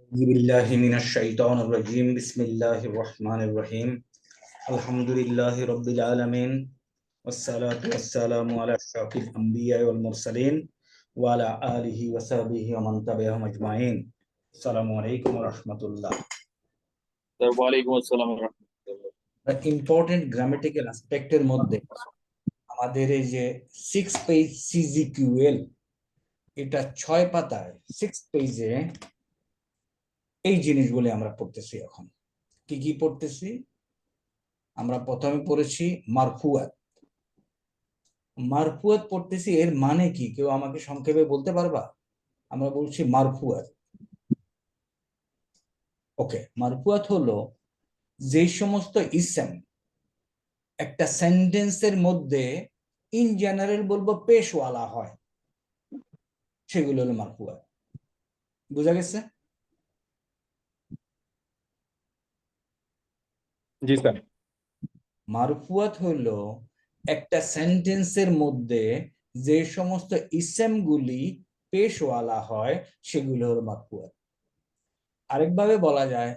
أعوذ بالله من الشيطان الرجيم بسم الله الرحمن الرحيم الحمد لله رب العالمين والصلاة والسلام على أشرف الأنبياء والمرسلين وعلى آله وصحبه ومن تبعهم أجمعين السلام عليكم ورحمة الله. ওয়ালাইকুম আসসালাম The important grammatical aspect এর মধ্যে আমাদের এই যে 6 পেজ CGQL এটা 6 পাতায় 6 পেজে এই জিনিসগুলো আমরা পড়তেছি। এখন কি কি পড়তেছি? আমরা প্রথমে পড়েছি মারফুয়াত। মারফুয়াত পড়তেছি, এর মানে কি কেউ আমাকে সংক্ষেপে বলতে পারবা? আমরা বলছি মারফুয়াত। ওকে, মারফুয়াত হলো যে সমস্ত ইসম একটা সেন্টেন্সের মধ্যে ইন জেনারেল বলবো পেশওয়ালা হয়, সেগুলো হলো মারফুয়াত। বুঝা গেছে? জি স্যার। মারফুয়াত হলো একটা সেন্টেন্সের মধ্যে যে সমস্ত ইসেমগুলি পেশওয়ালা হয় সেগুলো হলো মারফুয়াত। আরেকভাবে বলা যায়,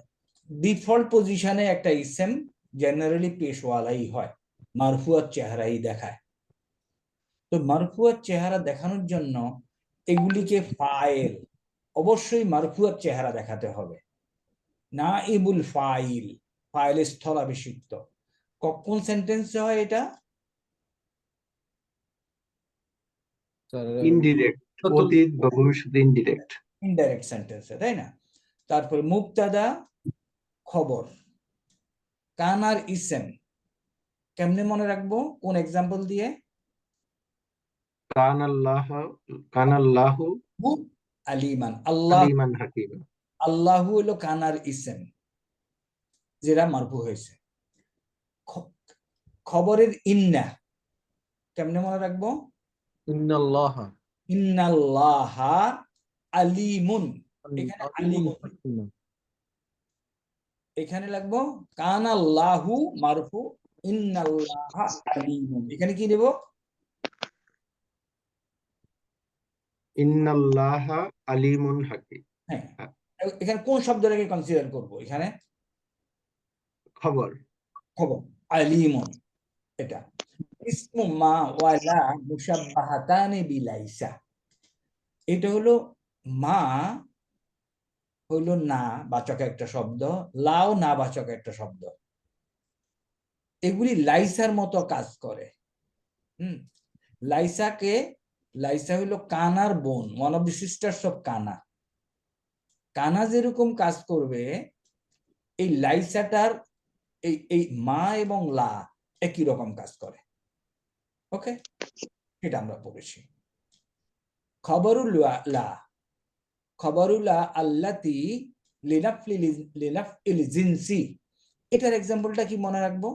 ডিফল্ট পজিশনে একটা ইসেম জেনারেলি পেশওয়ালাই হয়, মারফুয়াত চেহারাই দেখায়। তো মারফুয়াত চেহারা দেখানোর জন্য এগুলিকে ফাইল, অবশ্যই মারফুয়াত চেহারা দেখাতে হবে। নাইবুল ফাইল, ফাইল স্থলাভিষিক্ত। কখন সেন্টেন্সে হয় এটা? ইনডিরেক্ট, অতীত বা ভবিষ্যতে ইনডিরেক্ট, ইনডাইরেক্ট সেন্টেন্সে, তাই না? তারপরে মুবতাদা খবর, কানার ইসেম কেমনে মনে রাখবো? কোন এক্সাম্পল দিয়ে? কানাল্লাহু আলিমান, আল্লাহ। আলিমান হাকিমান। আল্লাহু হলো কানার ইসেম যেটা মারফু হয়েছে। খবরের ইন্না কেমনে মনে রাখবো? ইন্নাল্লাহা ইন্নাল্লাহা আলিমুন। এখানে আলিমুন, এখানে লাগবো কানাল্লাহু মারফু, ইন্নাল্লাহা আলিমুন। এখানে কি দেব? ইন্নাল্লাহা আলিমুন হাকিম। হ্যাঁ, এখানে কোন শব্দটাকে কনসিডার করব? এখানে খবর, খবর, আলিমুন। এটা ইসমু মা ওয়ালা মুশাব্বাহাতানি বিলাইসা। এটা হলো মা হইলো না বাচক একটা শব্দ, লাও না বাচক একটা শব্দ। এগুলি লাইসার মতো কাজ করে। লাইসাকে, লাইসা হইলো কানার বোন, one of the sisters of কানা। কানা যেরকম কাজ করবে, এই লাইসাটার এই মা এবং লা একই রকম কাজ করে। ওকে, এটা আমরা পড়েছি। খবরুল্লাহ, খবরুল্লাহ আল্লাতি লিনাফলিল জিনসি, এটার এক্সাম্পলটা কি মনে রাখবো?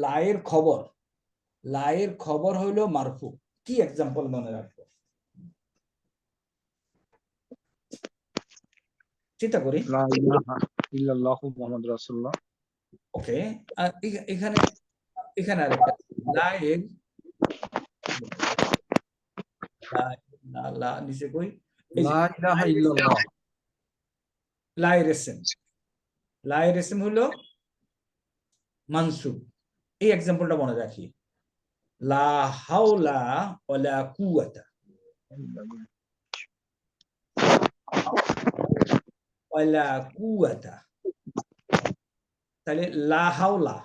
লায়ের খবর, লায়ের খবর হইলো মারফু। কি এক্সাম্পল মনে রাখবো? চিন্তা করি। লা ইলাহা ইল্লাল্লাহু মুহাম্মাদুর রাসূলুল্লাহ। ওকে, আর এখানে এখানে আরেকটা লায়ের লা নিচে কই? লা ইলাহা ইল্লাল্লাহ। লায়ের এসেম, লায়ের এসেম হলো মানসুব। এই এক্সাম্পলটা মনে রাখি, লা হাওলা ওয়ালা কুওয়াতা, ওয়ালা কুওয়াতা। তাহলে লা হাওলা,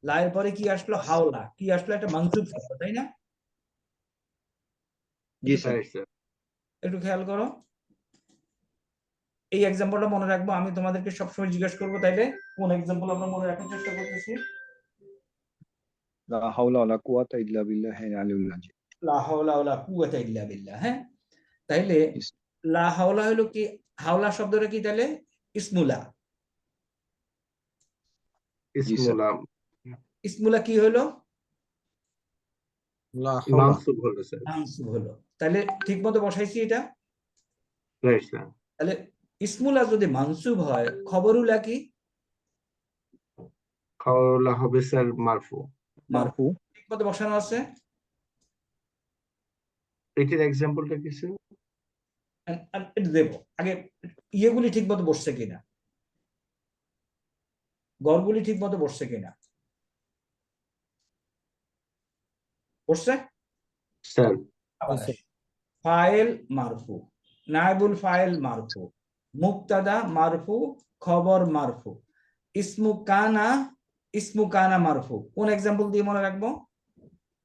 লা এর পরে কি আসলো? হাওলা। কি আসলো? একটা মানসুব শব্দ, তাই না? জি স্যার। একটু খেয়াল করো। এই এক্সাম্পলটা মনে রাখবো। আমি তোমাদেরকে সবসময় জিজ্ঞাসা করবো, তাইলে কোন এক্সাম্পল আমরা মনে রাখার চেষ্টা করতেছি? লা হাওলা ওয়ালা কুওয়াতা ইল্লা বিল্লাহিল আলিয়্যিল আযীম। লা হাওলা ওয়ালা কুওয়াতা ইল্লা বিল্লাহ। হ্যাঁ, তাইলে লা হাওলা হলো কি? হাওলা শব্দটা কি তাহলে? ইসমুলা। ইসমুলা ইসমুলা কি হলো? লা হাওলা মানসুব হলো স্যার। মানসুব হলো। তাহলে ঠিক মতো বসাইছি এটা। Right sir. তাহলে ইসমুলা যদি মানসুব হয়, খবরুলা কি? খবরুল্লাহ হবে স্যার মারফু। মারফু। ঠিকমতো বসানো আছে? এটির এক্সাম্পলটা কি স্যার? এটা দেবো আগে, ইয়েগুলি ঠিক মতো বসছে কিনা, গড়গুলি ঠিক মতো বসছে কিনা, বসছে? স্যার আবার আসি। ফাইল মারফু, নায়েবুল ফাইল মারফু, মুক্তাদা মারফু, খবর মারফু, ইসমু কানা মারফু। কোন এক্সাম্পল দিয়ে মনে রাখবো?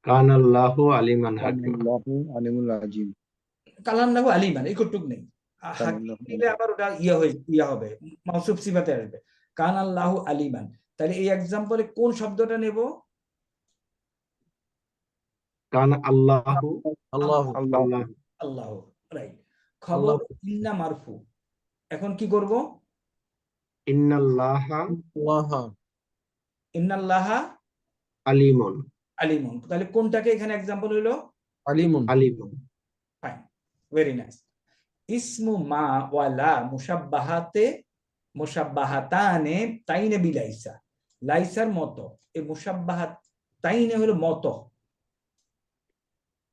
কানাল্লাহু আলিমান হাকিম। আল্লাহু আলিমুল আজিম। কালান্নাহু আলিমান, এইটুক নেই, হাকিম কানাল্লাহু দিলে আবার ওটা ইয়া হবে, মাউসুফ সিফাতে আসবে। কানাল্লাহু আলিমান। তাহলে এই এক্সাম্পলে কোন শব্দটা নেব? কান আল্লাহু আল্লাহ আল্লাহ। আল্লাহ, রাইট। খবর ইন্না মারফু, এখন কি করব? ইন্নাল্লাহা ইন্নাল্লাহা আলিমুন। আলিমুন। তাহলে কোনটাকে এখানে এক্সাম্পল হলো? আলিমুন। আলিমুন। Fine, very nice. ইসমু মা ওয়ালা মুশাব্বাহাতানে তাইনে বিলাইসা, লাইসার মতো। এই মুশাব্বাহাত তাইনে হলো মতো।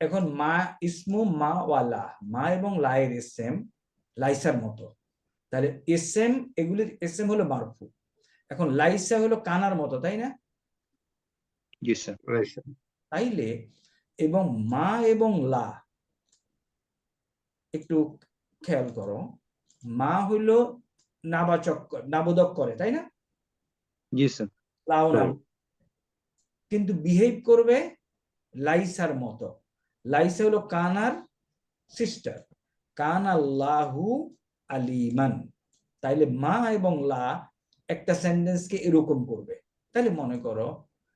এখন মা, ইসমু মা ওয়ালা, মা এবং লায়ের এসএম লাইসার মতো। তাহলে এসএম, এগুলির এসএম হলো মারফু। এখন লাইসা হলো কানার মতো, তাই না? জি স্যার। Right sir. তাইলে এবং মা এবং লা, একটু খেয়াল করো, মা হইল নাবাচক, নাবোধক করে, তাই না? জি স্যার। লাও না, Right. কিন্তু বিহেভ করবে লাইসার মতো। লাইসা হলো কানার সিস্টার, কান আল্লাহু আলিমান। তাইলে মা এবং লা একটা সেন্টেন্সকে এরকম করবে। তাহলে মনে করো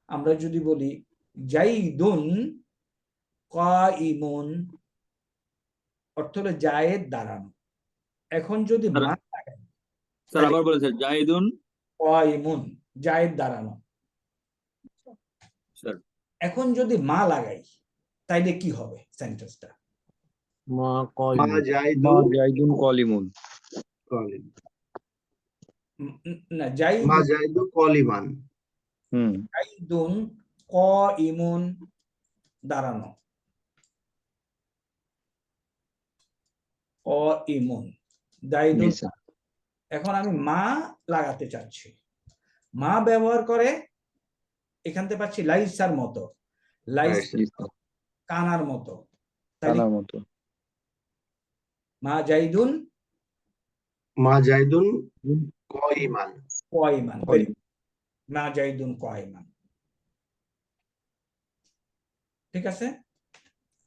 আমরা যদি বলি জাইদুন কাইমুন, অর্থ হলো জায়েদ দাঁড়ানো। এখন যদি স্যার, মা লাগাই, স্যার আবার বলেন স্যার, জাহিদুন। কাইমুন, জায়েদ দাঁড়ানো। স্যার এখন যদি মা লাগাই, তাইলে কি হবে সেন্টেন্সটা? মা মা কলিমুন। জাইদু মা জাইদুন কলিমুন। কলিম। না, মা জাইদু কলিমান। জাইদুন কাইমুন, দাঁড়ানো, কাইমুন, জি জাইদুন। স্যার। এখন আমি মা লাগাতে চাচ্ছি, মা ব্যবহার করে, এখান থেকে পাচ্ছি লাইসার মতো, লাইস Right, sir. জি স্যার। কানার মতো। তাহলে কানার মতো। মা জাইদুন মা জাইদুন কইমান। কাইমান, মা জাইদুন কাইমান। ঠিক আছে?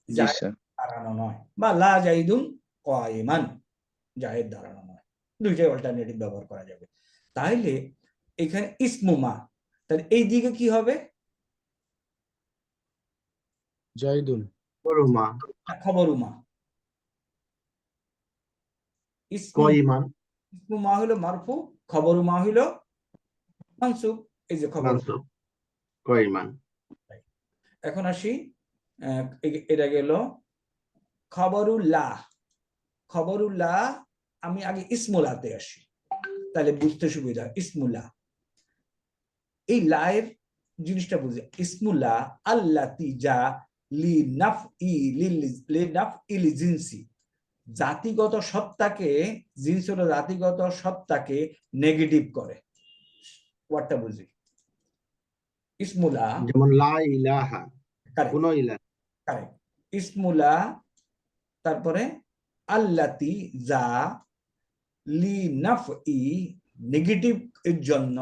জি জায়েদ স্যার। দাঁড়ানো নয়, বা লা জাইদুন কাইমান, জায়েদ দাঁড়ানো নয়। দুইটাই অল্টারনেটিভ ব্যবহার করা যাবে। তাইলে এখানে ইসমু মা, তাহলে এই দিকে কি হবে? জাইদুন। করুমা। খবরু মা। ইসমু কইমান। ইসমু মা হইলো মারফু, খবরু মা হইলো মানসুব। এই যে খবর। মানসুব। কইমান। এখন আসি, এটা গেল খবরুল্লাহ। খবরুল্লাহ, আমি আগে ইসমুলাতে আসি, তাহলে বুঝতে সুবিধা। ইসমুল্লাহ, এই লায়ের জিনিসটা বুঝে। ইসমুল্লাহ আল্লাতি যা লি নাফই লি নাফই জিনসি, জাতিগত সত্তাকে, জিনস হলো জাতিগত সত্তাকে নেগেটিভ করে। ওয়ার্ডটা বুঝি। ইসমুল্লাহ, যেমন লা ইলাহা, কারেক্ট কোন ইলাহা। কারেক্ট। ইসমুল্লাহ, তারপরে আল্লাতি যা লি নাফই, নেগেটিভ এর জন্য,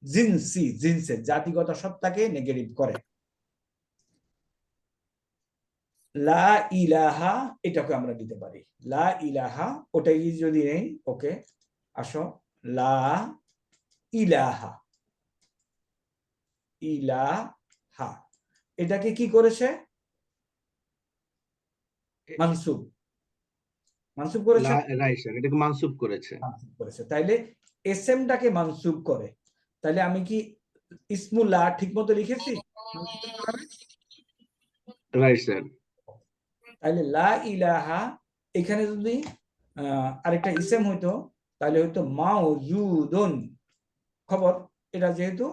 জিনসি, জিনসের জাতিগত সত্তাকে নেগেটিভ করে। লা ইলাহা, এটাকে আমরা দিতে পারি লা ইলাহা, ওটাই যদি নেই, ওকে আসো, লা ইলাহা, ইলাহা, এটাকে কি করেছে? মানসুব, মানসুব করেছে, রাইট স্যার, এটাকে মানসুব করেছে। মানসুব করেছে। তাইলে এসএমটাকে মানসুব করে। তাইলে আমি কি ইসমুল্লাহ ঠিক মতো লিখেছি? Right sir. তাহলে লা ইলাহা, এখানে যদি আরেকটা ইসেম হইতো, তাহলে হয়তো মাউজুদুন, খবর, এটা যেহেতু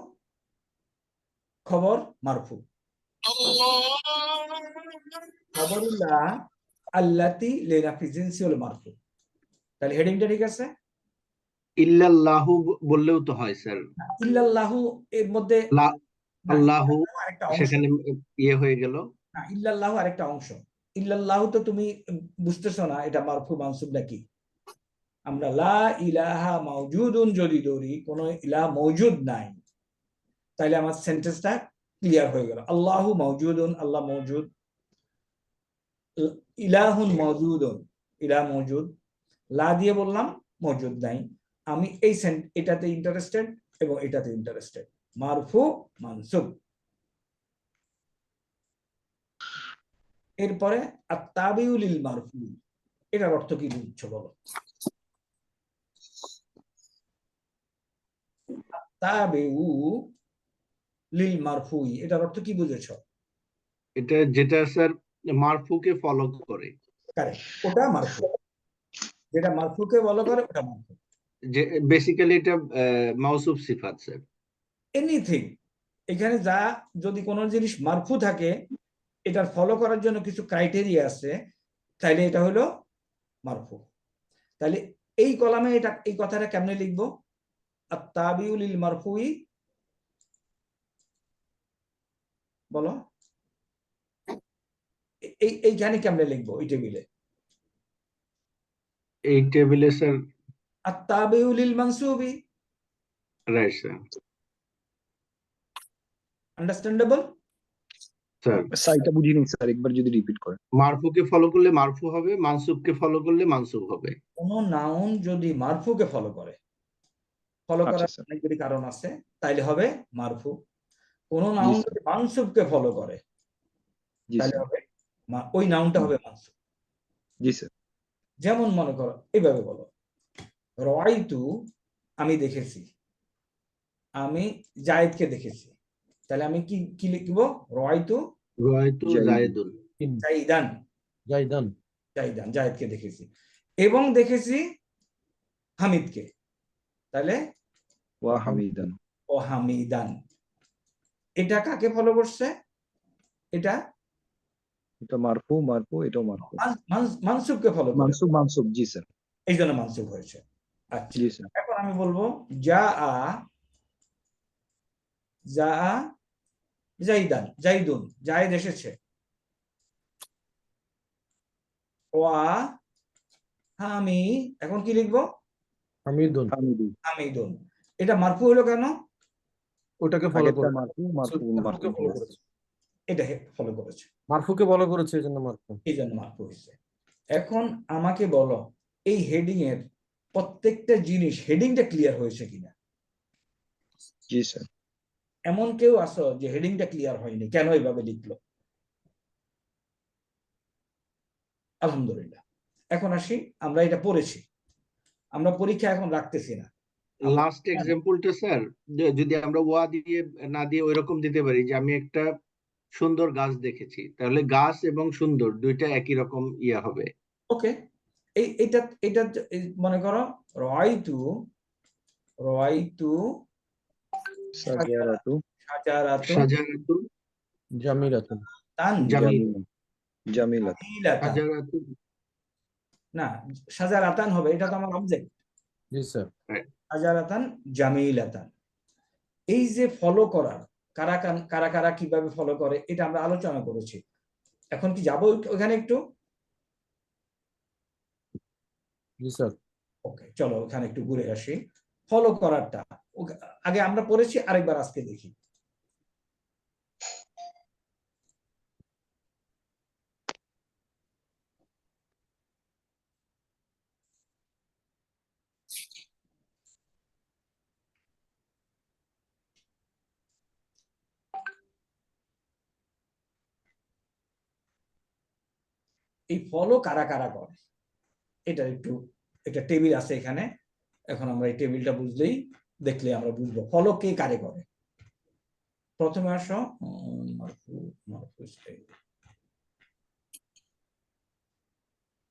খবর মারফু, খবরুল্লাহ আল্লাতি লিনাফিজিনসি হলো মারফু। তাহলে হেডিংটা ঠিক আছে। ইল্লাল্লাহু বললেও তো হয় স্যার। ইল্লাল্লাহু এর মধ্যে লা- না, আল্লাহু আরেকটা অংশ সেখানে ইয়ে হয়ে গেল। না, ইল্লাল্লাহু আরেকটা অংশ। ইল্লাল্লাহু তো তুমি বুঝতেছো না এটা মারফু মানসুব নাকি। আমরা লা ইলাহা মাওজুদুন যদি ধরি, কোন ইলাহ মওজুদ নাই, তাইলে আমার সেন্টেন্সটা ক্লিয়ার হয়ে গেল। আল্লাহু মাওজুদুন, আল্লাহ মওজুদ। ইলাহুন মওজুদুন, ইলাহ মওজুদ। লা দিয়ে বললাম মওজুদ নাই। আমি এই এটাতে ইন্টারেস্টেড এবং এটাতে ইন্টারেস্টেড। মারফু মানসুব। এরপরে আত-তাবিউ লিল মারফু, এটার অর্থ কি বুঝছো বলো? তাবিউ লিল মারফুই, এটার অর্থ কি বুঝেছো? এটা যেটা স্যার মারফুকে ফলো করে, কারেক্ট, ওটা মারফু। যেটা মারফুকে ফলো করে ওটা মারফু। যে বেসিক্যালি এটা মাউসুফ সিফাত স্যার। এনিথিং, এখানে যা যদি কোনো জিনিস মারফু থাকে, এটার ফলো করার জন্য কিছু ক্রাইটেরিয়া আছে, তাইলে এটা হলো মারফু। তাহলে এই কলামে এটা, এই কথাটা কেমনে লিখবো? আত-তাবিউ লিল মারফুই, বলো এইখানে কেমনে লিখবো এই টেবিলে? এই টেবিলে স্যার। আত-তাবিউ লিল মানসুবি। Right sir. আন্ডারস্ট্যান্ডেবল? স্যার সাইটা বুঝিনি স্যার, একবার যদি রিপিট করেন। মারফুকে ফলো করলে মারফু হবে, মানসুবকে ফলো করলে মানসুব হবে। কোন নাউন যদি মারফুকে ফলো করে, ফলো আচ্ছা করার স্যার। অনেকগুলি কারণ আছে, তাইলে হবে মারফু। কোন জি নাউন স্যার। যদি মানসুবকে ফলো করে, জি তাহলে স্যার। হবে ওই নাউনটা হবে মানসুব। জি স্যার। যেমন মনে করো, এইভাবে বলো, রাআইতু, আমি দেখেছি, আমি জায়েদকে দেখেছি। তাহলে আমি কি কি লিখবো? রাআইতু রায়তু জায়েদুন। জাইদান, জাইদান। জাইদান, জায়েদকে দেখেছি এবং দেখেছি হামিদকে। তাহলে ওয়া হামিদান। ও হামিদান, এটা কাকে ফলো করছে? এটা এটা মারফু, মারফু, এটাও মারফু। মানসুবকে ফলো করে, মানসুব, মানসুব। জি স্যার। এই জন্য মানসুব হয়েছে। আচ্ছা, জি স্যার। এখন আমি বলবো যা আ, যা আ জাইদান, জাইদুন, জায়েদ এসেছে। ওয়া হামি, এখন কি লিখবো? হামিদুন। হামিদুন। হামিদুন। এটা মারফু হলো কেন? ওটাকে ফলো আগেরটা করে মারফু, মারফু, মারফু। মারফুকে ফলো করেছে। এটা ফলো করেছে, মারফুকে ফলো করেছে, এই জন্য মারফু। এই জন্য মারফু হয়েছে। এখন আমাকে বলো, এই হেডিং এর প্রত্যেকটা জিনিস হেডিংটা ক্লিয়ার হয়েছে কিনা? জি স্যার। এমন কেউ আসো যে হেডিংটা ক্লিয়ার হয়নি, কেন এইভাবে লিখলো? আলহামদুলিল্লাহ। এখন আসি, আমরা এটা পড়েছি, আমরা পরীক্ষা এখন রাখতেছি না। লাস্ট এক্সাম্পলটা স্যার, যদি আমরা ওয়া দিয়ে না দিয়ে ওইরকম দিতে পারি যে আমি একটা সুন্দর গাছ দেখেছি, তাহলে গাছ এবং সুন্দর দুইটা একই রকম ইয়া হবে। ওকে, এইটা এটা মনে করো রাআইতু, রাআইতু সাজারাতু শাজারাতুন সাজারাতু জামিলাতুন। তান জামিল। জামিলাতুন। জামিলাতান। সাজারাতু। না, শাজারাতান হবে, এটা তো আমার অবজেক্ট। জি স্যার। শাজারাতান জামিলাতান। এই যে ফলো করার, কারা কারা কারা কিভাবে ফলো করে, এটা আমরা আলোচনা করেছি। এখন কি যাবো ওখানে একটু? জি স্যার। ওকে, চলো ওখানে একটু ঘুরে আসি। ফলো করারটা আগে আমরা পড়েছি, আরেকবার আজকে দেখি। এই ফলো কারা কারা করে, এটা একটু, একটা টেবিল আছে এখানে। এখন আমরা এই টেবিলটা বুঝলেই, দেখলে আমরা বুঝবো ফলো কে কারে করে। প্রথমে আসো,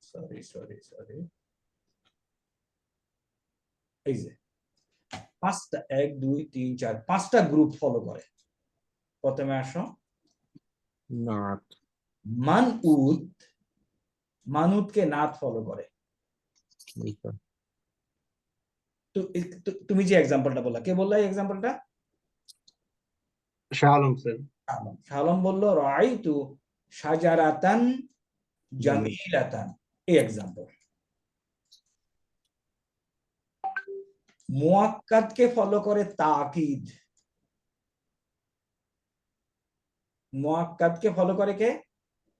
সরি সরি সরি, এই যে পাঁচটা, 1 2 3 4 5টা গ্রুপ ফলো করে। প্রথমে আসো, নাত। মানউত, মানুতকে নাত ফলো করে। জি স্যার। তো তুমি যে এক্সাম্পলটা বললা, কে বললা এই এক্সাম্পলটা? শাহ আলম স্যার। শাহ আলম বললো রাআইতু শাজারাতান জামিলাতান, এই এক্সাম্পল। মুআক্কাদকে ফলো করে তাকিদ, মুআক্কাদকে ফলো করে কে?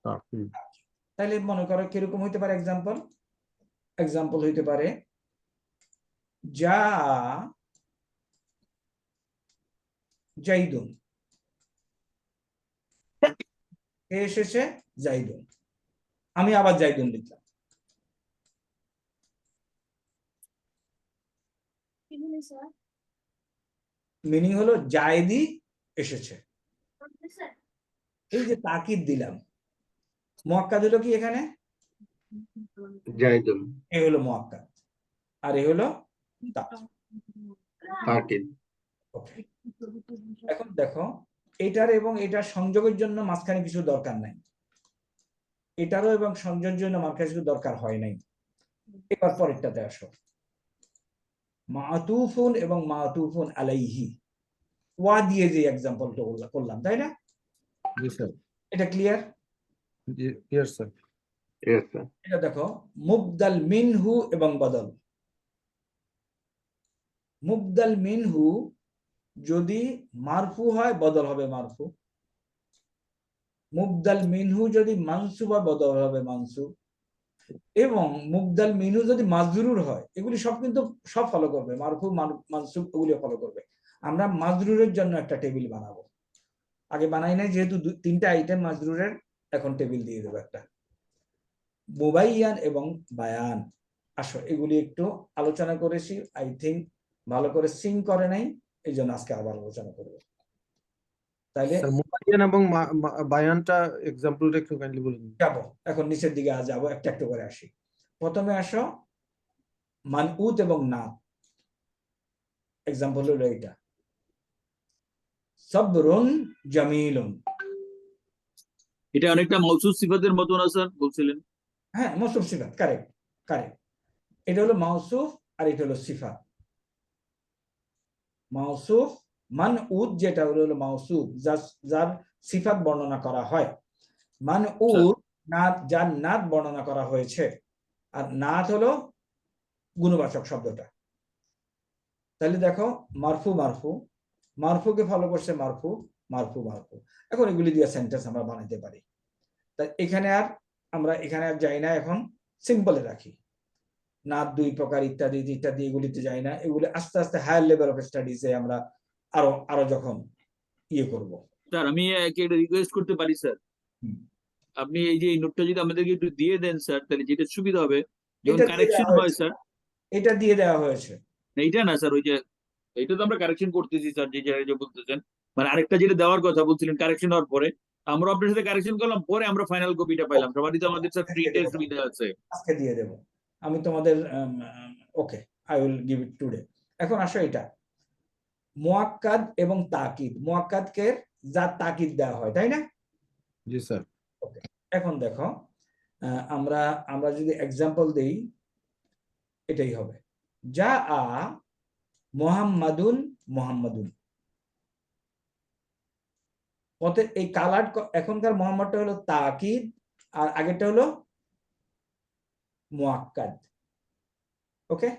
তাকিদ। তাহলে মনে করো কিরকম হইতে পারে এক্সাম্পল? এক্সাম্পল হইতে পারে যা জাইদুন, কে এসেছে? জাইদুন। আমি আবার জাইদুন লিখলাম। মিনিং হলো জায়দি এসেছে। এই যে তাকিদ দিলাম, মুআক্কাদ হলো কি এখানে? জাইদুন। এ হলো মুআক্কাদ আর এ হলো তাকিদ। ওকে, এখন দেখো এটার এবং এটার সংযোগের জন্য মাঝখানে কিছু দরকার নাই, এটারও এবং সংযোগের জন্য মাঝখানে কিছু দরকার হয় নাই। এবার পরেরটাতে আসো, মাতুফুন এবং মাতুফুন আলাইহি, ওয়া দিয়ে যে এক্সাম্পলটা করলাম, তাই না? জি স্যার। এটা ক্লিয়ার? জি ইয়েস স্যার। Yes sir. এটা দেখো মুবদাল মিনহু এবং বদল। মুবদাল মিনহু যদি মারফু হয় বদল হবে মারফু, মুবদাল মিনহু যদি মানসুব হয় বদল হবে মানসুব, এবং মুবদাল মিনহু যদি মাজরুর হয়, এগুলি সব কিন্তু সব ফলো করবে, মারফু মানসুব এগুলি ফলো করবে। আমরা মাজরুরের জন্য একটা টেবিল বানাবো, আগে বানাই নাই যেহেতু তিনটা আইটেম মাজরুরের, এখন টেবিল দিয়ে দেবো একটা। মুবাইয়ান এবং বায়ান, আসো এগুলি একটু আলোচনা করেছি, আই থিঙ্ক ভালো করে সিং করে নাই, এই জন্য আজকে আবার আলোচনা করবো। তাইলে স্যার মুবাইয়ান এবং বায়ানটা এক্সাম্পলটা একটু কাইন্ডলি বলে দিন। যাবো, এখন নিচের দিকে যাবো, একটা একটু করে আসি। প্রথমে আসো মানউত এবং নাত, এক্সাম্পল হলো এটা, সাবরুন জামিলুন। এটা অনেকটা মওসুফ সিফাতের মতো না স্যার বলছিলেন? হ্যাঁ, মৌসুফ সিফাত, কারেক্ট কারেক্ট। এটা হলো মাউসুফ আর এটা হলো সিফাত। মাউসুফ মানউত যেটা হলো মাউসুফ, যার সিফাত বর্ণনা করা হয়। মানউত নাত, যার নাত বর্ণনা করা হয়েছে। আর নাত হলো গুণবাচক শব্দটা। তাহলে দেখো মারফু মারফু, মারফুকে ফলো করছে মারফু, মারফু মারফু। এখন এগুলি দিয়ে সেন্টেন্স আমরা বানাইতে পারি। তাই এখানে আর যাই না, এখন সিম্পলে রাখি। নাত দুই প্রকার ইত্যাদি ইত্যাদি এগুলিতে যাই না, এগুলি আস্তে আস্তে হায়ার লেভেল অফ স্টাডিজে আমরা আরো যখন ইয়ে করব। স্যার আমি একটা রিকোয়েস্ট করতে পারি স্যার? আপনি এই যে নোটটা যদি আমাদেরকে একটু দিয়ে দেন স্যার, তাহলে যেটা সুবিধা হবে, যখন এটা দিয়ে কারেকশন দেওয়া হয় হয়েছে, স্যার। এটা দিয়ে দেওয়া হয়েছে। এইটা না স্যার, ওই যে এটা তো আমরা কারেকশন করতেছি স্যার, যে যে বলতেছেন, মানে আরেকটা যেটা দেওয়ার কথা বলছিলেন কারেকশন হওয়ার পরে, আমরা আপনার সাথে কারেকশন করলাম, পরে আমরা ফাইনাল কপিটা পাইলাম। সবারই তো আমাদের স্যার প্রিন্টের সুবিধা আছে। আজকে দিয়ে দেব আমি তোমাদের। Okay, I will give it today. এখন আসো এটা মুআক্কাদ এবং তাকিদ, মুআক্কাদকে যা তাকিদ দেওয়া হয়, তাই না? জি স্যার। এখন দেখো আমরা যদি এক্সাম্পল দেই, এটাই হবে যা আ মুহাম্মাদুন মুহাম্মাদুন। এই কালার এখনকার মোহাম্মদটা হলো তাকিদ আর আগেরটা হলো মুআক্কাদ। ওকে,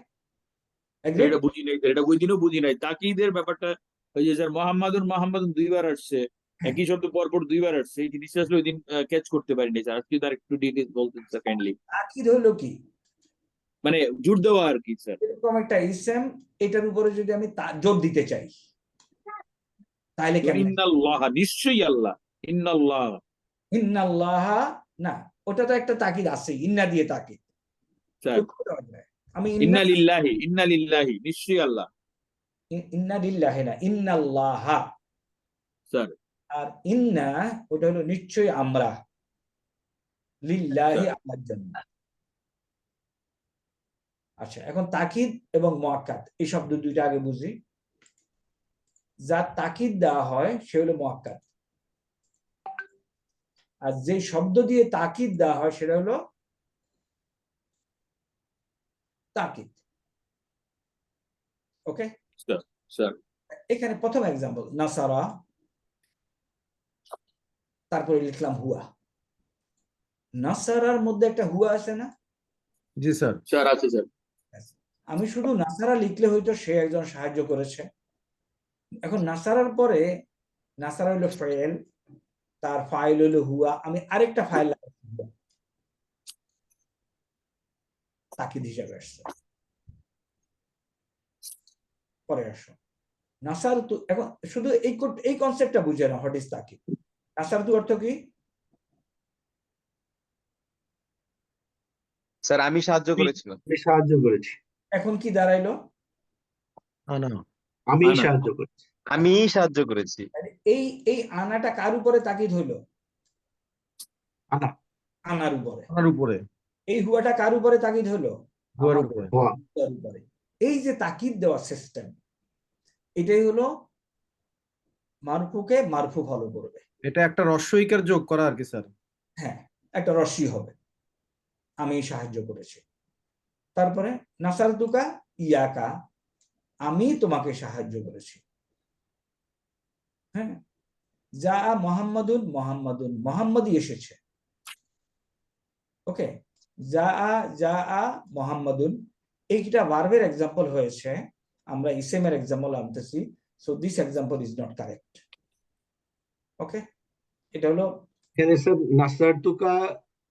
এটা বুঝি নাই স্যার, এটা ওই দিনও বুঝি নাই তাকিদের ব্যাপারটা। ওই যে স্যার মোহাম্মদুন দুইবার আসছে, একই শব্দ পর পর দুইবার আসছে, এই জিনিসটা আসলে ওই দিন ক্যাচ করতে পারিনি স্যার। আজকে তার একটু ডিটেইলস বলতেন স্যার কাইন্ডলি। তাকিদ হলো কি? মানে জোর দেওয়া আর কি স্যার। এরকম একটা ইসম, এটার উপরে যদি আমি জোর দিতে চাই, তাহলে কেমন? ইন্নাল্লাহ, নিশ্চয়ই আল্লাহ। ইন্নাল্লাহ, ইন্নাল্লাহ, না ওটা তো একটা তাকিদ আছে, ইন্না দিয়ে তাকিদ। স্যার আমি ইন্না লিল্লাহি, নিশ্চয়ই আল্লাহ। ইন্না লিল্লাহি না, ইন্নাল্লাহ। স্যার আর ইন্না ওটা হলো নিশ্চয়ই আমরা, লিল্লাহি আল্লাহর জন্য। আচ্ছা, এখন তাকিদ এবং মুআক্কাদ এই শব্দ দুইটা আগে বুঝি। যা তাকিদ দেওয়া হয় সে হলো মুআক্কাদ। আর যে শব্দ দিয়ে তাকিদ দেওয়া হয় সেটা হলো তাকিদ। ওকে, স্যার এখানে প্রথম এক্সাম্পল নাসারা, তারপরে লিখলাম হুয়া। নাসারার মধ্যে একটা হুয়া আছে না? জি স্যার। স্যার আছে স্যার। আমি শুধু নাসারা লিখলে হয়তো সে একজন সাহায্য করেছে। এখন নাসারার পরে নাসারা হলো ফাইল, তার ফাইল হলো হুয়া, আমি আরেকটা ফাইল তাকিদ হিসাবে আসছে। পরে আসো নাসার তু, এখন শুধু এই কনসেপ্টটা বুঝে না, হোয়াট ইজ তাকিদ। নাসার তু অর্থ কি? স্যার আমি সাহায্য করেছিলাম। আমি সাহায্য করেছি। এখন কি দাঁড়াইলো? আনা। আমি আনা। সাহায্য করেছি। আমি সাহায্য করেছি। এই এই আনাটা কার উপরে তাকিদ হইলো? আনা। আনার উপরে। আনার উপরে। এই হুয়াটা কার উপরে তাকিদ হলো? হুয়ার আমার উপরে। হুয়া। হুয়ার উপরে। এই যে তাকিদ দেওয়া সিস্টেম, এটাই হলো মারফুকে মারফু ফলো করবে। এটা একটা রস্বইকার যোগ করা আর কি স্যার। হ্যাঁ, একটা রশ্মি হবে, আমি সাহায্য করেছি। তারপরে নাসার তুকা ইয়াকা, আমি তোমাকে সাহায্য করেছি। হ্যাঁ, যা মোহাম্মদুন, মোহাম্মদুন মোহাম্মদই এসেছে। ওকে, যা মোহাম্মদুন, এইটা ভার্বের এক্সাম্পল হয়েছে, আমরা ইসেমের এক্সাম্পল আনতেছি, so this example is not correct. Okay, এটা হলো এখানে স্যার নাসার তুকা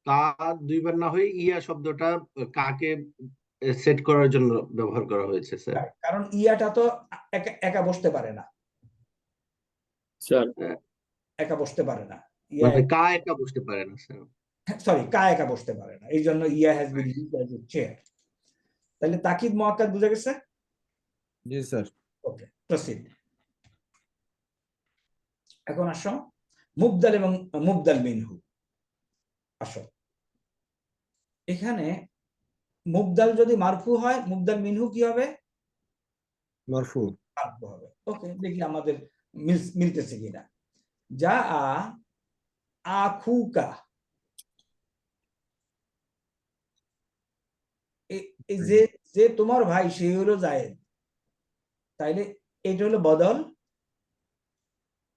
কা দুইবার না হয়ে ইয়া শব্দটা কাকে সেট করার জন্য ব্যবহার করা হয়েছে স্যার। কারণ ইয়াটা তো একা বসতে পারে না, স্যার একা বসতে পারে না, ইয়া মানে কা একা বসতে পারে না স্যার। সরি, কা একা বসতে পারে না, এই জন্য ইয়া has been used as a chair. তাহলে তাকিদ মুআক্কাদ বুঝা গেছে? জি স্যার। Okay, proceed. এখন আসো মুবদাল এবং মুবদাল মিনহু। আসো, এখানে মুবদাল যদি মারফু হয়, মুবদাল মিনহু কি হবে? মারফু। মারফু হবে। ওকে, দেখি আমাদের মিলতেছে কিনা। যা আখুকা, এই যে যে তোমার ভাই সে হলো জায়েদ, তাইলে এটা হলো বদল,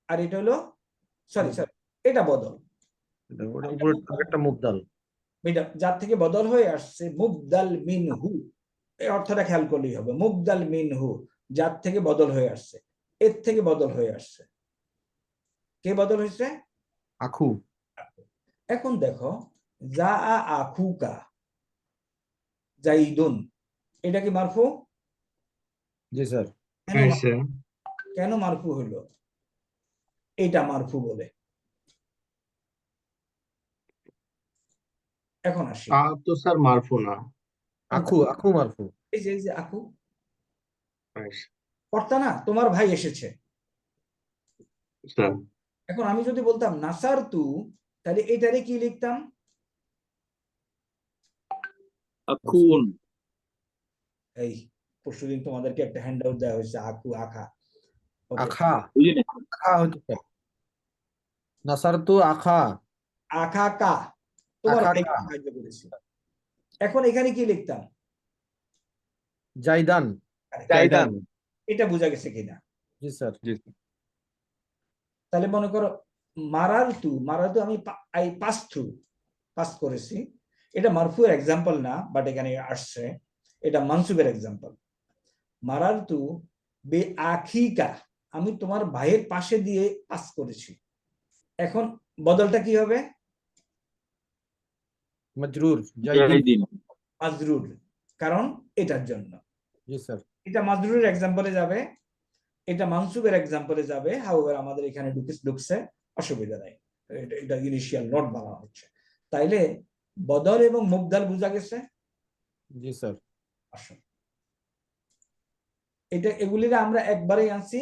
আর এটা হলো সরি, এটা বদল। ওটা উপরে একটা মুবদাল। এটা যার থেকে বদল হয়ে আসছে মুবদাল মিনহু, এই অর্থটা খেয়াল করলেই হবে। মুবদাল মিনহু, যার থেকে বদল হয়ে আসছে, এর থেকে বদল হয়ে আসছে। কে বদল হয়েছে? আখু। এখন দেখো, যা আখুকা জাইদুন, এটা কি মারফু? জি স্যার। কেন হ্যাঁ স্যার। কেন মারফু হলো? এটা মারফু বলে। এখন আসি, কা তো স্যার মারফু না। আখু মারফু। এই যে আখু, হ্যাঁ কর্তা না, তোমার ভাই এসেছে। স্যার। এখন আমি যদি বলতাম নাসার তু, তাহলে এটারে কি লিখতাম? আখুন। এই পরশুদিন তোমাদেরকে একটা হ্যান্ড আউট দেওয়া হয়েছে, আখু আখা। Okay, আখা। বুঝলেন? আখা হচ্ছে স্যার। নাসারতু আখা। আখা কা, তোমার আখা ভাইকে কা। সাহায্য করেছি। এখন এখানে কি লিখতাম? জাইদান। জাইদান। এটা বোঝা গেছে কিনা? জি স্যার। জি। তাহলে মনে করো মারার তু আমি পাস করেছি, এটা মারফুর এক্সাম্পল না, বাট এখানে আসছে, এটা মানসুবের এক্সাম্পল। মারার তু বে আখিকা, আমি তোমার ভাইয়ের পাশে দিয়ে পাস করেছি। এখন বদলটা কি হবে? মাজরুর। জাইদিন। জাইদিন। মাজরুর, কারণ এটার জন্য। জি স্যার। এটা মাজরুরের এক্সাম্পলে যাবে, এটা মানসুবের এক্সাম্পলে যাবে। হাউএভার আমাদের এখানে ঢুকছে, অসুবিধা নাই, এটা ইনিশিয়াল নোট বানানো হচ্ছে। তাইলে বদল এবং মুবদাল বুঝা গেছে? জি স্যার। আসুন, এটা এগুলির আমরা একবারেই আনছি।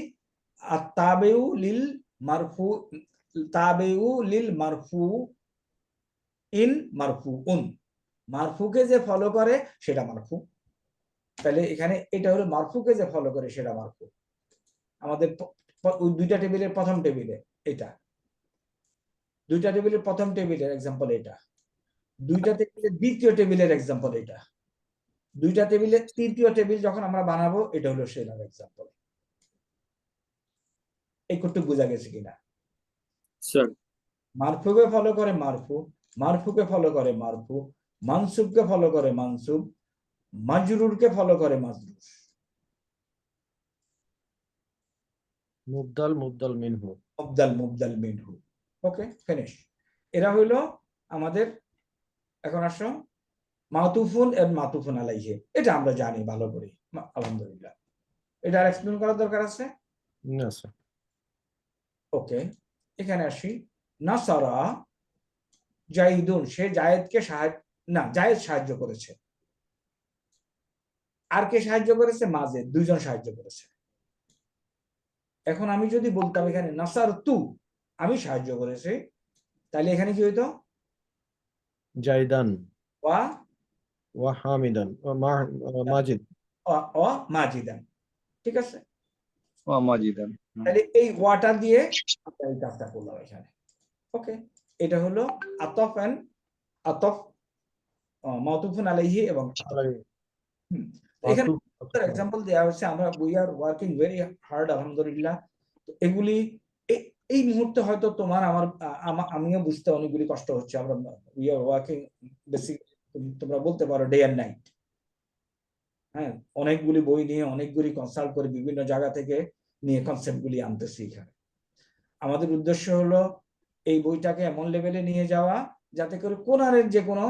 আর তাবেউ লিল মারফু, তাবেউ লিল মারফু ইন মারফু উন, মারফুকে যে ফলো করে সেটা মারফু। তাহলে এখানে এটা হলো মারফুকে যে ফলো করে সেটা মারফু। আমাদের দুইটা টেবিলের প্রথম টেবিলে এটা। দুইটা টেবিলের প্রথম টেবিলের এক্সাম্পল এটা, দুইটা টেবিলের দ্বিতীয় টেবিলের এক্সাম্পল এটা, দুইটা টেবিলের তৃতীয় টেবিল যখন আমরা বানাবো এটা হলো সেটার এক্সাম্পল। এই করতে বোঝা গেছে কিনা? স্যার মারফুকে ফলো করে মারফু, মারফুকে ফলো করে মারফু, মানসুবকে ফলো করে মানসুব, মাজরুরকে ফলো করে মাজরুর। মুবদাল মুবদাল মিনহু। মুবদাল মিনহু। ওকে, ফিনিশ। এরা হইলো আমাদের, এখন আসো মাতুফুন এবং মাতুফুন আলাইহি, এটা আমরা জানি ভালো করে আলহামদুলিল্লাহ। এটা আর এক্সপ্লেন করার দরকার আছে? না স্যার। ওকে, এখানে আসি। নাসারা জাইদুন, সে জায়েদকে সাহায্য, না জায়েদ সাহায্য করেছে। আর কে সাহায্য করেছে? মাজেদ, দুইজন সাহায্য করেছে। এখন আমি যদি বলতাম এখানে নাসার তু, আমি সাহায্য করেছি, তাহলে এখানে কি হইতো? জাইদান ওয়া ওয়া হামিদান মাজিদ। ও মাজিদান, ঠিক আছে? মাজিদান। তাহলে এই ওয়াটা দিয়ে আমরা এই কাজটা করলাম এখানে। ওকে, এটা হলো আতফ এন্ড আতফ, মাতুফুন আলাইহি এবং এখানে এক্সাম্পল দেওয়া হচ্ছে। আমরা we are working very hard আলহামদুলিল্লাহ। এগুলি এই মুহূর্তে হয়তো তোমার আমার আমিও বুঝতে অনেকগুলি কষ্ট হচ্ছে। আমরা উই আর ওয়ার্কিং বেসিক, তোমরা বলতে পারো ডে এন্ড নাইট। হ্যাঁ, অনেকগুলি বই নিয়ে, অনেকগুলি কনসাল্ট করে বিভিন্ন জায়গা থেকে নিয়ে কনসেপ্ট গুলি আনতেছি এখানে। আমাদের উদ্দেশ্য হলো এই বইটাকে এমন লেভেলে নিয়ে যাওয়া যাতে করে কোরআনের যে কোনো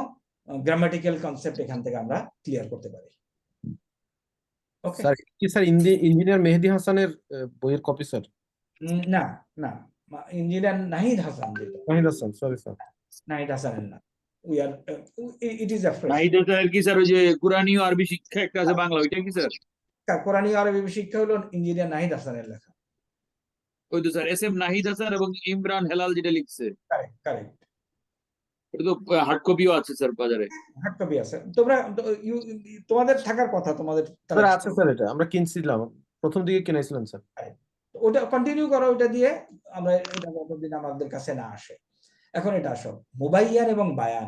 গ্রামাটিক্যাল কনসেপ্ট এখান থেকে আমরা ক্লিয়ার করতে পারি। ওকে, স্যার কি স্যার ইঞ্জিনিয়ার মেহেদী হাসানের বইয়ের কপি স্যার? না না, ইঞ্জিনিয়ার নাহিদ হাসান, যেটা নাহিদ হাসান, সরি স্যার। নাহিদ হাসানের না। We are it is a fresh. Nahid হাসানের কি স্যার ওই যে কোরআনী ও আরবি শিক্ষা একটা আছে বাংলা, ওইটা কি স্যার? কোরআনী আরবি শিক্ষা হলো ইঞ্জিনিয়ার নাহিদ হাসানের লেখা। ওই তো স্যার SM নাহিদ হাসান এবং ইমরান হেলাল যেটা লিখছে, কারেক্ট কারেক্ট, ওটা তো হার্ড কপিও আছে স্যার বাজারে। হার্ড কপি আছে। তোমরা তোমাদের থাকার কথা, তোমাদের স্যার আছে স্যার, এটা আমরা কিনছিলাম, প্রথম দিকে কিনেছিলাম স্যার। ওটা কন্টিনিউ করো, ওটা দিয়ে আমরা এটা যতদিন আমাদের কাছে না আসে। এখন এটা আসো, মুবাইয়ান এবং বায়ান।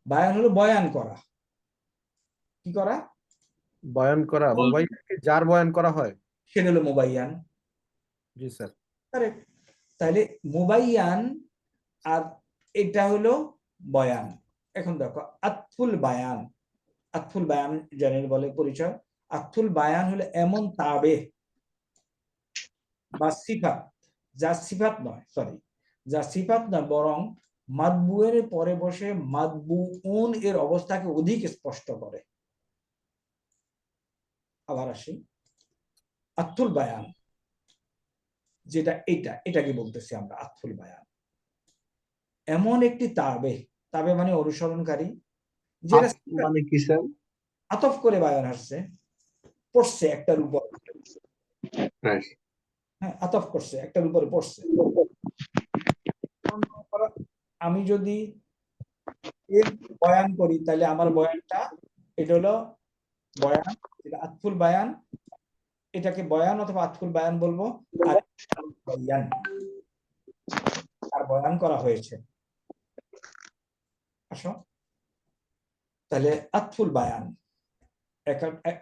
বায়ান হলো বয়ান করা। কি করা? বয়ান করা। মোবাইলকে যার বয়ান করা হয় সেটা হলো মুবাইয়ান। জি স্যার। কারেক্ট। তাহলে মুবাইয়ান আর এটা হলো বয়ান। এখন দেখো আতফুল বায়ান, আতফুল বায়ান জানেন বলে পরিচয়। আতফুল বায়ান হলো এমন তাবে বা সিফাত, যা সিফাত নয়, সরি, যা সিফাত নয়, বরং মাতবুয়ের পরে বসে মাতবুউন এর অবস্থাকে অধিক স্পষ্ট করে। আবার আসি, আতফুল বায়ান যেটা, এটাকে বলতেছি আমরা আতফুল বায়ান। এমন একটি তাবে, তাবে মানে অনুসরণকারী, যেটা মানে কি স্যার? আতফ করে বায়ান আসছে, পড়ছে একটার উপর, হ্যাঁ, হ্যাঁ আতফ করছে একটার উপরে পড়ছে। আমি যদি এর বয়ান করি তাহলে আমার বয়ানটা, এটা হলো বয়ান, এটা আতফুল বায়ান। এটাকে বয়ান অথবা আতফুল বায়ান বলবো। আর বয়ান, আর বয়ান করা হয়েছে। আসো তাহলে আতফুল বায়ান,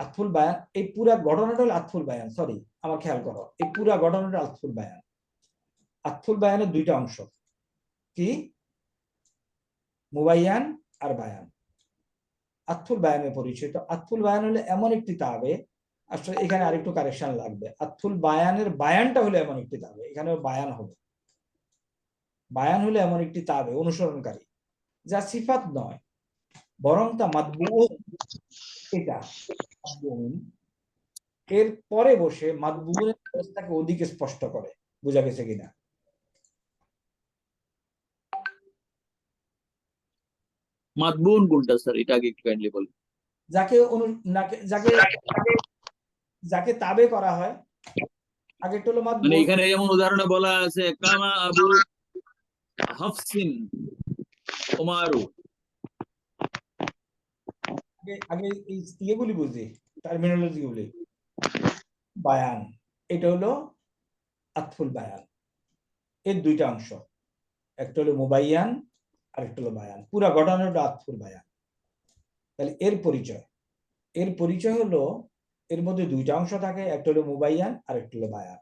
আতফুল বায়ান, এই পুরা ঘটনাটা হলো আতফুল বায়ান। সরি, আমার খেয়াল করো, এই পুরা ঘটনাটা আতফুল বায়ান। আতফুল বায়ানের দুইটা অংশ, কি? মুবাইয়ান আর বায়ান। আতফুল বায়ানের পরিচয়। তো আতফুল বায়ান হলো এমন একটি তাবে, আসলে এখানে আরেকটু কারেকশন লাগবে। আতফুল বায়ানের বায়ানটা হলো এমন একটি তাবে, এখানে বায়ান হবে। বায়ান হলো এমন একটি তাবে, অনুসরণকারী, যা সিফাত নয় বরং তা মাতবুউন, এটা মাতবুউন এর পরে বসে মাতবুউনের অবস্থাকে অধিক স্পষ্ট করে। বোঝা গেছে কিনা? মাতবুন কোনটা স্যার, এটা আগে একটু কাইন্ডলি বলুন। যাকে যাকে যাকে তাবে করা হয়, আগে হলো মানে মাতবুউন। এখানে যেমন উদাহরণে বলা আছে কামা আবু হাফসিন ওমারু। আগে এই ইয়েগুলি বুঝি, টার্মিনোলজি গুলি। বায়ান, এটা হলো আতফুল বায়ান, এর দুইটা অংশ। একটা হলো মুবাইয়ান আর একটা হলো বায়ান। পুরা ঘটনাটা আতফুল বায়ান। তাহলে এর পরিচয় হলো এর মধ্যে দুইটা অংশ থাকে, একটা হলো মুবাইয়ান আর একটা হলো বায়ান।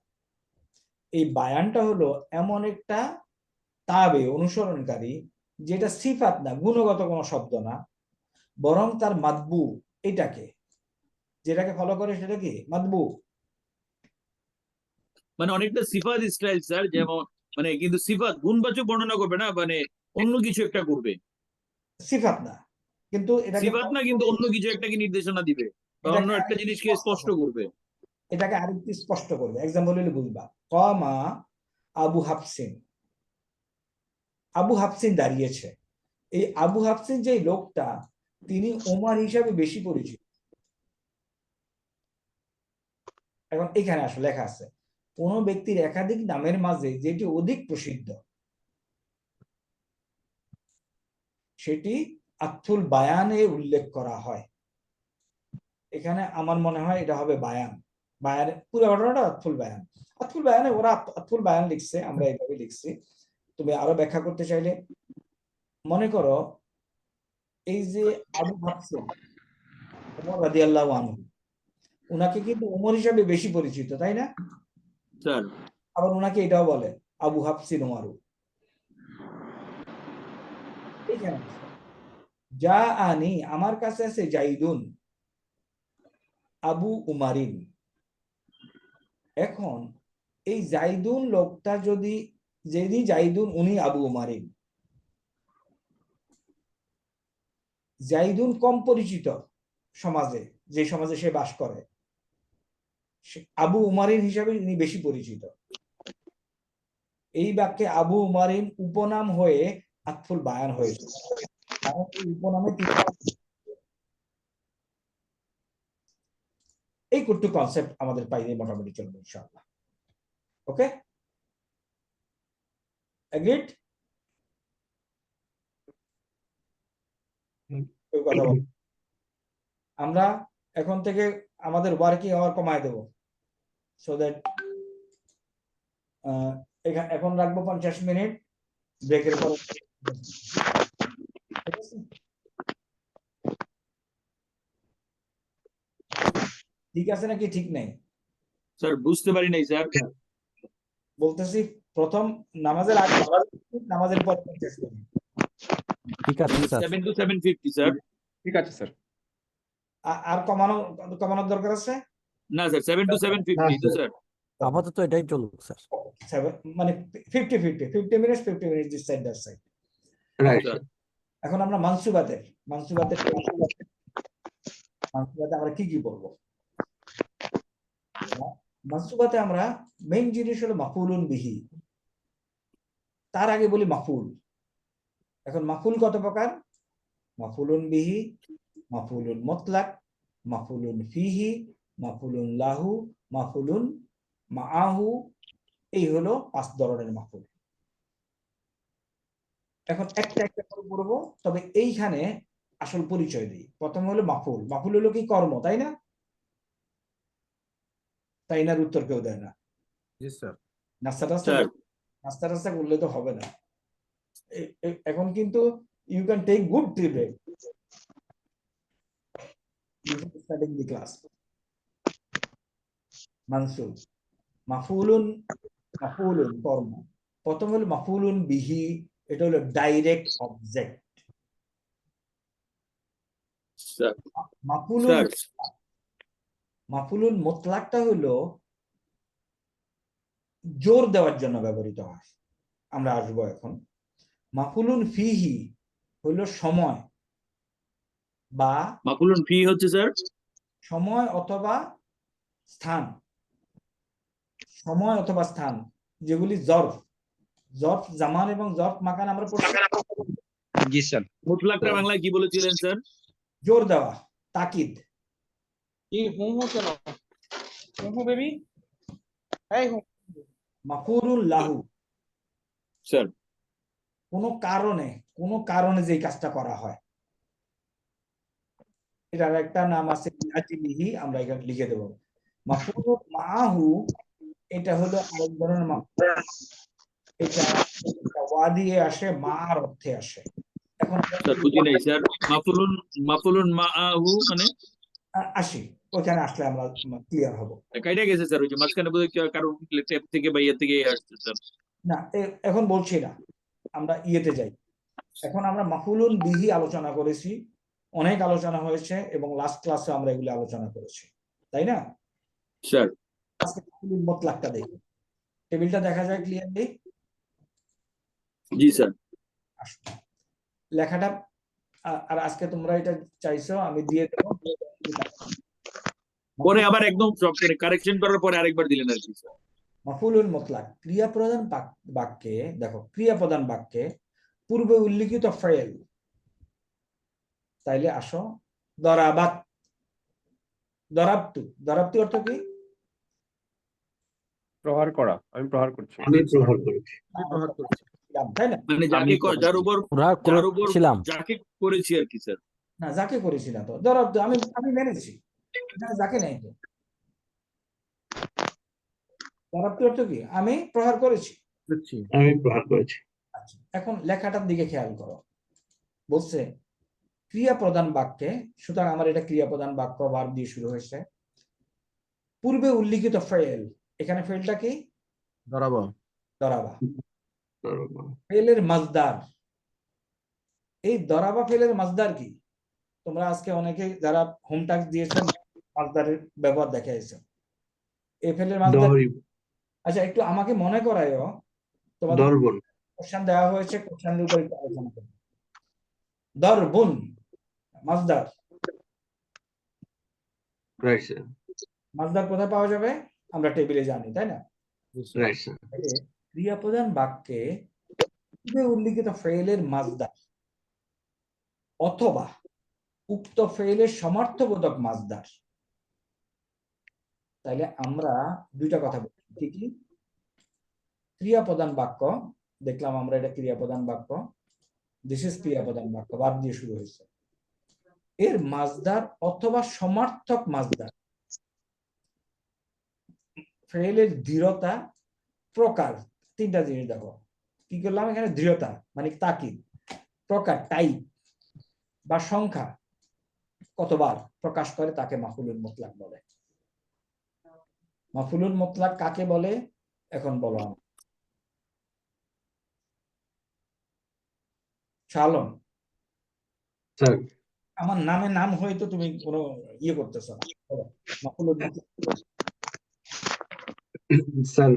এই বায়ানটা হলো এমন একটা তাবে অনুসরণকারী, যেটা সিফাত না, গুণগত কোনো শব্দ না, বরং তার মাদবু, এটাকে যেটাকে ফলো করে সেটা কি মাদবু। মানে অনেকটা সিফাত স্টাইল স্যার, যেমন মানে কিন্তু সিফাত গুণবাচক বর্ণনা করবে না, মানে অন্য কিছু একটা করবে। সিফাত না, কিন্তু এটাকে সিফাত না, কিন্তু অন্য কিছু একটাকে নির্দেশনা দিবে বা অন্য এটাকে একটা আরেকটু জিনিসকে স্পষ্ট করবে। এটাকে আরেকটু স্পষ্ট করবে। এক্সাম্পল হলে বুঝবা, কমা আবু হাফসিন, আবু হাফসিন দাঁড়িয়েছে। এই আবু হাফসিন যে লোকটা, তিনি ওমর হিসাবে বেশি পরিচিত। এখন এখানে আসলে লেখা আছে কোন ব্যক্তির একাধিক নামের মাঝে যেটি অধিক প্রসিদ্ধ সেটি আতফুল বায়ানে উল্লেখ করা হয়। এখানে আমার মনে হয় এটা হবে বায়ান। বায়ান পুরো ঘটনাটা আতফুল বায়ান। আতফুল বায়ানে ওরা আতফুল বায়ান লিখছে, আমরা এইভাবে লিখছি। তুমি আরো ব্যাখ্যা করতে চাইলে মনে করো, এই যে আবু হাফসিন ওমর রাদিয়াল্লাহু আনহু, উনাকে কিন্তু ওমর হিসাবে বেশি পরিচিত, তাই না? স্যার আবার উনাকে এটাও বলে আবু হাফসিন ওমারু। এইখানে যা আনি, আমার কাছে আছে জাইদুন আবু উমারিন। এখন এই জাইদুন লোকটা যদি জাইদুন উনি আবু উমারিন, জাইদুন কম পরিচিত সমাজে, যে সমাজে সে বাস করে, আবু উমারিন হিসাবে ইনি বেশি পরিচিত। এই বাক্যে আবু উমারিন উপনাম হয়ে আতফুল বায়ান হয়েছে। উপনামে এই কুট্টু কনসেপ্ট আমাদের পাইলে মোটামুটি চলবে ইনশাআল্লাহ। ওকে, এগ্রিড? কথা বল। আমরা এখন থেকে আমাদের ওয়ার্কিং আওয়ার কমায় দেব, সো দ্যাট এখন রাখবো 50 মিনিট, ব্রেকের পর। ঠিক আছে নাকি ঠিক নেই? স্যার বুঝতে পারি নাই স্যার। বলতেছি প্রথম নামাজের আগে, নামাজের পর 50 মিনিট। ঠিক আছে স্যার। 7 to 7:50 sir. ঠিক আছে স্যার। আর কমানোর দরকার আছে না স্যার, 7 to 7:50 তো স্যার। আপাতত এটাই চলুক স্যার। মানে 50 minute 50 minute this side that side. Right. এখন আমরা মানসুবাতে আমরা কি কি বলবো? মানসুবাতে আমরা মেইন জিনিস হলো মাফউলুন বিহি, তার আগে বলি মাফউল। এখন মাফউল কত প্রকার? মাফউলুন বিহি, মাফউলুন মুতলাক, মাফউলুন ফিহি, মাফউলুন লাহু, মাফউলুন মাআহু। এই হলো 5 ধরনের মাফউল। এখন একটা একটা করে পড়বো, তবে এইখানে আসল পরিচয় দিই। প্রথম হলো মাফউল। মাফউল হলো কি? কর্ম, তাই না? তাই না উত্তর কেউ দেয় না। জি স্যার। নাস্তা টাস্তা করলে তো হবে না। এখন কিন্তু you can take good tea break starting the class. মানসুব, মাফউলুন কর্ম। প্রথম হলো মাফউলুন বিহি, এটা হলো ডাইরেক্ট অবজেক্ট। স্যার মাফউলুন মুতলাকটা হলো জোর দেওয়ার জন্য ব্যবহৃত হয়, আমরা আসবো এখন। মাফউলুন ফিহি হলো সময় বা মাফউলুন ফি হচ্ছে স্যার সময় অথবা স্থান, সময় অথবা স্থান, যেগুলি জর্ফ জামান এবং জর্ফ মাকান আমরা পড়ছি। জি স্যার। মুতলাকটা বাংলায় কি বলেছিলেন স্যার? জোর দেওয়া, তাকিদ। কি কেন? বেবি, এই মাফউলুন লাহু, স্যার কোনো কারণে যে কাজটা করা হয়, এটার একটা নাম আছে লিহি, আমরা এখানে লিখে দেব। মাফউলুন মাআহু, এটা হলো আরেক ধরনের মাফউল। এটা ওয়া দিয়ে আসে, মার অর্থে আসে। এখন স্যার বুঝি নাই স্যার। মাফুলুন মাআহু মানে আসি, ওইখানে আসলে আমরা ক্লিয়ার হব। কাইটা গেছে স্যার, ওই যে মাঝখানে বোধহয় কারো ট্যাপ থেকে বা ইয়ে থেকে আসছে স্যার। না, এখন বলছি না, আমরা ইয়েতে যাই। এখন আমরা মাফুলুন বিহি আলোচনা করেছি, অনেক আলোচনা হয়েছে এবং লাস্ট ক্লাসে আমরা এগুলো আলোচনা করেছি, তাই না? স্যার আজকে মাফুলুন মুতলাকটা দেখি, টেবিলটা দেখা যায় ক্লিয়ারলি? জি স্যার। লেখাটা আর আজকে তোমরা এটা চাইছো, আমি দিয়ে দেবো। পরে আবার একদম সব কারেকশন করার পরে আরেকবার দিলেন আর কি স্যার। মাফুলুল মুতলাক ক্রিয়া প্রধান বাক্যে, দেখো ক্রিয়া প্রধান বাক্যে পূর্বে উল্লিখিত ফেল, তাইলে আসো দরাবাত, দরাবতু, দরাবতু অর্থ কি? প্রহার করা, আমি প্রহার করছি। আমি প্রহার করেছি। প্রহার করছি। তাই না? মানে যাকে যার উপর করেছিলাম। যাকে করেছি আর কি স্যার। না, যাকে করেছি না তো, দরাবতু আমি মেরেছি, এখানে যাকে নেই তো। দরাবতু অর্থ কি? আমি প্রহার করেছি। করছি। আমি প্রহার করেছি। আচ্ছা, এখন লেখাটার দিকে খেয়াল করো, বলছে ক্রিয়া প্রধান বাক্যে, সুতরাং আমার এটা ক্রিয়া প্রধান বাক্য, ভার্ব দিয়ে শুরু হয়েছে। পূর্বে উল্লিখিত ফেল, এখানে ফেলটা কি? দরাবা। দরাবা। ফেলের মাজদার, এই দরাবা ফেলের মাজদার কি? তোমরা আজকে অনেকে যারা হোম টাস্ক দিয়েছেন মাজদারের ব্যবহার দেখাইছো। এই ফেলের মাজদার, আচ্ছা একটু আমাকে মনে করায়ও, তোমাদের দরবন। কোশ্চেন দেওয়া হয়েছে, কোশ্চেনের উপর একটু আলোচনা করব। দরবুন মাজদার, রাইট স্যার। মাজদার কোথায় পাওয়া যাবে? আমরা টেবিলে জানি, তাই না? Right sir. ক্রিয়া প্রধান বাক্যে পূর্বে উল্লিখিত ফেলের মাজদার অথবা উক্ত ফেলের সমার্থবোধক মাজদার। তাইলে আমরা দুইটা কথা বলছি, কি কি? ক্রিয়া প্রধান বাক্য দেখলাম আমরা, এটা ক্রিয়া প্রধান বাক্য, দিস ইজ ক্রিয়া প্রধান বাক্য, ভার্ব দিয়ে শুরু হয়েছে। এর মাজদার অথবা সমার্থক মাজদার, ফেলের দৃঢ়তা, প্রকার, তিনটা জিনিস দেখো। কি করলাম এখানে? দৃঢ়তা মানে তাকিদ, প্রকার টাইপ বা সংখ্যা কতবার প্রকাশ করে তাকে মাফুলুল মুতলাক বলে। মাফুলুল মুতলাক কাকে বলে এখন বলো আমার। শালম, স্যার আমার নামে নাম হয়তো তুমি কোনো ইয়ে করতেছ না, মাফুলুল মুতলাক। স্যার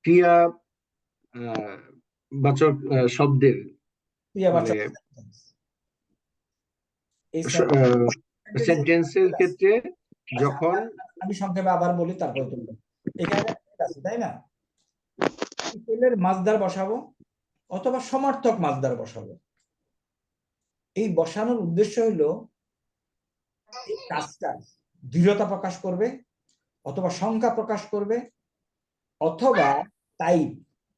ক্রিয়া বাচক শব্দের ক্রিয়াবাচক এই সেন্টেন্সের ক্ষেত্রে যখন আমি সংক্ষেপে আবার বলি, তারপরে তুমি এখানে আছে, তাই না? ফেলের মাজদার বসাবো অথবা সমার্থক মাজদার বসাবো। এই বসানোর উদ্দেশ্য হলো এই কাজটা দৃঢ়তা প্রকাশ করবে, অথবা সংখ্যা প্রকাশ করবে, অথবা টাইপ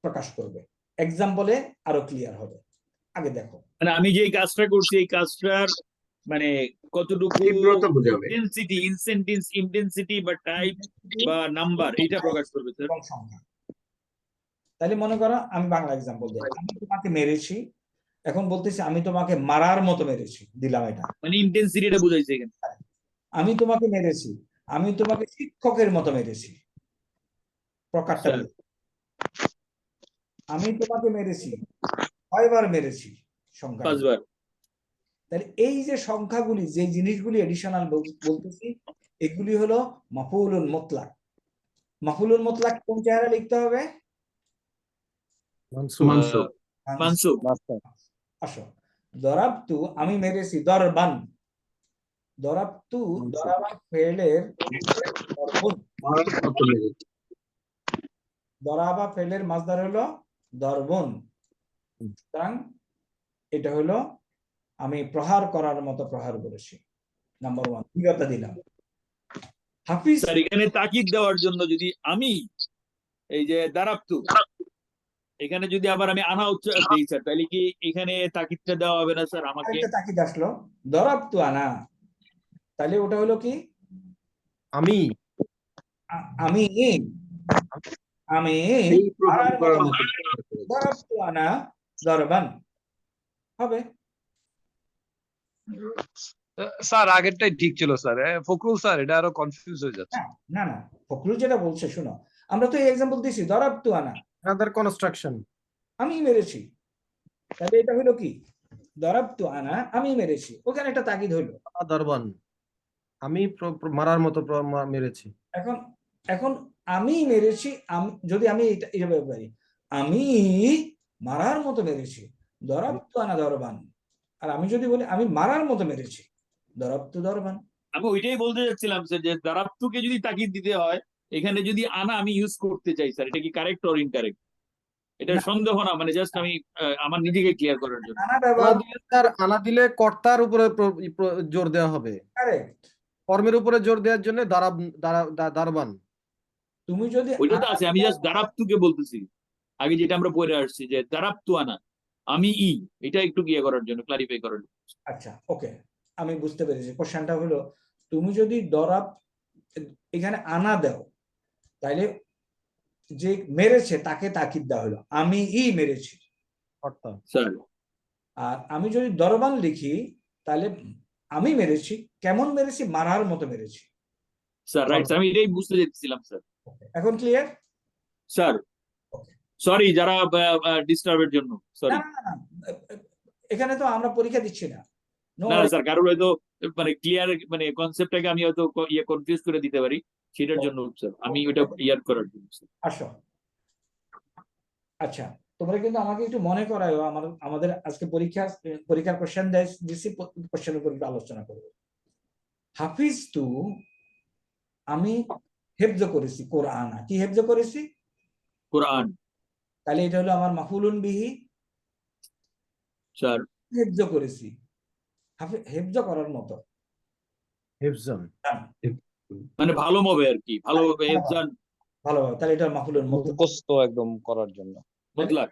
প্রকাশ করবে। এক্সাম্পলে আরো ক্লিয়ার হবে। আগে দেখো, মানে আমি যে কাজটা করছি এই কাজটার মানে কতটুকু তীব্রতা বোঝাবে। ইন্টেন্সিটি বা টাইপ বা নাম্বার এটা প্রকাশ করবে স্যার। এবং সংখ্যা। তাহলে মনে করো আমি বাংলা এক্সাম্পল দিই, আমি তোমাকে মেরেছি, এখন বলতেছি আমি তোমাকে মারার মতো মেরেছি, দিলাম এটা, মানে ইন্টেন্সিটিটা বুঝাইছে এখানে। আমি তোমাকে মেরেছি, আমি তোমাকে শিক্ষকের মতো মেরেছি, প্রকারটা স্যার। আমি তোমাকে মেরেছি, কয়বার মেরেছি, সংখ্যা। 5 বার। তাহলে এই যে সংখ্যাগুলি, যে জিনিসগুলি এডিশনাল বলতেছি, এগুলি হলো মাফউলুল মুতলাক। মাফউলুল মুতলাক কোন চেহারা লিখতে হবে? মানসুব। আসো, দরাবতু আমি মেরেছি, দরবান, দরাবতু দরাবা ফেলের দরবুন, দরাবা ফেলের মাজদার হলো দরবুন। সুতরাং এটা হলো আমি প্রহার করার মতো প্রহার করেছি। নাম্বার 1 দৃঢ়তা দিলাম। হাফিজ, স্যার এখানে তাকিদ দেওয়ার জন্য যদি আমি এই যে দারাবতু এখানে যদি আবার আমি আনা উচ্চারণ দিই স্যার, তাহলে কি এখানে তাকিদটা দেওয়া হবে না স্যার আমাকে? আরেকটা তাকিদ আসলো, দরাবতু আনা, তাহলে ওটা হলো কি? আমি আমি আমি এই প্রমাণ মারার করার মতো মতো দরাবতু আনা দরবান হবে। স্যার আগেরটাই ঠিক ছিল স্যার ফখরুল স্যার এটা আরো কনফিউজ হয়ে যাচ্ছে। না না ফখরুল যেটা বলছে শোনো, আমরা তো এই এক্সাম্পল দিছি দরাবতু আনা, another construction. আমি মেরেছি, তাহলে এটা হলো কি দরাবতু আনা আমি মেরেছি, ওখানে একটা তাগিদ হইলো। দারবান, আমি মারার মতো মেরেছি। এখন এখন আমি মেরেছি, আমি যদি আমি এইভাবে পারি আমি মারার মতো মেরেছি দরাবতু আনা দরবান, আর আমি যদি বলি আমি মারার মতো মেরেছি দরাবতু দরবান। আমি ওইটাই বলতে যাচ্ছিলাম স্যার, যে দারাপ্তুকে যদি তাকিদ দিতে হয়, এখানে যদি আনা আমি ইউজ করতে চাই স্যার, এটা কি কারেক্ট অর ইনকারেক্ট? এটা না, সন্দেহ না, মানে জাস্ট আমি আমার নিজেকে ক্লিয়ার করার জন্য। আনা ব্যবহার আনা দিলে কর্তার উপরে জোর দেওয়া হবে, কারেক্ট। কর্মের উপরে জোর দেওয়ার জন্য দারবান। তুমি যদি ওইটা তো আনা আছে, আমি জাস্ট দারাপ্তুকে বলতেছি, আগে যেটা আমরা পড়ে আসছি যে দারাপ্তু আনা আমি এটা একটু গিয়ে করার জন্য, ক্লারিফাই করার জন্য। আচ্ছা ওকে, আমি বুঝতে পেরেছি। কোশ্চেনটা হলো তুমি যদি দরাব এখানে আনা দাও, তাইলে যে মেরেছে তাকে তাকিদ দেওয়া হলো আমি মেরেছি। কর্তা। স্যার আর আমি যদি দরবান লিখি তাহলে আমি মেরেছি, কেমন মেরেছি, মারার মতো মেরেছি। স্যার রাইট, আমি এটাই বুঝতে চাইছিলাম স্যার। এখন ক্লিয়ার? স্যার সরি যারা ডিস্টার্বের জন্য সরি। না না না, এখানে তো আমরা পরীক্ষা দিচ্ছি না। না স্যার, কারোর হয়তো মানে ক্লিয়ার মানে কনসেপ্টটাকে আমি হয়তো কনফিউজ করে দিতে পারি, সেটার জন্য স্যার আমি ওটা ইয়ার করার জন্য। আসো, আচ্ছা তোমরা কিন্তু আমাকে একটু মনে করায়ও, আমাদের আজকে পরীক্ষার কোশ্চেন দিচ্ছি, কোশ্চেনের উপর একটু আলোচনা করব। হাফিজ তু আমি হেফজ করেছি কোরআন, কি হেফজ করেছি? কোরআন। তাহলে এটা হলো আমার মাফুলুন বিহি, স্যার হেফজ করেছি, হেফজ করার মতো, হেফজন, মানে ভালোভাবে আর কি, ভালোভাবে এফজান ভালোভাবে, তাহলে এটা মাফুলুন মুতলাক। মুখস্থ একদম করার জন্য। মুতলাক।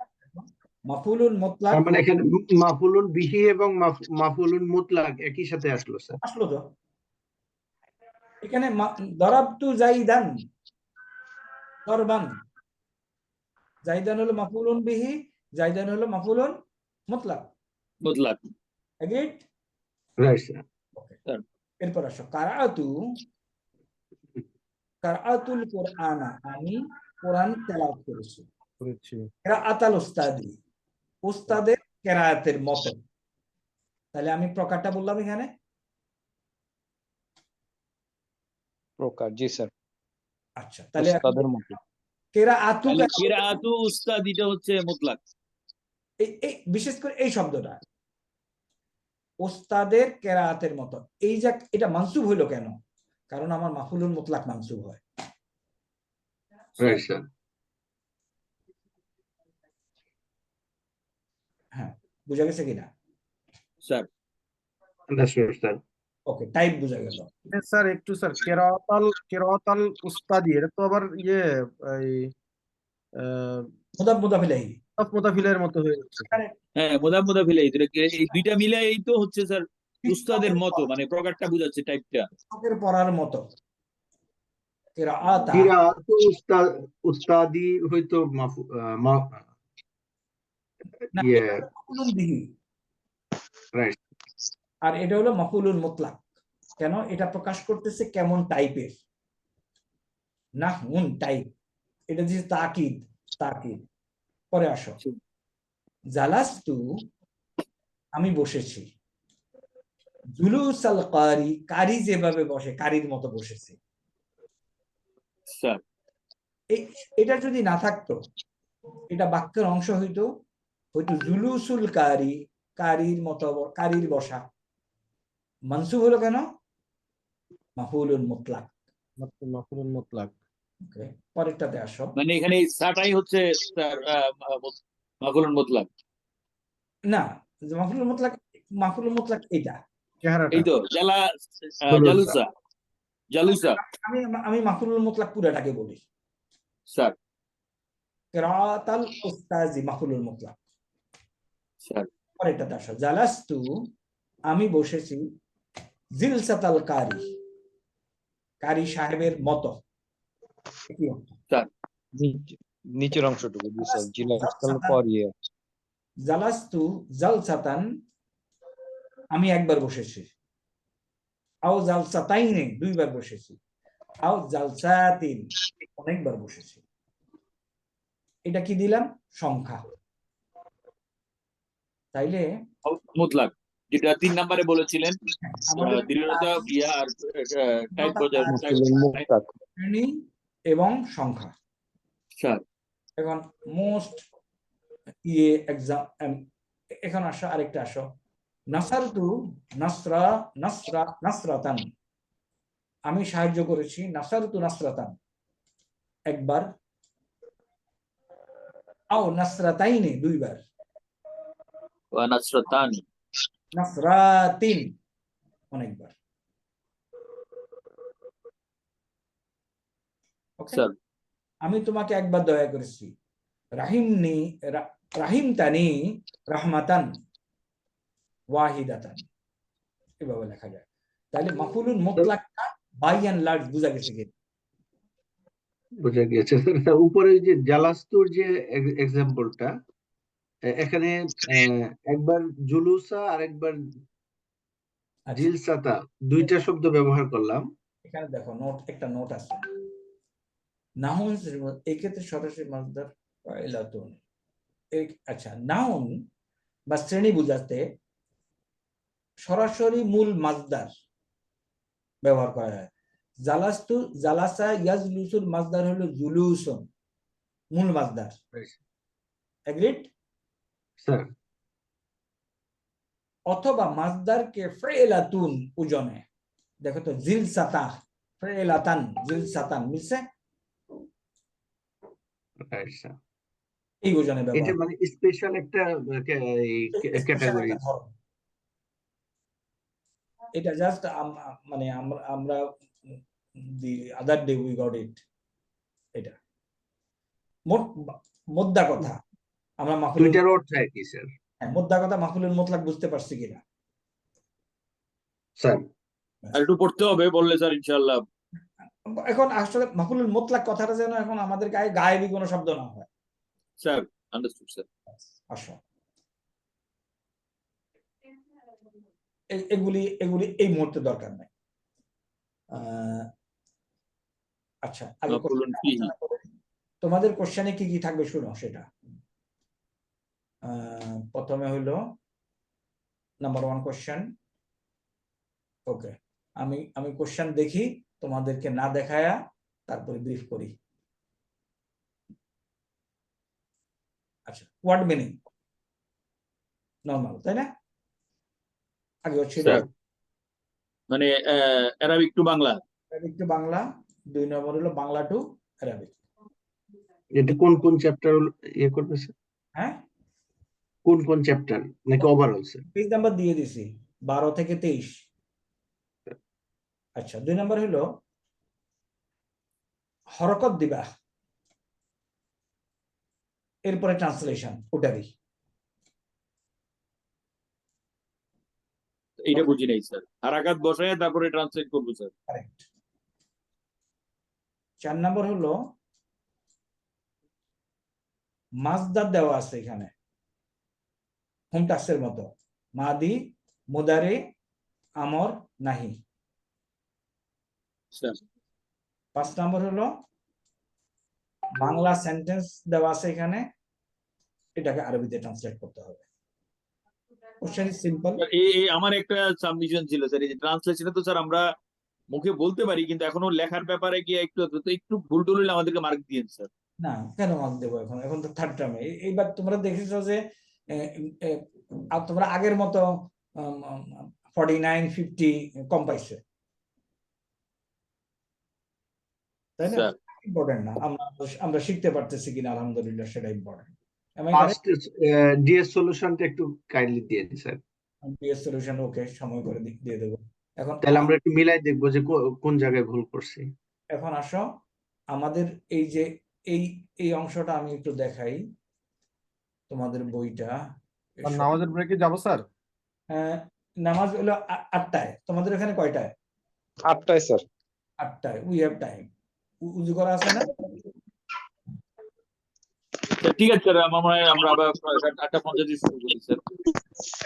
মাফুলুন মুতলাক তার মানে এখানে মাফুলুন বিহি এবং মাফুলুন মুতলাক একই সাথে আসলো স্যার। আসলো তো এখানে দরাবতু জাইদান দরবান, জাইদান হলো মাফুলুন বিহি, জাইদান হলো মাফুলুন মুতলাক। মুতলাক। এগ্রিড? Right sir. এরপর আসো কারাতুল কোরআনা, আমি কোরআন তেলাওয়াত করেছি। কিরাআতাল উস্তাদি, উস্তাদের কেরায়াতের মতো। তাহলে আমি প্রকারটা বললাম এখানে। প্রকার, জি স্যার। আচ্ছা তাহলে উস্তাদের মতো। কেরাআতু, তাহলে কিরাআতু উস্তাদিটা হচ্ছে মুতলাক। এই বিশেষ করে এই শব্দটা ওস্তাদের কেরায়াতের মতো, এই যে এটা মানসুব হইলো কেন? কারণ আমার মাফুলুল মুতলাক মানসুব হয়। Right sir. হ্যাঁ, বুঝা গেছে কিনা? Sir understood sir. Okay, type বুঝা গেল। স্যার একটু স্যার কেরাতাল উস্তাদি, এটা তো আবার এই মুদাফ ইলাইহি, মুদাফিলের মতো হয়ে যাচ্ছে। হ্যাঁ, মুদাফিল এই দুইটা মিলে এই তো হচ্ছে স্যার উস্তাদের মতো, মানে প্রকারটা বুঝাচ্ছে, টাইপটা পুস্তকের পড়ার মতো। কিরাআতা কিরাআতু উস্তাদি হয়তো না, ইয়ে মাফুলুন বিহি, রাইট। আর এটা হলো মাফুলুল মুতলাক। কেন? এটা প্রকাশ করতেছে কেমন টাইপের, না হুন টাইপ, এটা যে তাকিদ, তাকিদ। পরে আসো, জালাস্তু আমি বসেছি, জুলুসাল কারি, কারি যেভাবে বসে কারির মতো বসেছি। স্যার। এটা যদি না থাকতো, এটা বাক্যের অংশ হইতো জুলুসুল কারি, কারির মতো, কারির বসা। মানসুব হলো কেন? মাফুলুল মুতলাক। মাফুলুল মুতলাক। ওকে, পরেরটাতে আসো। মানে এখানে এই সাটাই হচ্ছে স্যার মাফুলুল মুতলাক। না, মাফুলুল মুতলাক এটা, এই তো জালুসা জালুসা। আমি মাফুলুল মুতলাক পুরাটাকে বলি। স্যার কিরাআতাল উস্তাজি মাফুলুল মুতলাক। স্যার পরেরটাতে আসো, জালাস্তু আমি বসেছি, জিলসাতাল কারি, কারি সাহেবের মতো। স্যার নিচের অংশটুকু জি স্যার জিলাস্তাল পর ইয়ে জালাস্তু জালসাতান, আমি একবার বসেছি। আও জালসাতাইনে, দুইবার বসেছি। আও জালসাতিন, অনেকবার বসেছি। এটা কি দিলাম? সংখ্যা। তাইলে মুতলাক, যেটা 3 নম্বরে বলেছিলেন, আমাদের দৃঢ়তা ইয়া আর টাইপ বজায় মুক্তাক শ্রেণী এবং সংখ্যা। স্যার এখন মোস্ট এক্সাম, এখন আসো আরেকটা আসো, নাসারতু নাসরাতান, আমি সাহায্য করেছি। নাসারতু নাসরাতান, একবার। আও নাসরাতাইনে, দুইবার। ওয়া নাসরাতানি নাসরাতিন, অনেকবার। ওকে, স্যার আমি তোমাকে একবার দয়া করেছি। রাহিমতানি রাহমাতান ওয়াহিদাতান, এভাবে লেখা যায়। তাহলে মাফুলুল মুতলাকটা বাই এন্ড লার্জ বুঝা গেছে কি? বোঝা গিয়েছে। উপরে যে জালাস্তুর যে এক্সাম্পলটা, এখানে একবার জুলুসা আর একবার আচ্ছা, জিলসাতা, দুইটা শব্দ ব্যবহার করলাম। এখানে দেখো একটা নোট আছে। নাউন, এই ক্ষেত্রে সরাসরি মাসদার ফাইলাতুন। আচ্ছা, নাউন বা শ্রেণী বুঝাতে সরাসরি মূল মাসদার ব্যবহার করা হয়। জালাস্তু জালাসা ইয়াজলুসুল মাসদার হলো জুলুসুন, মূল মাসদার। এগ্রিড? স্যার অথবা মাসদারকে ফাইলাতুন ওজনে, দেখো তো, জিলসাতা ফাইলাতান, জিলসাতান মিলছে? রাইট স্যার, এই ওজনে এটা ব্যবহার। মানে স্পেশাল একটা ক্যাটাগরি। এটা জাস্ট মানে আমরা the other day we got it. এটা মোদ্দা কথা, আমরা মাফুলুল, দুইটার অর্থ একই স্যার। মোদ্দা কথা মাফুলুল মুতলাক বুঝতে পারছি কিনা? স্যার আর একটু পড়তে হবে বললে স্যার ইনশাআল্লাহ। এখন আসলে মাফুলুল মুতলাক কথাটা যেন এখন আমাদের গায়ে গায়েবী কোনো শব্দ না হয়। Sir understood sir. আসো, এগুলি এগুলি এই মুহূর্তে দরকার নাই। আচ্ছা, আগে বলুন কি তোমাদের কোশ্চেনে কি কি থাকবে শুনো সেটা। প্রথমে হইল নাম্বার 1 কোশ্চেন। ওকে, আমি কোশ্চেন দেখি, তোমাদেরকে না দেখায়া তারপরে ব্রিফ করি। আচ্ছা, ওয়ার্ড মিনিং নরমাল, তাই না? আগে হচ্ছিল স্যার মানে Arabic to Bangla. Arabic to Bangla, 2 number হলো বাংলা টু অ্যারাবিক। এটা কোন কোন চ্যাপ্টার ইয়ে করবে স্যার? হ্যাঁ, কোন কোন চ্যাপ্টার নাকি ওভারঅল স্যার? পেজ নাম্বার দিয়ে দিছি 12 থেকে 23। আচ্ছা, 2 নম্বর হলো হরকত দিবা, এরপরে ট্রান্সলেশন ওটারই। এইটা বুঝি নাই স্যার, হারাকাত বসায় তারপরে ট্রান্সলেট করবো স্যার। কারেক্ট। 4 নম্বর হলো মাসদার দেওয়া আছে এখানে হোম টাস্কের মতো, মাদি, মুদারি, আমর, নাহি। স্যার 5 নম্বর হলো বাংলা সেন্টেন্স দেওয়া আছে এখানে, এটাকে আরবিতে ট্রান্সলেট করতে হবে। Question is simple. এই আমার একটা সাবমিশন ছিল স্যার, এই যে ট্রান্সলেশনে তো স্যার আমরা মুখে বলতে পারি, কিন্তু এখনো লেখার ব্যাপারে গিয়ে একটু ভুল টুল হলে আমাদেরকে মার্ক দিয়েন স্যার। না, কেন মার্ক দেবো? এখন তো থার্ড টার্মে। এইবার তোমরা দেখেছো যে তোমরা আগের মতো 49, 50 কম পাইছে, তাই না? স্যার ইম্পর্টেন্ট না, আমরা শিখতে পারতেছি কিনা আলহামদুলিল্লাহ, সেটা ইম্পর্টেন্ট। ফার্স্ট ডিএস সলিউশনটা একটু কাইন্ডলি দিয়ে দিন স্যার, ডিএস সলিউশন ওকে, সময় করে দিয়ে দেবো। এখন তাহলে আমরা একটু মিলাই দেখবো যে কোন জায়গায় ভুল করছি। এখন আসো, আমাদের এই যে এই অংশটা আমি একটু দেখাই, তোমাদের বইটা। আর নামাজের ব্রেকে যাবো স্যার? নামাজ হলো 8টায়, তোমাদের এখানে কয়টায়? 8টায় স্যার। 8টায়। We have time. উজু করা আছে না? ঠিক আছে স্যার, আমার মনে হয় আমরা আবার 8:50 শুরু করি স্যার।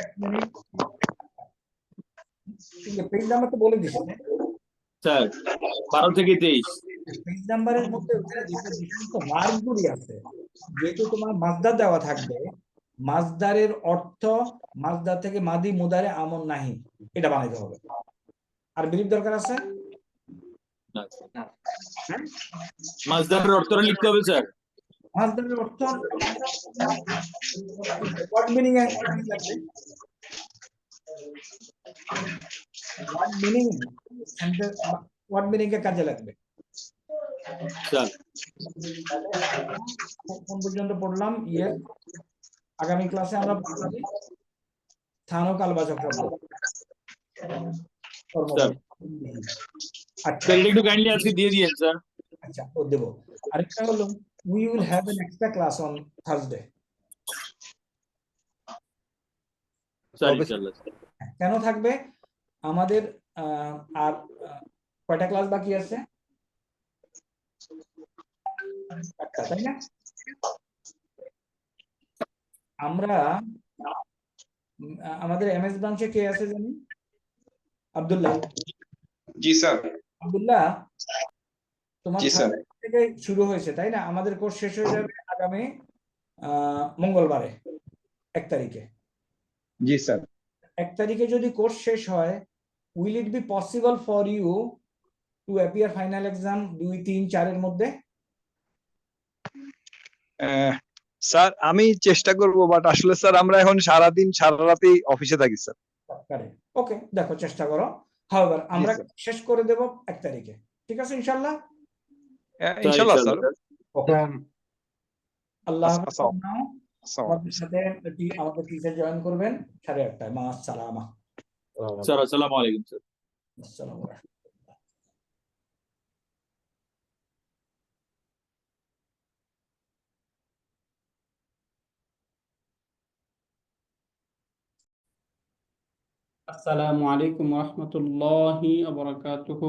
এক মিনিট, পেজ নাম্বার তো বলে দিচ্ছি। স্যার 12 থেকে 23। পেজ নাম্বারের মধ্যে ওখানে যে সমস্ত ভার্বগুলি আছে, যেহেতু তোমার মাসদার দেওয়া থাকবে, মাসদারের অর্থ মাসদার থেকে মাদি মুদারে আমন নাহি, এটা বানাইতে হবে। আর বিলিভ দরকার আছে? মাসদারের অর্থটা লিখতে হবে স্যার। মাসদারের অর্থ ওয়ার্ড মিনিং লাগবে, ওয়ার্ড মিনিং এর কাজে লাগবে। স্যার কোন পর্যন্ত পড়লাম? আগামী ক্লাসে আমরা পড়ব স্থান ও কালবাচক শব্দ। স্যার আচ্ছা স্যার এটা একটু কাইন্ডলি আজকে দিয়ে দিয়েন স্যার। আচ্ছা, ও দেব। আরেকটা হলো, we will have an extra class on Thursday. Sir ইনশাআল্লাহ। কেন থাকবে? আমাদের আর কয়টা ক্লাস বাকি আছে? একটা, তাই না? আমরা আমাদের এমএস ব্রাঞ্চে কে আছে জানি? আব্দুল্লাহ। জি স্যার। আব্দুল্লাহ, তোমার জি স্যার। থেকে শুরু হয়েছে তাই না? আমাদের কোর্স শেষ হয়ে যাবে আগামী মঙ্গলবারে 1 তারিখে। জি স্যার। 1 তারিখে যদি কোর্স শেষ হয়, will it be possible for you to appear final exam 2, 3, 4 এর মধ্যে? স্যার আমি চেষ্টা করব, বাট আসলে স্যার আমরা এখন সারাদিন সারা রাতেই অফিসে থাকি স্যার। ওকে, দেখো চেষ্টা করো। However, আমরা স্যার। শেষ করে দেব 1 তারিখে, ঠিক আছে ইনশাআল্লাহ? ইনশাআল্লাহ স্যার। ওকে, আল্লাহ হাফেজ। আসসালামু নাও আমাদের সাথে আমাদের টিচার জয়েন করবেন 8:30টায়। মা আসসালামা। স্যার আসসালামু আলাইকুম স্যার। আসসালামু আলাইকুম। আসসালামু আলাইকুম রহমতুল্লাহি ওয়া বারাকাতুহু।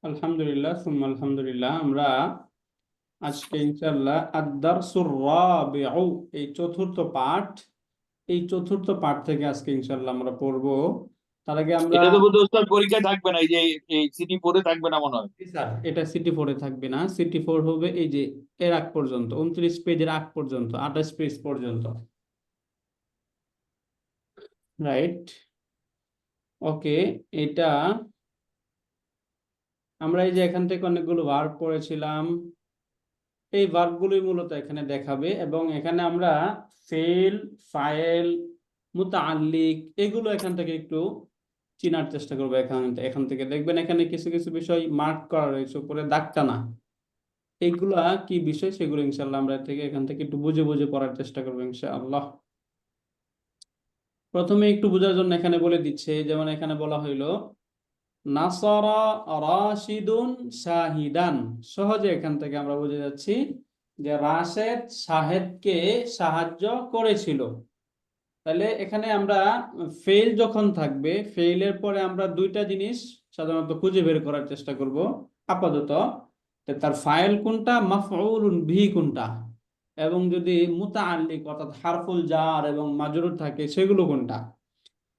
আলহামদুলিল্লাহ সুম্মা আলহামদুলিল্লাহ। আমরা আজকে ইনশাআল্লাহ আদ-দারসুর রাবিউ, এই চতুর্থ পাঠ থেকে আজকে ইনশাআল্লাহ আমরা পড়ব। তার আগে আমরা এটা তো বোধহয় স্যার পরীক্ষায় থাকবে না, এই যে এই সিটি 4 এ থাকবে না মনে হয়। স্যার এটা সিটি 4 এ থাকবে না, সিটি 4 হবে এই যে এর আগ পর্যন্ত, 29 পেজের আগ পর্যন্ত, 28 পেজ পর্যন্ত, রাইট? ওকে, এটা আমরা এই যে এখান থেকে অনেকগুলো ভার্ব পড়েছিলাম, এই ভার্বগুলি মূলত এখানে দেখাবে, এবং এখানে আমরা ফেল, ফাইল, মুতাআল্লিক এগুলো এখান থেকে একটু চিনার চেষ্টা করবো। এখান থেকে দেখবেন এখানে কিছু কিছু বিষয় মার্ক করা রয়েছে উপরে, দাগ টানা। এইগুলা কি বিষয় সেগুলো ইনশাআল্লাহ আমরা এখান থেকে একটু বুঝে বুঝে পড়ার চেষ্টা করবো ইনশাআল্লাহ। প্রথমে একটু বোঝার জন্য এখানে বলে দিচ্ছে, যেমন এখানে বলা হইলো নাসারা রাশিদুন শাহিদান। সহজে এখান থেকে আমরা বুঝে যাচ্ছি যে রাশেদ শাহেদকে সাহায্য করেছিল। তাহলে এখানে আমরা ফেল যখন থাকবে, ফেইলের পরে আমরা দুইটা জিনিস সাধারণত খুঁজে বের করার চেষ্টা করব আপাতত, তার ফাইল কোনটা, মাফউলুন বিহি কোনটা, এবং যদি মুতাআল্লিক অর্থাৎ হারফুল জার এবং মাজরুর থাকে সেগুলো কোনটা।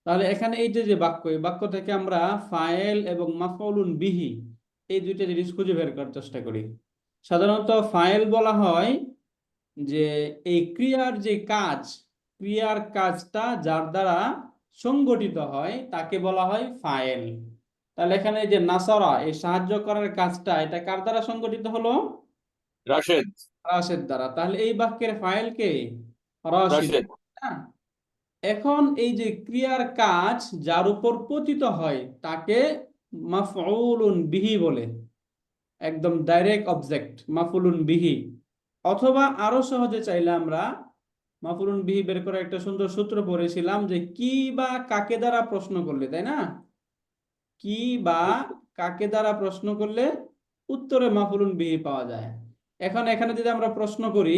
তাহলে এখানে এই যে বাক্য, এই বাক্য থেকে আমরা ফাইল এবং মাফউলুন বিহি এই দুইটা জিনিস খুঁজে বের করার চেষ্টা করি। সাধারণত ফাইল বলা হয় যে এই ক্রিয়ার যে কাজ, ক্রিয়ার কাজটা যার দ্বারা সংগঠিত হয় তাকে বলা হয় ফাইল। তাহলে এখানে যে নাসারা, এই সাহায্য করার কাজটা, এটা কার দ্বারা সংগঠিত হলো? রাশেদ দ্বারা। তাহলে এই বাক্যের ফাইল কে? রাশিদ। এখন এই যে ক্রিয়ার কাজ যার উপর পতিত হয় তাকে মাফউলুন বিহি বলে, একদম ডাইরেক্ট অবজেক্ট, মাফউলুন বিহি। অথবা আরো সহজে চাইলে আমরা মাফউলুন বিহি বের করে একটা সুন্দর সূত্র পড়েছিলাম যে কি বা কাকে দ্বারা প্রশ্ন করলে, তাই না? কি বা কাকে দ্বারা প্রশ্ন করলে উত্তরে মাফউলুন বিহি পাওয়া যায়। এখন এখানে যদি আমরা প্রশ্ন করি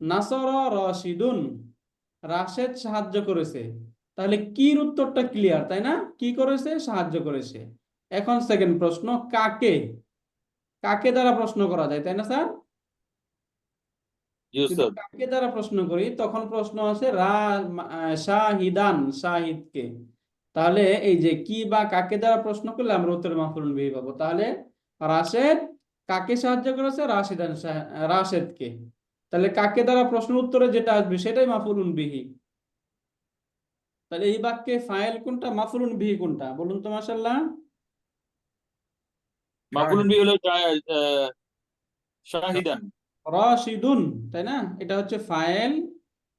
নাসারা রাশিদুন, রাশেদ সাহায্য করেছে, তাহলে কির উত্তরটা ক্লিয়ার, তাই না? কি করেছে? সাহায্য করেছে। এখন সেকেন্ড প্রশ্ন, কাকে, কাকে দ্বারা প্রশ্ন করা যায়, তাই না স্যার? জি যদি স্যার কাকে দ্বারা প্রশ্ন করি তখন প্রশ্ন আছে শাহিদান, শাহিদকে। তাহলে এই যে কি বা কাকে দ্বারা প্রশ্ন করলে আমরা উত্তরে মাফউলুন বিহি পাবো। তাহলে রাশেদ কাকে সাহায্য করেছে? রাশিদান, রাশেদকে। তাহলে কাকে দ্বারা প্রশ্ন উত্তরে যেটা আসবে সেটাই মাফউলুন বিহি। তাহলে এই বাক্যে ফাইল কোনটা, মাফউলুন বিহি কোনটা বলুন তো? মাশাআল্লাহ, মাফউলুন বিহি হলো শাহিদান। রাশিদুন, তাই না? এটা হচ্ছে ফাইল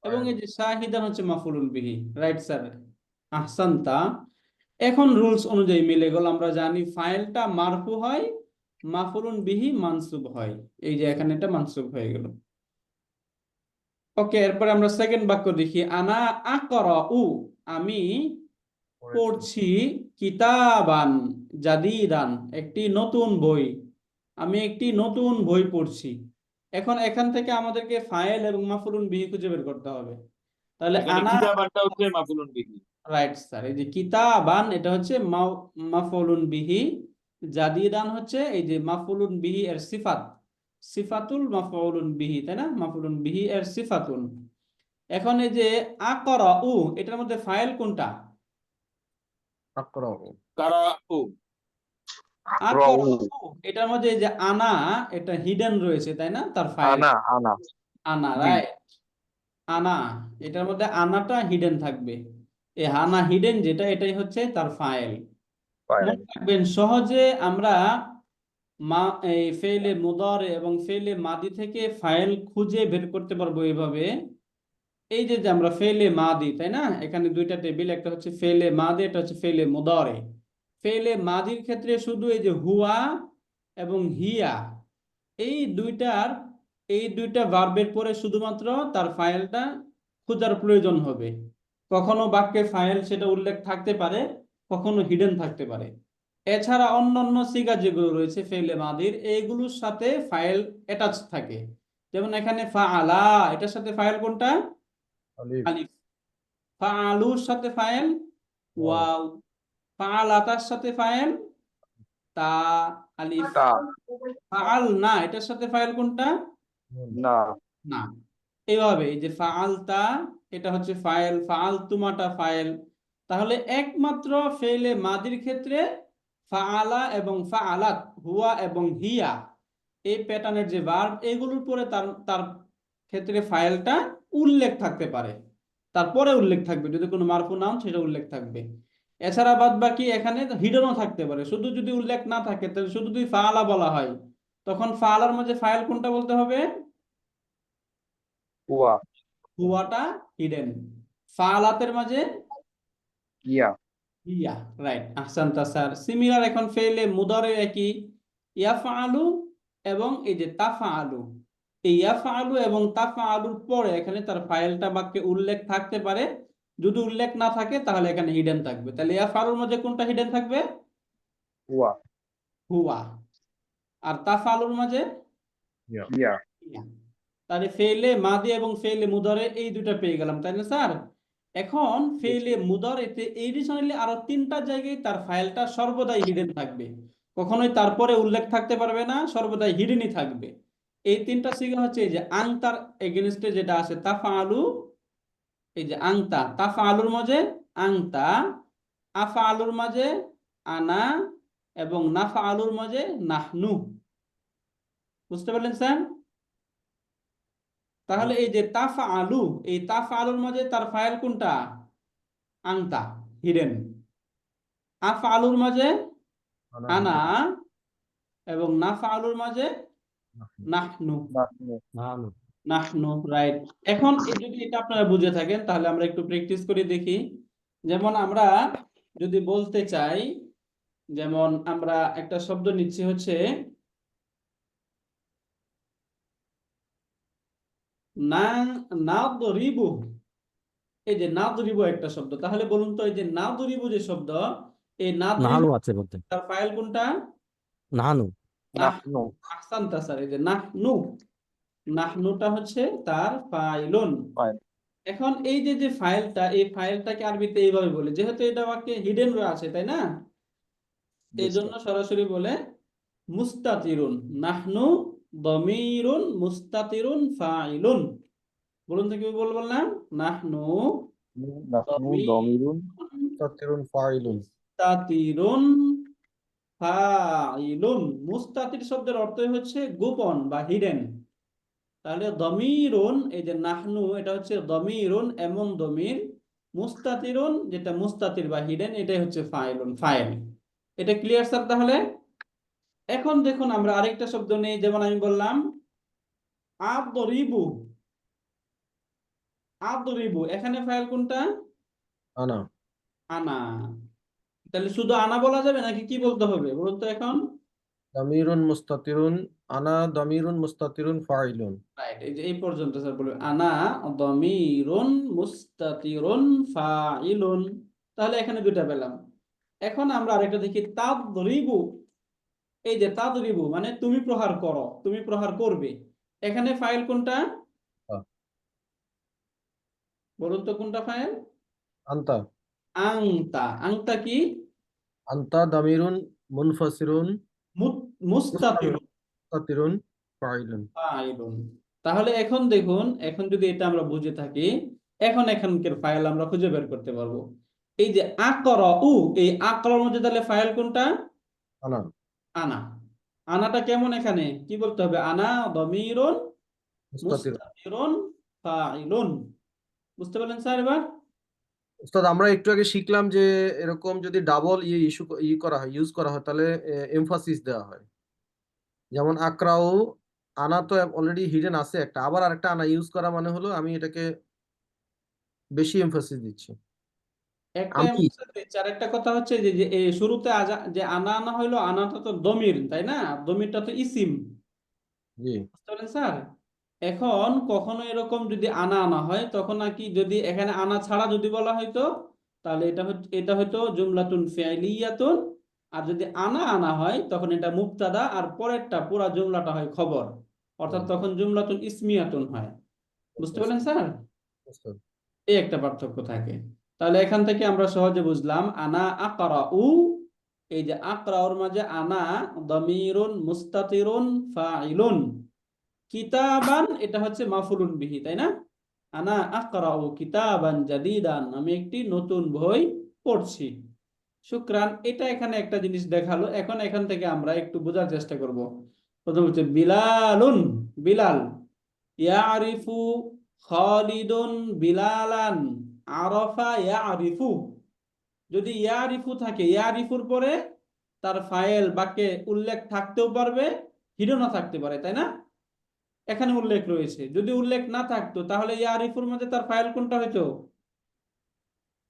এবং ফাইল। এই যে শাহিদান হচ্ছে মাফউলুন বিহি। রাইট স্যার, আহসানতা। এখন রুলস অনুযায়ী মিলে গেল। আমরা জানি ফাইলটা মারফু হয়, মাফউলুন বিহি মানসুব হয়। এই যে এখানে এটা মানসুব হয়ে গেল। ওকে, এরপরে আমরা সেকেন্ড বাক্য দেখি। আনা আকরাউ, আমি পড়ছি, কিতাবান জাদিদান, একটি নতুন বই। আমি একটি নতুন বই পড়ছি। এখন এখান থেকে আমাদেরকে ফাইল এবং মাফউলুন বিহি খুঁজে বের করতে হবে। তাহলে এখানে আনা, কিতাবানটা হচ্ছে মাফউলুন বিহি। রাইট স্যার, এই যে কিতাবান এটা হচ্ছে মাফউলুন বিহি, জাদিদান হচ্ছে এই যে মাফউলুন বিহি এর সিফাত, সিফাতুল মাফউলুন বিহি, তাই না? মাফউলুন বিহি এর সিফাতুন। এখন এই যে আকরাউ, এটার মধ্যে ফাইল কোনটা? আকরাউ। কারাউ। আকরাউ, এটার মধ্যে এই যে আনা, এটা হিডেন রয়েছে, তাই না? তার ফাইল আনা আনা আনা, জি। রাইট। আনা, এটার মধ্যে আনাটা হিডেন থাকবে। এই আনা হিডেন যেটা, এটাই হচ্ছে তার ফাইল। মনে রাখবেন, সহজে আমরা এই ফেলে মুদারে এবং ফেলে মাদি থেকে ফাইল খুঁজে বের করতে পারবো এইভাবে। এই যে যে আমরা ফেলে মাদি, তাই না? এখানে দুইটা টেবিল, একটা হচ্ছে ফেলে মাদি, এটা হচ্ছে ফেলে মুদারে। ফেলে মাদির ক্ষেত্রে শুধু এই যে হুয়া এবং হিয়া, এই দুইটা ভার্বের পরে শুধুমাত্র তার ফাইলটা খোঁজার প্রয়োজন হবে। কখনো বাক্যে ফাইল সেটা উল্লেখ থাকতে পারে, কখনো হিডেন থাকতে পারে। এছাড়া অন্যান্য সিগা যেগুলো রয়েছে ফেলে মাদির, এইগুলোর সাথে ফাইল অ্যাটাচ থাকে। যেমন এখানে ফাআলা, এটার সাথে ফাইল কোনটা? আলিফ। আলিফ। ফাআলুর সাথে ফাইল ওয়াও। ফাআলাতার সাথে ফাইল তা, আলিফ। তা ফাআলনা, এটার সাথে ফাইল কোনটা? না না। এইভাবে এই যে ফাআলতা, এটা হচ্ছে ফাইল, ফাআলতুমাটা ফাইল। তাহলে একমাত্র ফেলে মাদির ক্ষেত্রে ফাআলা এবং ফাআলাত, হুয়া এবং হিয়া, এই প্যাটার্নের যে ভার্ব, এগুলোর পরে তার তার ক্ষেত্রে ফাইলটা উল্লেখ থাকতে পারে, তারপরে উল্লেখ থাকবে যদি কোনো মারফু নাউন, সেটা উল্লেখ থাকবে। এছাড়া বাদ বাকি এখানে হিডেনও থাকতে পারে। শুধু যদি উল্লেখ না থাকে, তাহলে শুধু যদি ফাআলা বলা হয়, তখন ফাআলার মাঝে ফাইল কোনটা বলতে হবে? হুয়া হুয়াটা হিডেন। ফাআলাতের মাঝে ইয়া ইয়া, রাইট, আহসানতা স্যার। সিমিলার এখন ফেলে মুদারে একই, ইয়াফআলু এবং এই যে তাফআলু, এই ইয়াফআলু এবং তাফআলুর পরে এখানে তার ফাইলটা বাক্যে উল্লেখ থাকতে পারে। যদি উল্লেখ না থাকে তাহলে এখানে হিডেন থাকবে। তাহলে ইয়াফআলুর মধ্যে কোনটা হিডেন থাকবে? হুয়া হুয়া। আর তাফআলুর মাঝে ইয়া ইয়া। তাহলে ফেলে মাদি এবং ফেলে মুদারে এই দুটো পেয়ে গেলাম, তাই না স্যার? এখন ফেলে মুদারেতে এডিশনালি আরো তিনটা জায়গায় তার ফাইলটা সর্বদাই হিডেন থাকবে, কখনোই তারপরে উল্লেখ থাকতে পারবে না, সর্বদাই হিডেনই থাকবে। এই তিনটা সিগা হচ্ছে এই যে আংতার এগেনস্টে যেটা আছে তাফআলু, এই যে আংতা, তাফআলুর মাঝে আংতা, আফআলুর মাঝে আনা এবং নাফআলুর মাঝে নাহনু। বুঝতে পারলেন স্যার? তাহলে এই যে তাফআলু, এই তাফআলুর মাঝে তার ফাইল কোনটা? আংতা, হিডেন। আফআলুর মাঝে আনা এবং নাফআলুর মাঝে নাহনু, নানু। নাহনু, রাইট। এখন এই যদি এটা আপনারা বুঝে থাকেন তাহলে আমরা একটু প্র্যাকটিস করে দেখি। যেমন আমরা যদি বলতে চাই, যেমন আমরা একটা শব্দ নিচ্ছি হচ্ছে না, নাদরিবু। এই যে নাদরিবু একটা শব্দ, তাহলে বলুন তো এই যে নাদরিবু যে শব্দ, এই নাদরিবু নাহানু আছে বলতে। তার ফাইল কোনটা? নাহানু। নাহনু আহসানতা স্যার, এই যে নাহনু, নাহনুটা হচ্ছে তার ফাইলুন। ফাইল। এখন এই যে যে ফাইলটা, এই ফাইলটাকে আরবিতে এইভাবে বলে, যেহেতু এটা বাক্যে হিডেন আছে, তাই না? এই জন্য সরাসরি বলে মুস্তাতিরুন, নাহনু দমিরুন মুস্তাতিরুন ফাইলুন। বলুন তো কি বললাম? নাহনু দমিরুন মুস্তাতিরুন ফাইলুন। মুস্তাতিরুন ফাইলুন। মুস্তাতির শব্দের অর্থই হচ্ছে গোপন বা হিডেন। তাহলে দমিরুন, এই যে নাহনু, এটা হচ্ছে দমিরুন, এমন দমির। মুস্তাতিরুন, যেটা মুস্তাতির বা হিডেন, এটাই হচ্ছে ফাইলুন, ফাইল। এটা ক্লিয়ার স্যার? তাহলে এখন দেখুন আমরা আরেকটা শব্দ নেই, যেমন আমি বললাম আদরিবু। আদরিবু, এখানে ফাইল কোনটা? আনা। আনা। তাহলে শুধু আনা বলা যাবে নাকি কি বলতে হবে বলুন তো এখন? দামিরুন মুস্তাতিরুন, আনা দামিরুন মুস্তাতিরুন ফাইলুন। রাইট, এই যে এই পর্যন্ত স্যার বলবে আনা দমিরুন মুস্তাতিরুন ফাইলুন। তাহলে এখানে দুটা পেলাম। এখন আমরা আরেকটা দেখি তাদরিবু। এই যে তাদরিবু মানে তুমি প্রহার করো, তুমি প্রহার করবে। এখানে ফাইল কোনটা আ। বলুন তো কোনটা ফাইল? আন্তা। আংতা। আংতা কি? আন্তা দামিরুন মুনফাসিরুন মুস্তাতিরুন মুস্তাতিরুন ফাইলুন। ফাইলুন। তাহলে এখন দেখুন, এখন যদি এটা আমরা বুঝে থাকি, এখন এখানকার ফাইল আমরা খুঁজে বের করতে পারবো। এই যে আকরাউ, এই আকরার মধ্যে তাহলে ফাইল কোনটা? আনা। আনা। আনাটা কেমন? এখানে কি বলতে হবে? আনা দমিরুন মুস্তাতিরুন। মুস্তাতিরুন ফাইলুন। বুঝতে পারলেন স্যার এবার? উস্তাদ, আমরা একটু আগে শিখলাম যে এরকম যদি ডাবল করা হয়, ইউজ করা হয়, তাহলে এমফাসিস দেওয়া হয়। যেমন আকরাও, আনা তো অলরেডি হিডেন আছে একটা, আবার আরেকটা আনা ইউজ করা মানে হলো আমি এটাকে বেশি এমফাসিস দিচ্ছি। একটা আমি এমন দিচ্ছে। আর একটা কথা হচ্ছে যে যে এই শুরুতে যে আনা আনা হইলো, আনাটা তো দমির, তাই না? দমিরটা তো ইসিম। জি বুঝতে পারলেন স্যার? এখন কখনো এরকম যদি আনা আনা হয়, তখন নাকি যদি এখানে আনা ছাড়া যদি বলা হয়তো, তাহলে এটা হয়তো জুমলাতুন ফি'লিয়াতুন। আর যদি আনা আনা হয় তখন এটা মুবতাদা, আর পরেরটা পুরা জুমলাটা হয় খবর, অর্থাৎ তখন জুমলাতুন ইসমিয়াতুন হয়। বুঝতে পারলেন স্যার? উস্তাদ। এই একটা পার্থক্য থাকে। তাহলে এখান থেকে আমরা সহজে বুঝলাম আনা আকরাউ, এই যে আকরাউর মাঝে আনা দমিরুন মুস্তাতিরুন ফাইলুন। কিতাবান, এটা হচ্ছে মাফুলুন বিহি, তাই না? আনা আকরাউ কিতাবান জাদিদান, আমি একটি নতুন বই পড়ছি। শুকরান। এটা এখানে একটা জিনিস দেখালো। এখন এখান থেকে আমরা একটু বোঝার চেষ্টা করব। প্রথম হচ্ছে বিলালুন, বিলাল। ইয়ারিফু খালিদুন বিলালান, আরাফা ইয়ারিফু। যদি ইয়ারিফু থাকে, ইয়ারিফুর পরে তার ফাইল বাক্যে উল্লেখ থাকতেও পারবে, হিডনও থাকতে পারে, তাই না? এখানে উল্লেখ রয়েছে। যদি উল্লেখ না থাকতো তাহলে ইয়ারিফুর মধ্যে তার ফাইল কোনটা হইতো?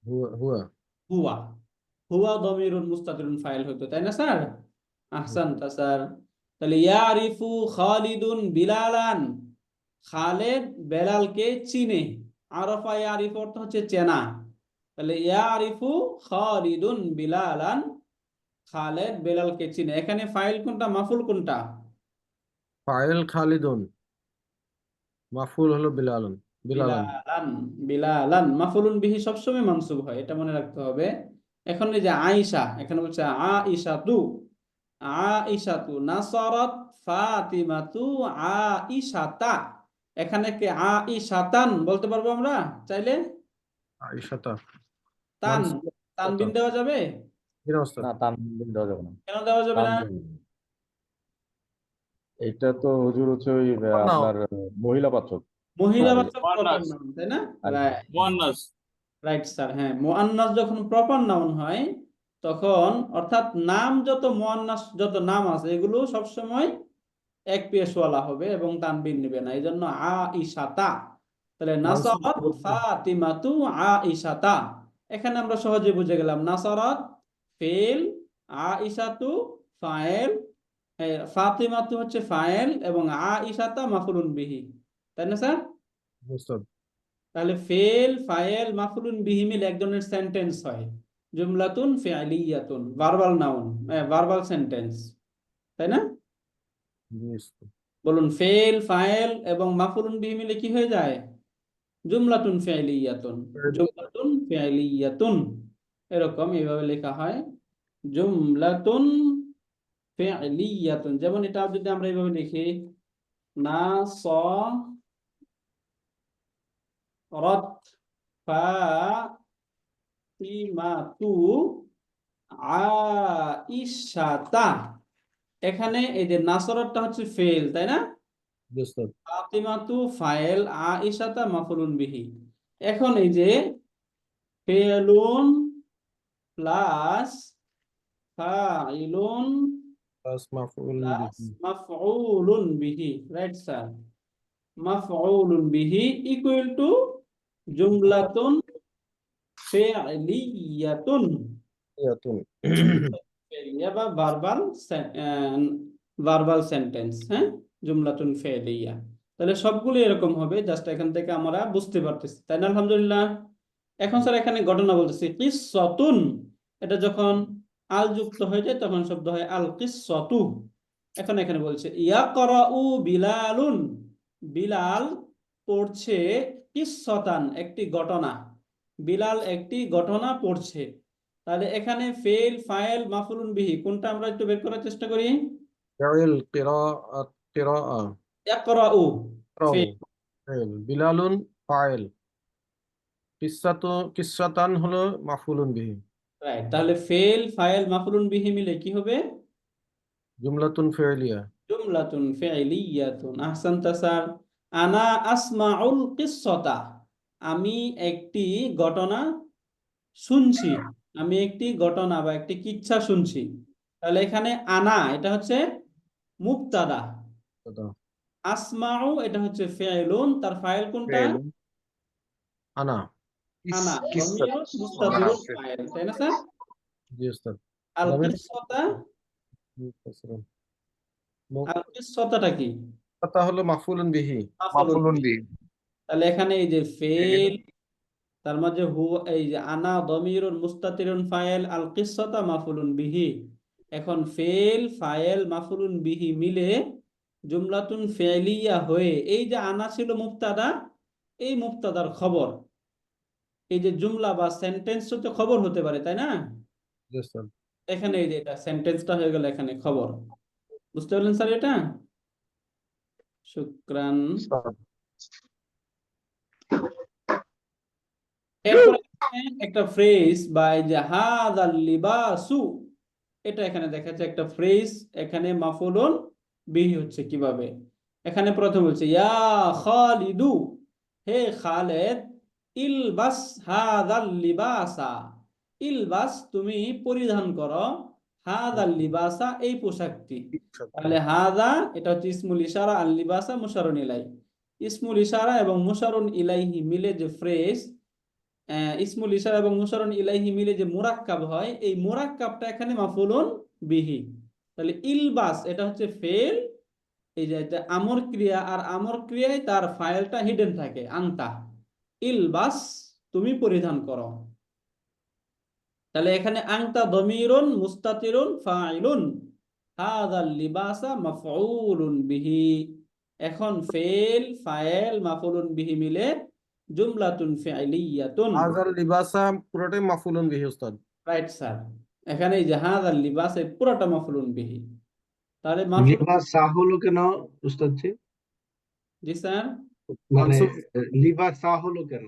হুয়া হুয়া। হুয়া। হুয়া দমিরুন মুস্তাতিরুন ফাইল হইতো, তাই না স্যার? আহসানতা স্যার। তাহলে ইয়ারিফু খালিদুন বিলালান, খালেদ বেলালকে চিনে। আরাফা ইয়ারিফু অর্থ হচ্ছে চেনা। তাহলে ইয়ারিফু খালিদুন বিলালান, খালেদ বেলালকে চিনে। এখানে ফাইল কোনটা, মাফুল কোনটা? ফাইল খালিদুন, মাফুল হলো বিলালুন। বিলালান। বিলালান। বিলালান মাফুলুন বিহি সবসময় মানসুব হয়, এটা মনে রাখতে হবে। এখন এই যে আয়েশা, এখানে বলছে আইশাতু। আইশাতু নাসারাত ফাতিমাতু আইশাতা। এখানে কি আইশাতান বলতে পারবো আমরা চাইলে? আয়েশাতা। তান, তানবিন দেওয়া যাবে? না, তানবিন দেওয়া যাবে না। কেন দেওয়া যাবে না? এটা তো হুজুর হচ্ছে ওই আপনার মহিলাবাচক। মহিলাবাচক প্রপার মুআন্নাস। নাউন, তাই না? আচ্ছা। মুআন্নাস। Right sir. হ্যাঁ, মুআন্নাস যখন প্রপার নাউন হয়, তখন অর্থাৎ নাম যত মুআন্নাস যত নাম আছে এগুলো সবসময় এক পেশওয়ালা হবে এবং তানবিন নেবে না। এই জন্য আইশাতা। তাহলে নাসারাত ফাতিমাতু আইশাতা। এখানে আমরা সহজে বুঝে গেলাম নাসারাত ফেল, আইশাতু ফাইল, ফাতিমাতু হচ্ছে ফাইল এবং আইশাতা মাফুলুন বিহি, তাই না স্যার? তাহলে ফেল, ফাইল, মাফুলুন বিহি মিলে এক ধরনের সেন্টেন্স হয়, জুমলাতুন ফি'লিয়াতুন, ভার্বাল নাউন, ভার্বাল সেন্টেন্স, তাই না? বলুন, ফেল, ফাইল এবং মাফুলুন বিহি মিলে কি হয়ে যায়? জুমলাতুন ফি'লিয়াতুন। জুমলাতুন ফি'লিয়াতুন, এরকম এইভাবে লেখা হয়, জুমলাতুন ফি'লিয়াতুন। যেমন এটা যদি আমরা এইভাবে লিখি, নাসরত ফাতিমাতু আইশাতা। এখানে এই যে নাসরতটা হচ্ছে ফেল, তাই না? জি উস্তাদ। ফাতিমাতু ফাইল, আইশাতা মাফউলুন বিহি। এখন এই যে ফেলুন প্লাস ফাইলুন প্লাস মাফউল প্লাস বিহি। মাফউলুন বিহি, রাইট স্যার? মাফউলুন বিহি ইকুয়াল টু জুমলাতুন ফি'লিয়াতুন, ইয়াতুন। ফেলিয়া বা ভার্বাল সেন্টেন্স, হ্যাঁ, জুমলাতুন ফেলিয়া। তাহলে সবগুলো এরকম হবে, জাস্ট এখান থেকে আমরা বুঝতে পারতেছি, তাই না? আলহামদুলিল্লাহ। এখন স্যার এখানে ঘটনা বলতেছি কিসসাতুন, এটা যখন আল যুক্ত হয়ে যায় তখন শব্দ হয় আল কিসসাতু। এখন এখানে বলছে ইয়াকরাউ বিলালুন, বিলাল পড়ছে কিসসাতান, একটি ঘটনা। বিলাল একটি ঘটনা পড়ছে। তাহলে এখানে ফেল ফাইল মাফউলুন বিহি কোনটা আমরা একটু বের করার চেষ্টা করি। ফাইল কিরাআত কিরাআ। ইয়াকরাউ ইকরাউ ফেল, ফাইল, বিলালুন ফাইল, কিসসাতান হলো মাফউলুন বিহি। রাইট। তাহলে ফেল ফাইল মাফউলুন বিহি মিলে কি হবে? জুমলাতুন ফি'লিয়া। জুমলাতুন ফি'লিয়াতুন। আহসানতা স্যার। আনা আসমাউল কিসসাতা, আমি একটি ঘটনা শুনছি, আমি একটি ঘটনা বা একটি কিচ্ছা শুনছি। তাহলে এখানে আনা এটা হচ্ছে মুবতাদা, আসমাউ এটা হচ্ছে ফি'লুন, তার ফাইল কোনটা? আনা। আনা, দমিরুন মুস্তাতিরুন ফাইল, তাই না স্যার? জি উস্তাদ। আল দমির কিসসাতা, মুস্তাতিরুন। আল কিসসাতাটা কি? মুস্তাতা হলো মাফউলুন বিহি। মাফউলুন বিহি। তাহলে এখানে এই যে ফেল, তার মাঝে হু, এই যে আনা দমিরুন মুস্তাতিরুন ফাইল, আল কিসসাতা মাফউলুন বিহি। এখন ফেল ফাইল মাফউলুন বিহি মিলে জুমলাতুন ফি'লিয়া হয়ে, এই যে আনা ছিল মুবতাদা, এই মুবতাদার খবর, এই যে জুমলা বা সেন্টেন্স তো খবর হতে পারে, তাই না? জি উস্তাদ। এখানে এই যে এটা সেন্টেন্সটা হয়ে গেল এখানে খবর। বুঝতে পারলেন স্যার এটা? শুকরান। এরপরে একটা ফ্রেজ বা এই যে হাযাল লিবাসু, এটা এখানে দেখাচ্ছে একটা ফ্রেজ, এখানে মাফউলুন বিহি হচ্ছে কিভাবে। এখানে প্রথম বলছে ইয়া খালিদু, হে খালেদ, ইলবাস হাযাল লিবাসা, ইলবাস তুমি পরিধান করো, হাযাল লিবাসা এই পোশাকটি। তাহলে হাযা এটা হচ্ছে ইসমুল ইশারা, আল লিবাসা মুশারুন ইলাই। ইসমুল ইশারা এবং মুশারুন ইলাইহি মিলে যে ফ্রেজ, ইসমুল ইশারা এবং মুশারুন ইলাইহি মিলে যে মুরাক্কাব হয়, এই মুরাক্কাবটা এখানে মাফউলুন বিহি। তাহলে ইলবাস এটা হচ্ছে ফেল, এই যে এটা আমর ক্রিয়া, আর আমর ক্রিয়ায় তার ফাইলটা হিডেন থাকে আনতা। ইলবাস তুমি পরিধান করো। তাহলে এখানে আনতা দমিরুন মুস্তাতিরুন ফাইলুন, হাযাল লিবাসা মাফউলুন বিহি। এখন ফেল ফাইল মাফউলুন বিহি মিলে জুমলাতুন ফি'লিয়াতুন। হাযাল লিবাসা পুরোটাই মাফউলুন বিহি উস্তাদ। Right sir. এখানে এই যে হাযাল লিবাস এর পুরোটা মাফউলুন বিহি। তাহলে মাফউল, লিবাসা হলো কেন উস্তাদ জি? জি স্যার। মানে মানসুব। লিবাসা হলো কেন?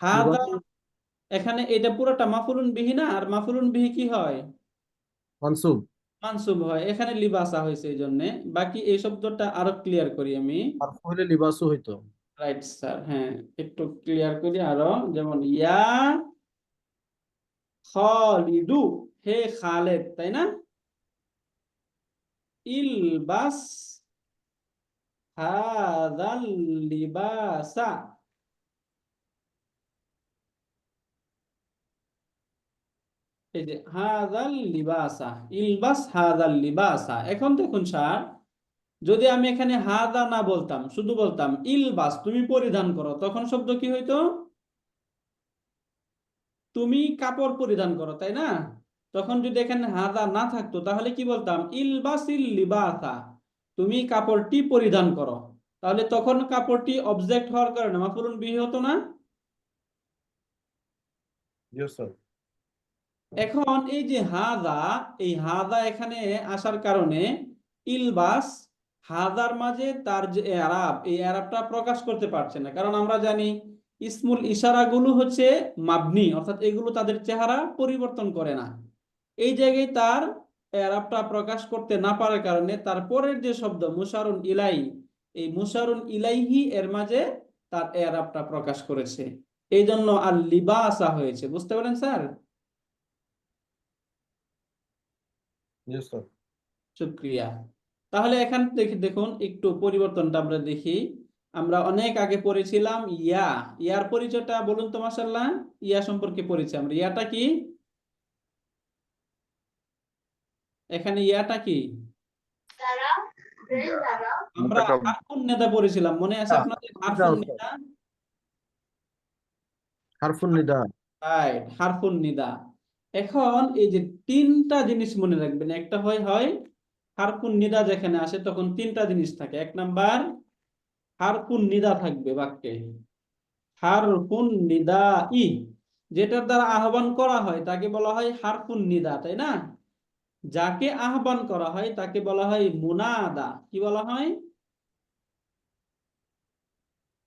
হাযা, এখানে এটা পুরোটা মাফউলুন বিহি না, আর মাফউলুন বিহি কি হয়? মানসুব। মানসুব হয়। এখানে লিবাসা হয়েছে এই জন্য। বাকি এই শব্দটা আরো ক্লিয়ার করি আমি। মারফু হলে লিবাসু হইতো। রাইট স্যার, হ্যাঁ, একটু ক্লিয়ার করি আরো। যেমন ইয়া খালিদু, হে খালেদ, তাই না? ইলবাস হাযাল লিবাসা, এই যে হাযাল লিবাসা, ইলবাস হাযাল লিবাসা। এখন দেখুন স্যার, যদি আমি এখানে হাদা না বলতাম, শুধু বলতাম ইলবাস তুমি পরিধান করো, তখন শব্দ কি হইতো? তুমি কাপড় পরিধান করো, তাই না? তখন যদি এখানে হাদা না থাকতো তাহলে কি বলতাম? ইলবাসিল লিবাসা, তুমি কাপড়টি পরিধান করো। তাহলে তখন কাপড়টি অবজেক্ট হওয়ার কারণে মাফউলুন বিহি হতো না? জি উস্তাদ। এখন এই যে হাদা, এই হাদা এখানে আসার কারণে ইলবাস হাদার মাঝে তার যে এরাব, এই এরাবটা প্রকাশ করতে পারছে না, কারণ আমরা জানি ইসমুল ইশারা গুলো হচ্ছে মাবনি, অর্থাৎ এগুলো তাদের চেহারা পরিবর্তন করে না। এই জায়গায় তার এরাবটা প্রকাশ করতে না পারার কারণে তার পরের যে শব্দ মুশারুন ইলাই, এই মুশারুন ইলাইহি এর মাঝে তার এরাবটা প্রকাশ করেছে, এই জন্য আল লিবাসা হয়েছে। বুঝতে পারেন স্যার? জি স্যার। শুক্রিয়া। তাহলে এখান থেকে দেখুন একটু পরিবর্তনটা আমরা দেখি। আমরা অনেক আগে পড়েছিলাম ইয়া, ইয়ার পরিচয়টা বলুন তো মাশাআল্লাহ, ইয়া সম্পর্কে পড়েছি আমরা। ইয়াটা কি? এখানে ইয়াটা কি? আমরা হারফুন নিদা পড়েছিলাম, মনে আছে আপনাদের? হারফুন নিদা, হারফুন নিদা। রাইট, হারফুন নিদা। এখন এই যে তিনটা জিনিস মনে রাখবেন, একটা হয় হারফুন নিদা যেখানে আসে তখন তিনটা জিনিস থাকে। এক নাম্বার, হারফুন নিদা থাকবে বাক্যে, হারফুন নিদা ই, যেটার দ্বারা আহ্বান করা হয় তাকে বলা হয় হারফুন নিদা, তাই না? যাকে আহ্বান করা হয় তাকে বলা হয় মুনাদা। কি বলা হয়?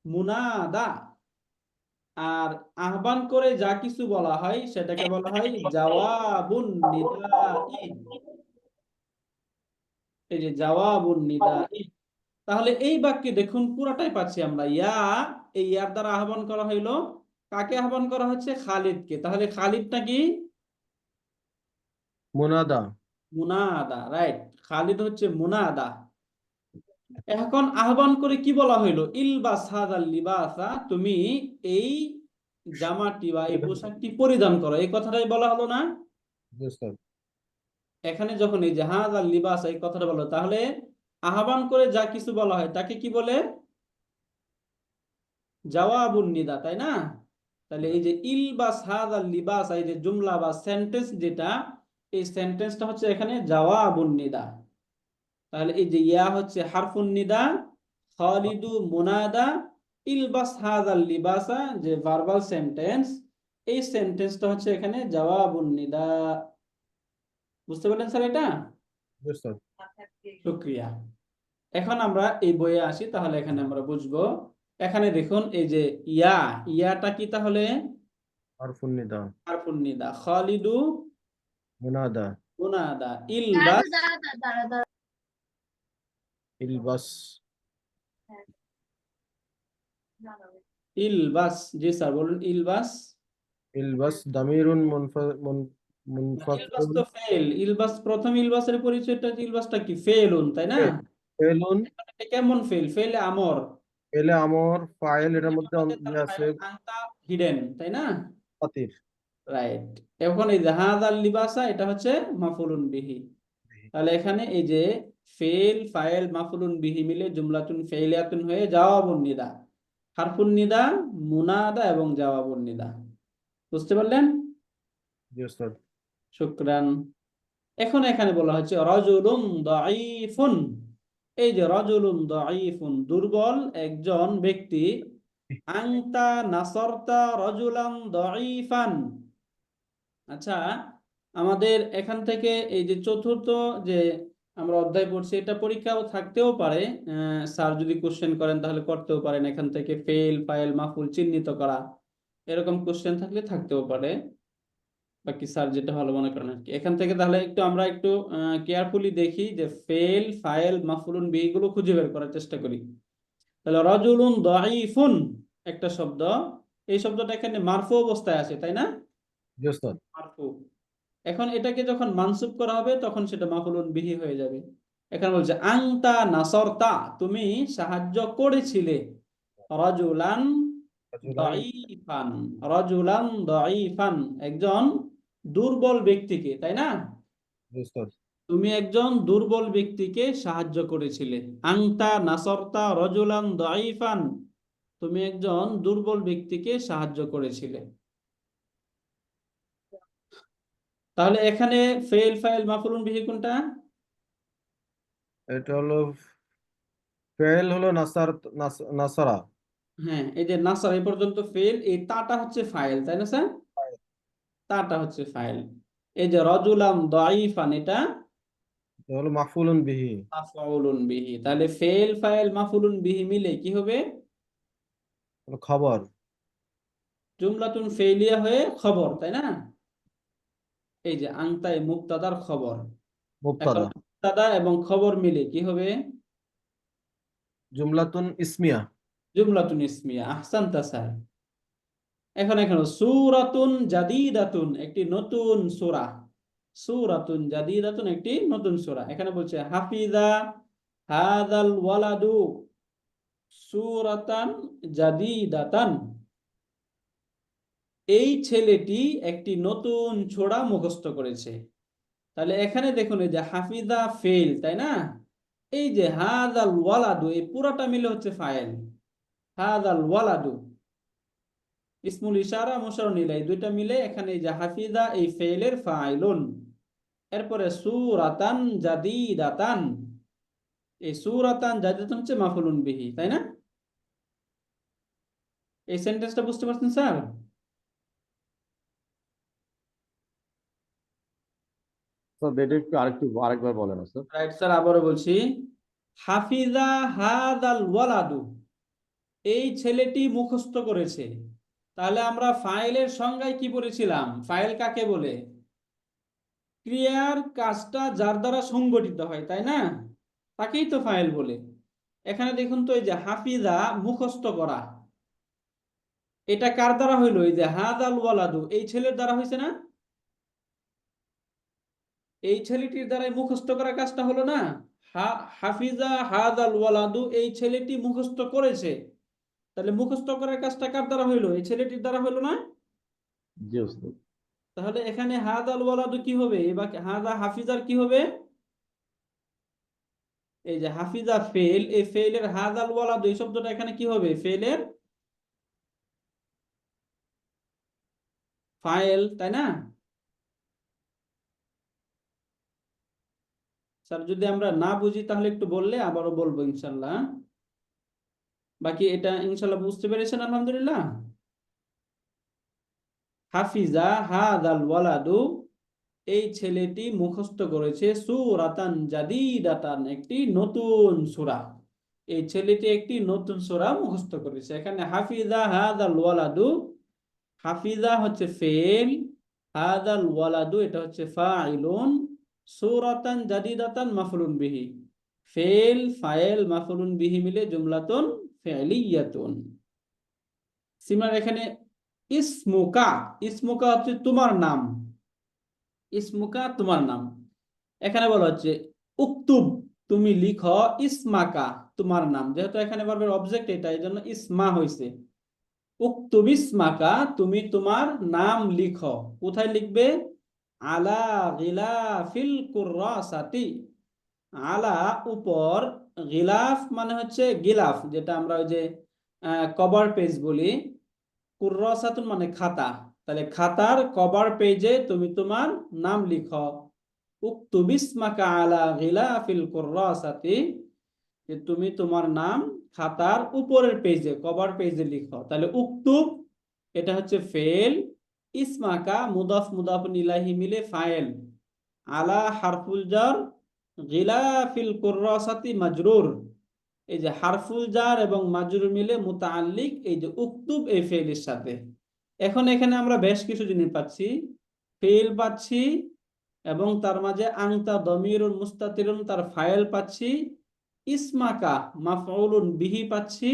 মুনাদা। আর আহ্বান করে যা কিছু বলা হয় সেটাকে বলা হয় জাওয়াবুন নিদাই। এই যে জাওয়াবুন নিদাই। তাহলে এই বাক্যে দেখুন পুরাটাই পাচ্ছি আমরা ইয়া, এই ইয়ার দ্বারা আহ্বান করা হইলো, কাকে আহ্বান করা হচ্ছে? খালিদকে। তাহলে খালিদটা কি? মুনাদা। মুনাদা, রাইট, খালিদ হচ্ছে মুনাদা। এখন আহ্বান করে কি বলা হইলো? ইলবাস হাযাল লিবাসা, তুমি এই জামাটি বা এই পোশাকটি পরিধান করো, এই কথাটাই বলা হলো না? জি স্যার। এখানে যখন এই যে হাযাল লিবাস এই কথাটা বলো, তাহলে আহ্বান করে যা কিছু বলা হয় তাকে কি বলে? জাওয়াবুন নিদা, তাই না? তাহলে এই যে ইলবাস হাযাল লিবাস, এই যে জুমলা বা সেন্টেন্স যেটা, এই সেন্টেন্সটা হচ্ছে এখানে জাওয়াবুন নিদা। তাহলে এই যে ইয়া হচ্ছে হারফুন নিদা, খালিদু মুনাদা, ইলবাস হাযাল লিবাসা যে ভার্বাল সেন্টেন্স, এই সেন্টেন্সটা হচ্ছে এখানে জাওয়াবুন নিদা। বুঝতে পারলেন স্যার এটা? জি স্যার। শুকরিয়া। এখন আমরা এই বইয়ে আসি, তাহলে এখানে আমরা বুঝবো। এখানে দেখুন এই যে ইয়া, ইয়াটা কি তাহলে? হারফুন নিদা। হারফুন নিদা। খালিদু মুনাদা। মুনাদা, ইলবাস ইলবাস। ইলবাস, জি স্যার বলুন। ইলবাস, ইলবাস দামিরুন ইলবাস মুনফাসিলুন। তো ফেল। ইলবাস, প্রথম ইলবাসের পরিচয়টা, ইলবাসটা কি? ফেলুন, তাই না? ফেলুন। এটা কেমন ফেল? ফেলে আমর, ফেলে আমর ফাইল, এটার মধ্যে তার আছে আনতা হিডেন, তাই না? খাতির। রাইট। এখন এই যে হাযাল লিবাসা, এটা হচ্ছে মাফউলুন বিহি। তাহলে এখানে এই যে ফেল, ফাইল, মাফউলুন বিহি মিলে জুমলাতুন ফাইলিয়াতুন হয়ে জাওয়াবুন নিদা, হারফুন নিদা, মুনাদা এবং জাওয়াবুন নিদা। বুঝতে পারলেন? জি স্যার। শুকরান। এখন এখানে বলা হচ্ছে রাজুলুন দাঈফুন। এই যে রাজুলুন দাঈফুন, দুর্বল একজন ব্যক্তি। আনতা নাসারতা রাজুলান দাঈফান। আচ্ছা, আমাদের এখান থেকে এই যে চতুর্থ যে আমরা অধ্যায় পড়ছি, এটা পরীক্ষাও থাকতেও পারে। স্যার যদি কোশ্চেন করেন তাহলে করতেও পারেন, এখান থেকে ফেল, ফাইল, মাফুল চিহ্নিত করা, এরকম কোশ্চেন থাকলে থাকতেও পারে। বাকি স্যার যেটা ভালো মনে করেন আর কি। এখান থেকে তাহলে আমরা একটু কেয়ারফুলি দেখি যে ফেল, ফাইল, মাফউলুন বিহি গুলো খুঁজে বের করার চেষ্টা করি। তাহলে রাজুলুন দাঈফুন একটা শব্দ, এই শব্দটা এখানে মারফু অবস্থায় আছে, তাই না? জি স্যার। মারফু। এখন এটাকে যখন মানসুব করা হবে তখন সেটা মাফউলুন বিহি হয়ে যাবে। এখানে বলছে আনতা নাসারতা, তুমি সাহায্য করেছিলে, রাজুলান দাঈফান, রাজুলান দাঈফান একজন দুর্বল ব্যক্তিকে, তাই না? জি স্যার। তুমি একজন দুর্বল ব্যক্তিকে সাহায্য করেছিলে। আনতা নাসারতা রাজুলান দাঈফান, তুমি একজন দুর্বল ব্যক্তিকে সাহায্য করেছিলে। তাহলে এখানে ফেল, ফাইল, মাফউলুন বিহি কোনটা? এটা হলো ফেল, হলো নাসারা। হ্যাঁ, এই যে নাসার এই পর্যন্ত ফেল, এই তাটা হচ্ছে ফাইল, তাই না স্যার? তাটা হচ্ছে ফাইল। এই যে রাজুলান দাঈফান, এটা হলো মাফউলুন বিহি। মাফউলুন বিহি। তাহলে ফেল ফাইল মাফউলুন বিহি মিলে কি হবে? হলো খবর। জুমলাতুন ফেলিয়া হয়ে খবর, তাই না? এই যে আংতায় মুক্তাদার খবর, এখন মুবতাদা। মুক্তাদা এবং খবর মিলে কি হবে? জুমলাতুন ইসমিয়া। জুমলাতুন ইসমিয়া। আহসানতা স্যার। এখন এখানে সূরাতুন জাদিদাতুন, একটি নতুন সূরা। সূরাতুন জাদিদাতুন, একটি নতুন সূরা। এখানে বলছে হাফিজা হাদাল ওয়ালাদু সূরাতান জাদিদাতান, এই ছেলেটি একটি নতুন সূরা মুখস্থ করেছে। তাহলে এখানে দেখুন এই যে হাফিজা ফেল, তাই না? এই যে হাদাল ওয়ালাদু, এই পুরাটা মিলে হচ্ছে ফাইল। হাদাল ওয়ালাদু ইসমুল ইশারা মুশারুন ইলাইহি, দুইটা মিলে এখানে এই যে হাফিজা এই ফেলের ফাইলুন। এরপরে সূরাতান জাদিদাতান, এই সূরাতান জাদিদাতান হচ্ছে মাফউলুন বিহি, তাই না? এই সেন্টেন্সটা বুঝতে পারছেন স্যার? স্যার এটা একটু আরেকবার বলেন না স্যার। রাইট স্যার, আবারও বলছি। হাফিজা হাদাল ওয়ালাদু, এই ছেলেটি মুখস্থ করেছে। তাহলে আমরা ফাইলের সংজ্ঞায় কি পড়েছিলাম? ফাইল কাকে বলে? ক্রিয়ার কাজটা যার দ্বারা সংগঠিত হয়, তাই না? তাকেই তো ফাইল বলে। এখানে দেখুন তো এই যে হাফিজা মুখস্থ করা, এটা কার দ্বারা হইলো? এই যে হাদাল ওয়ালাদু, এই ছেলের দ্বারা হয়েছে না? এই ছেলেটির দ্বারাই মুখস্থ করা কাজটা হলো না? হাফিজা হাদাল ওয়ালাদু, এই ছেলেটি মুখস্থ করেছে। তাহলে মুখস্থ করার কাজটা কার দ্বারা হইলো? এই ছেলেটির দ্বারা হইলো না? জি ওস্তাদ। তাহলে এখানে হাদাল ওয়ালাদু কি হবে? এবার হাদা হাফিজার কি হবে? এই যে হাফিজা ফেল, এই ফেলের হাদাল ওয়ালাদু এই শব্দটা এখানে কি হবে? ফেলের ফাইল, তাই না? স্যার যদি আমরা না বুঝি তাহলে একটু বললে আবারও বলবো ইনশাল্লাহ। বাকি এটা ইনশাল্লাহ বুঝতে পেরেছেন আলহামদুলিল্লাহ। হাফিজা হাদাল ওয়ালাদু, এই ছেলেটি মুখস্থ করেছে সূরাতান জাদিদাতান, একটি নতুন সূরা। এই ছেলেটি একটি নতুন সূরা মুখস্থ করেছে। এখানে হাফিজা হাদাল ওয়ালাদু, হাফিজা হচ্ছে ফেল, হাদাল ওয়ালাদু এটা হচ্ছে ফাইলুন, সূরাতান জাদিদাতান মাফউলুন বিহি। ফেল ফাইল মাফউলুন বিহি মিলে জুমলাতুন ফি'লিয়াতুন। সিমিলার এখানে ইসমুকা, ইসমুকা হচ্ছে তোমার নাম। ইসমুকা তোমার নাম। এখানে বলা হচ্ছে উক্তুব, তুমি লিখো, ইসমাকা তোমার নাম। যেহেতু এখানে ভার্বের অবজেক্ট এটা, এই জন্য ইসমা হয়েছে। উক্তুব ইসমাকা, তুমি তোমার নাম লিখো। কোথায় লিখবে? আলা গিলাফিল কুররাসাতি, আলা উপর, গিলাফ মানে হচ্ছে গিলাফ, যেটা আমরা ওই যে কভার পেজ বলি। কুররাসাতুন মানে খাতা, তাহলে খাতার কভার পেজে তুমি তোমার নাম লিখো। উক্তুব ইসমাকা আলা গিলাফিল কুররাসাতি, যে তুমি তোমার নাম খাতার উপরের পেজে, কভার পেজে লিখো। তাহলে উক্তুব এটা হচ্ছে ফেল, ইসমাকা মুদাফ মুদাফুন ইলাইহি মিলে ফাইল, আলা হারফুল জার, গিলাফিল কুররাসাতি মাজরুর। এই যে হারফুল জার এবং মাজরুর মিলে মুতাআল্লিক এই যে উক্তুব এই ফেলের সাথে। এখন এখানে আমরা বেশ কিছু জিনিস পাচ্ছি, ফেল পাচ্ছি এবং তার মাঝে আনতা দমিরুন মুস্তাতিরুন তার ফাইল পাচ্ছি, ইসমাকা মাফউলুন বিহি পাচ্ছি,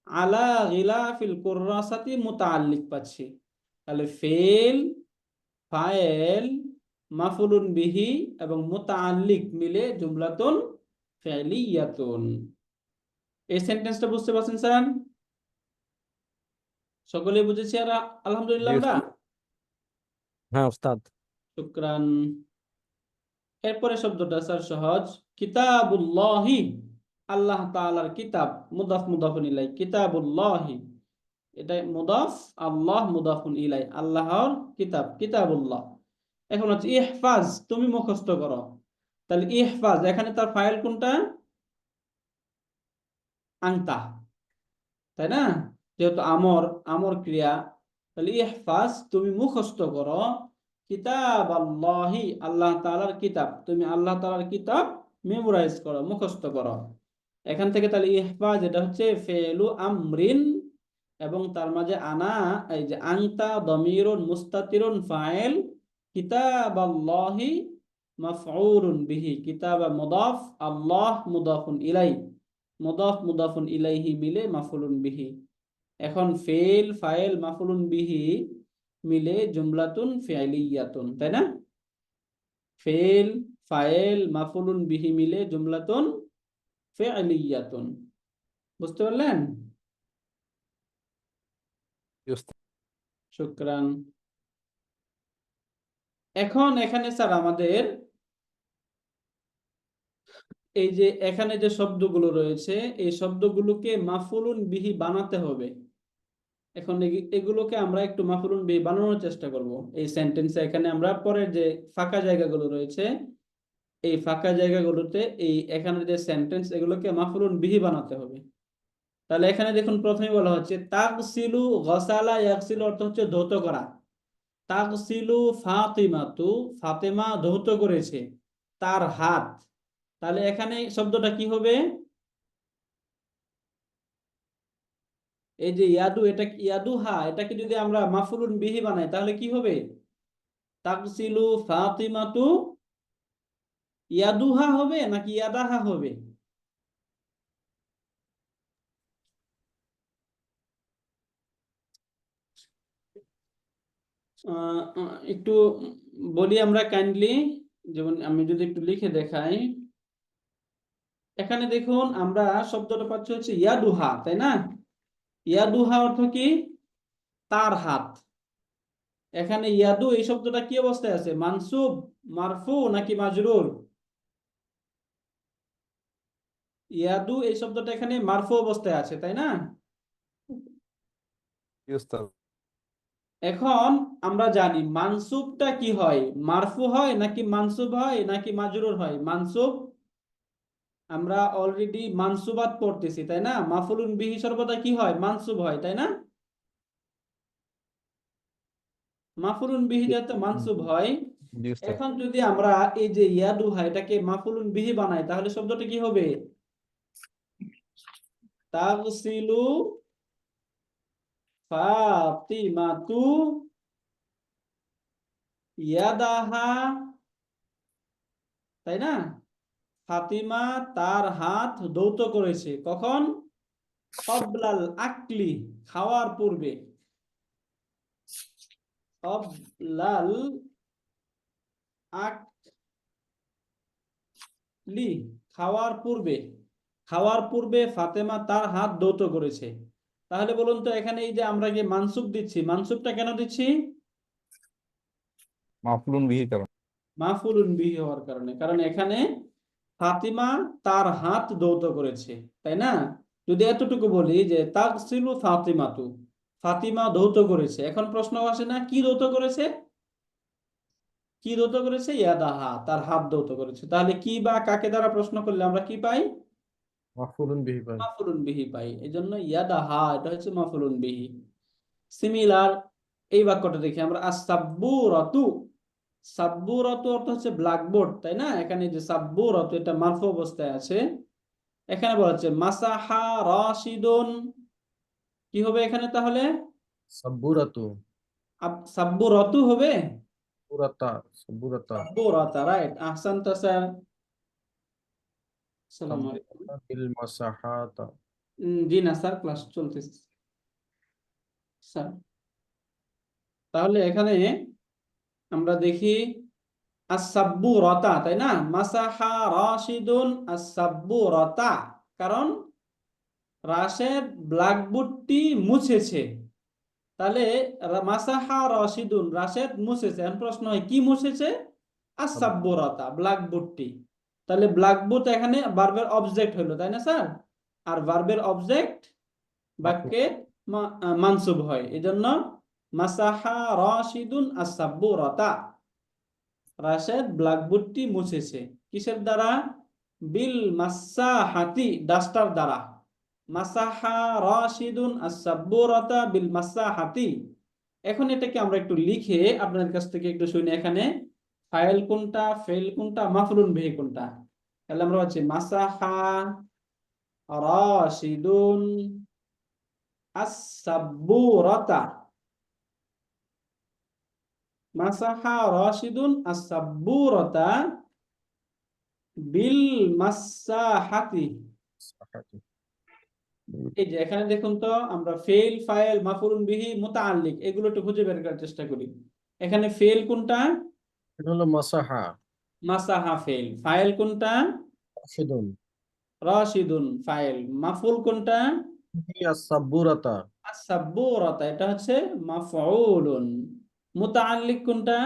আলা গিলাফিল কুররাসাতি মুতাআল্লিক পাচ্ছি। তাহলে ফেল, ফাইল, মাফউলুন বিহি এবং মুতাআল্লিক মিলে জুমলাতুন ফি'লিয়াতুন। এই সেন্টেন্সটা বুঝতে পারছেন স্যার? সকলেই বুঝেছি আর আলহামদুলিল্লাহ আমরা? হ্যাঁ ওস্তাদ। শুকরান। এরপরে শব্দটা স্যার সহজ, কিতাবুল্লাহি, আল্লাহ তাআলার কিতাব, মুদাফ মুদাফুন ইলাই, কিতাবুল্লাহি এটা মুদাফ, আল্লাহ মুদাফুন ইলাই, আল্লাহর কিতাব, কিতাবুল্লাহ। এখন হচ্ছে ইহফাজ, তুমি মুখস্থ করো। তাহলে ইহফাজ এখানে তার ফাইল কোনটা? আনতা, তাই না? যেহেতু আমর, আমর ক্রিয়া, তাহলে ইহফাজ তুমি মুখস্থ করো, কিতাবাল্লাহি, আল্লাহ তাআলার কিতাব, তুমি আল্লাহ তাআলার কিতাব মেমোরাইজ করো, মুখস্থ করো। এখান থেকে তাহলে ইহফাজ এটা হচ্ছে ফেলু আমরিন, এবং তার মাঝে আনা, এই যে আনতা দমিরুন মুস্তাতিরুন ফাইল, কিতাবাল্লাহি মাফউলুন বিহি, কিতাবা মুদাফ, আল্লাহ মুদাফুন ইলাই, মুদাফ মুদাফুন ইলাইহি মিলে মাফউলুন বিহি। এখন ফেল ফাইল মাফউলুন বিহি মিলে জুমলাতুন ফি'লিয়াতুন, তাই না? ফেল ফাইল মাফউলুন বিহি মিলে জুমলাতুন ফি'লিয়াতুন। বুঝতে পারলেন? জি উস্তাদ। শুকরান। এখন এখানে স্যার আমাদের এই যে এখানে যে শব্দগুলো রয়েছে, এই শব্দগুলোকে মাফউলুন বিহি বানাতে হবে। এখন এগুলোকে আমরা একটু মাফউলুন বিহি বানানোর চেষ্টা করব এই সেন্টেন্সে। এখানে আমরা পরের যে ফাঁকা জায়গাগুলো রয়েছে, এই ফাঁকা জায়গাগুলোতে এই এখানে যে সেন্টেন্স, এগুলোকে মাফউলুন বিহি বানাতে হবে। তাহলে এখানে দেখুন প্রথমে বলা হচ্ছে তাগসিলু, গসালা ইয়াগসিলু অর্থ হচ্ছে ধৌত করা। তাগসিলু ফাতিমাতু, ফাতেমা ধৌত করেছে তার হাত। তাহলে এখানে শব্দটা কি হবে? এই যে ইয়াদু, এটা ইয়াদুহা, এটাকে যদি আমরা মাফউলুন বিহি বানাই তাহলে কি হবে? তাগসিলু ফাতিমাতু ইয়াদুহা হবে নাকি ইয়াদাহা হবে? একটু বলি আমরা কাইন্ডলি, যেমন আমি যদি একটু লিখে দেখাই। এখানে দেখুন আমরা শব্দটা পাচ্ছি হচ্ছে ইয়াদুহা, তাই না? ইয়াদুহা অর্থ কি? তার হাত। এখানে ইয়াদু এই শব্দটা কি অবস্থায় আছে? মানসুব, মারফু নাকি মাজরুর? ইয়াদু এই শব্দটা এখানে মারফু অবস্থায় আছে, তাই না? জি উস্তাদ। এখন আমরা জানি মানসুবটা কি হয়, মারফু হয় নাকি মানসুব হয় নাকি মাজরুর হয়? মানসুব। আমরা অলরেডি মানসুবাত পড়তেছি, তাই না? মাফউলুন বিহি সর্বদা কি হয়? মানসুব হয়, তাই না? মাফউলুন বিহি যাতে মানসুব হয়। জি উস্তাদ। এখন যদি আমরা এই যে ইয়াদুহা এটাকে মাফউলুন বিহি বানাই তাহলে শব্দটা কি হবে? তাগসিলু ফাতিমাতু ইয়াদাহা, তাই না? ফাতিমা তার হাত ধৌত করেছে কখন? ক্বাবলাল আকলি, খাওয়ার পূর্বে। ক্বাবলাল আকলি, খাওয়ার পূর্বে। খাওয়ার পূর্বে ফাতেমা তার হাত ধৌত করেছে। তাহলে বলুন তো এখানে এই যে আমরা যে মানসুব দিচ্ছি, মানসুবটা কেন দিচ্ছি? মাফউলুন বিহি কারণ। মাফউলুন বিহি হওয়ার কারণে। কারণ এখানে ফাতিমা তার হাত ধৌত করেছে, তাই না? যদি এতটুকু বলি যে তাগসিলু ফাতিমাতু, ফাতিমা ধৌত করেছে, এখন প্রশ্ন আসে না কি ধৌত করেছে? কি ধৌত করেছে? ইয়াদাহা, তার হাত ধৌত করেছে। তাহলে কি বা কাকে দ্বারা প্রশ্ন করলে আমরা কি পাই? মাফউলুন বিহি পাই। মাফউলুন বিহি পাই। এজন্য ইয়াদাহা এটা হচ্ছে মাফউলুন বিহি। সিমিলার এই বাক্যটা দেখি আমরা, আস-সাব্বুরাতু। সাব্বুরাতু অর্থ হচ্ছে ব্ল্যাকবোর্ড, তাই না? এখানে যে সাব্বুরাতু এটা মারফু অবস্থায় আছে। এখানে বলা হচ্ছে মাসাহা রাশিদুন, কি হবে এখানে তাহলে? সাব্বুরাতু, সাব্বুরাতু হবে? পুরাতা, সাব্বুরাতা, সাব্বুরাতা, রাইট। আহসানতা স্যার। আসসালামু আলাইকুম। সাব্বুরাতা বিল মাসাহাতা। জি না স্যার, ক্লাস চলতেছে স্যার। তাহলে এখানে আমরা দেখি আস-সাব্বুরাতা, তাই না? মাসাহা রাশিদুন আস-সাব্বুরাতা, কারণ রাশেদ ব্ল্যাকবোর্ডটি মুছেছে। তাহলে মাসাহা রাশিদুন, রাশেদ মুছেছে। এখন প্রশ্ন হয় কি মুছেছে? আস-সাব্বুরাতা, ব্ল্যাকবোর্ডটি। তাহলে ব্ল্যাকবোর্ড এখানে ভার্বের অবজেক্ট হলো, তাই না স্যার? আর ভার্বের অবজেক্ট বাক্যে মানসুব হয়। এজন্য মাসাহা রাশিদুন আস-সাব্বুরাতা, রাশেদ ব্ল্যাকবোর্ডটি মুছেছে। কিসের দ্বারা? বিল মাসাহাতি, ডাস্টার দ্বারা। মাসাহা রাশিদুন আস-সাব্বুরাতা বিল মাসাহাতি, এখন এটাকে আমরা একটু লিখে আপনাদের কাছ থেকে একটু শুনি, এখানে ফাইল কোনটা, ফেল কোনটা, মাফউলুন বিহি কোনটা। তাহলে আমরা হচ্ছে মাসাহা রাশিদুন আস-সাব্বুরাতা, মাসাহা রাশিদুন আস-সাব্বুরাতা বিল মাসাহাতি। এই যে এখানে দেখুন তো, আমরা ফেল, ফাইল, মাফউলুন বিহি, মুতাআল্লিক এগুলো একটু খুঁজে বের করার চেষ্টা করি। এখানে ফেল কোনটা? এটা হলো মাসাহা মাসাহা ফেল। ফাইল কোনটা? রাশিদুন রাশিদুন ফাইল। মাফউল কোনটা? আস-সাব্বুরাতা আস-সাব্বুরাতা, এটা হচ্ছে মাফউলুন। মুতাআল্লিক কোনটা?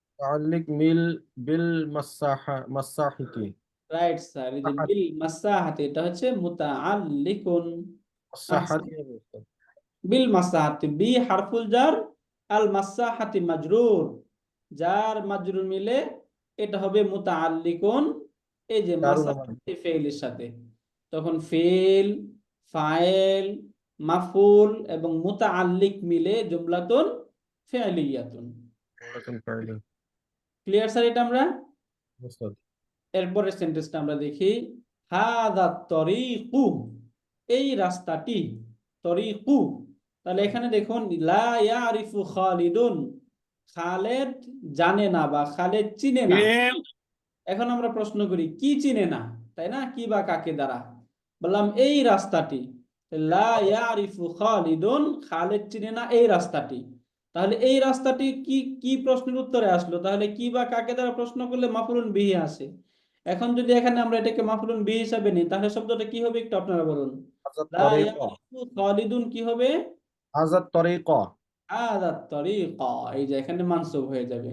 মুতাআল্লিক বিল মাসাহিতি রাইট স্যার, এই যে বিল মাসাহাতি, এটা হচ্ছে মুতাআল্লিকুন। মাসাহাতি বিল মাসাহাতি, বি হারফুল জার, আল মাসাহাতি মাজরুর, জার মাজরুর মিলে এটা হবে মুতাআল্লিকুন এই যে দারুল মাসাহাতি ফেইলের সাথে। তখন ফেল, ফাইল, মাফউল এবং মুতাআল্লিক মিলে জুমলাতুন ফি'লিয়াতুন। আমাল। ক্লিয়ার স্যার এটা আমরা? উস্তাদ এরপরের সেন্টেন্সটা আমরা দেখি। হাযা তরিকু, এই রাস্তাটি, তরিকু। তাহলে এখানে দেখুন লা ইয়ারিফু খালিদুন, খালেদ জানে না বা খালেদ চিনে না। এখন আমরা প্রশ্ন করি কি চিনে না, তাই না? কি বা কাকে দ্বারা? বললাম এই রাস্তাটি। লা ইয়ারিফু খালিদুন, খালেদ চিনে না এই রাস্তাটি। তাহলে এই রাস্তাটি কি কি প্রশ্নের উত্তরে আসলো? তাহলে কি বা কাকে দ্বারা প্রশ্ন করলে মাফউলুন বিহি আসে। এখন যদি এখানে আমরা এটাকে মাফউলুন বিহি হিসাবে নিই, তাহলে শব্দটা কি হবে একটু আপনারা বলুন। হাযা লা তরিকা ইয়ারিফু খালিদুন কি হবে? হাযা তরিকা হাযা তরিকা, এই যে এখানে মানসুব হয়ে যাবে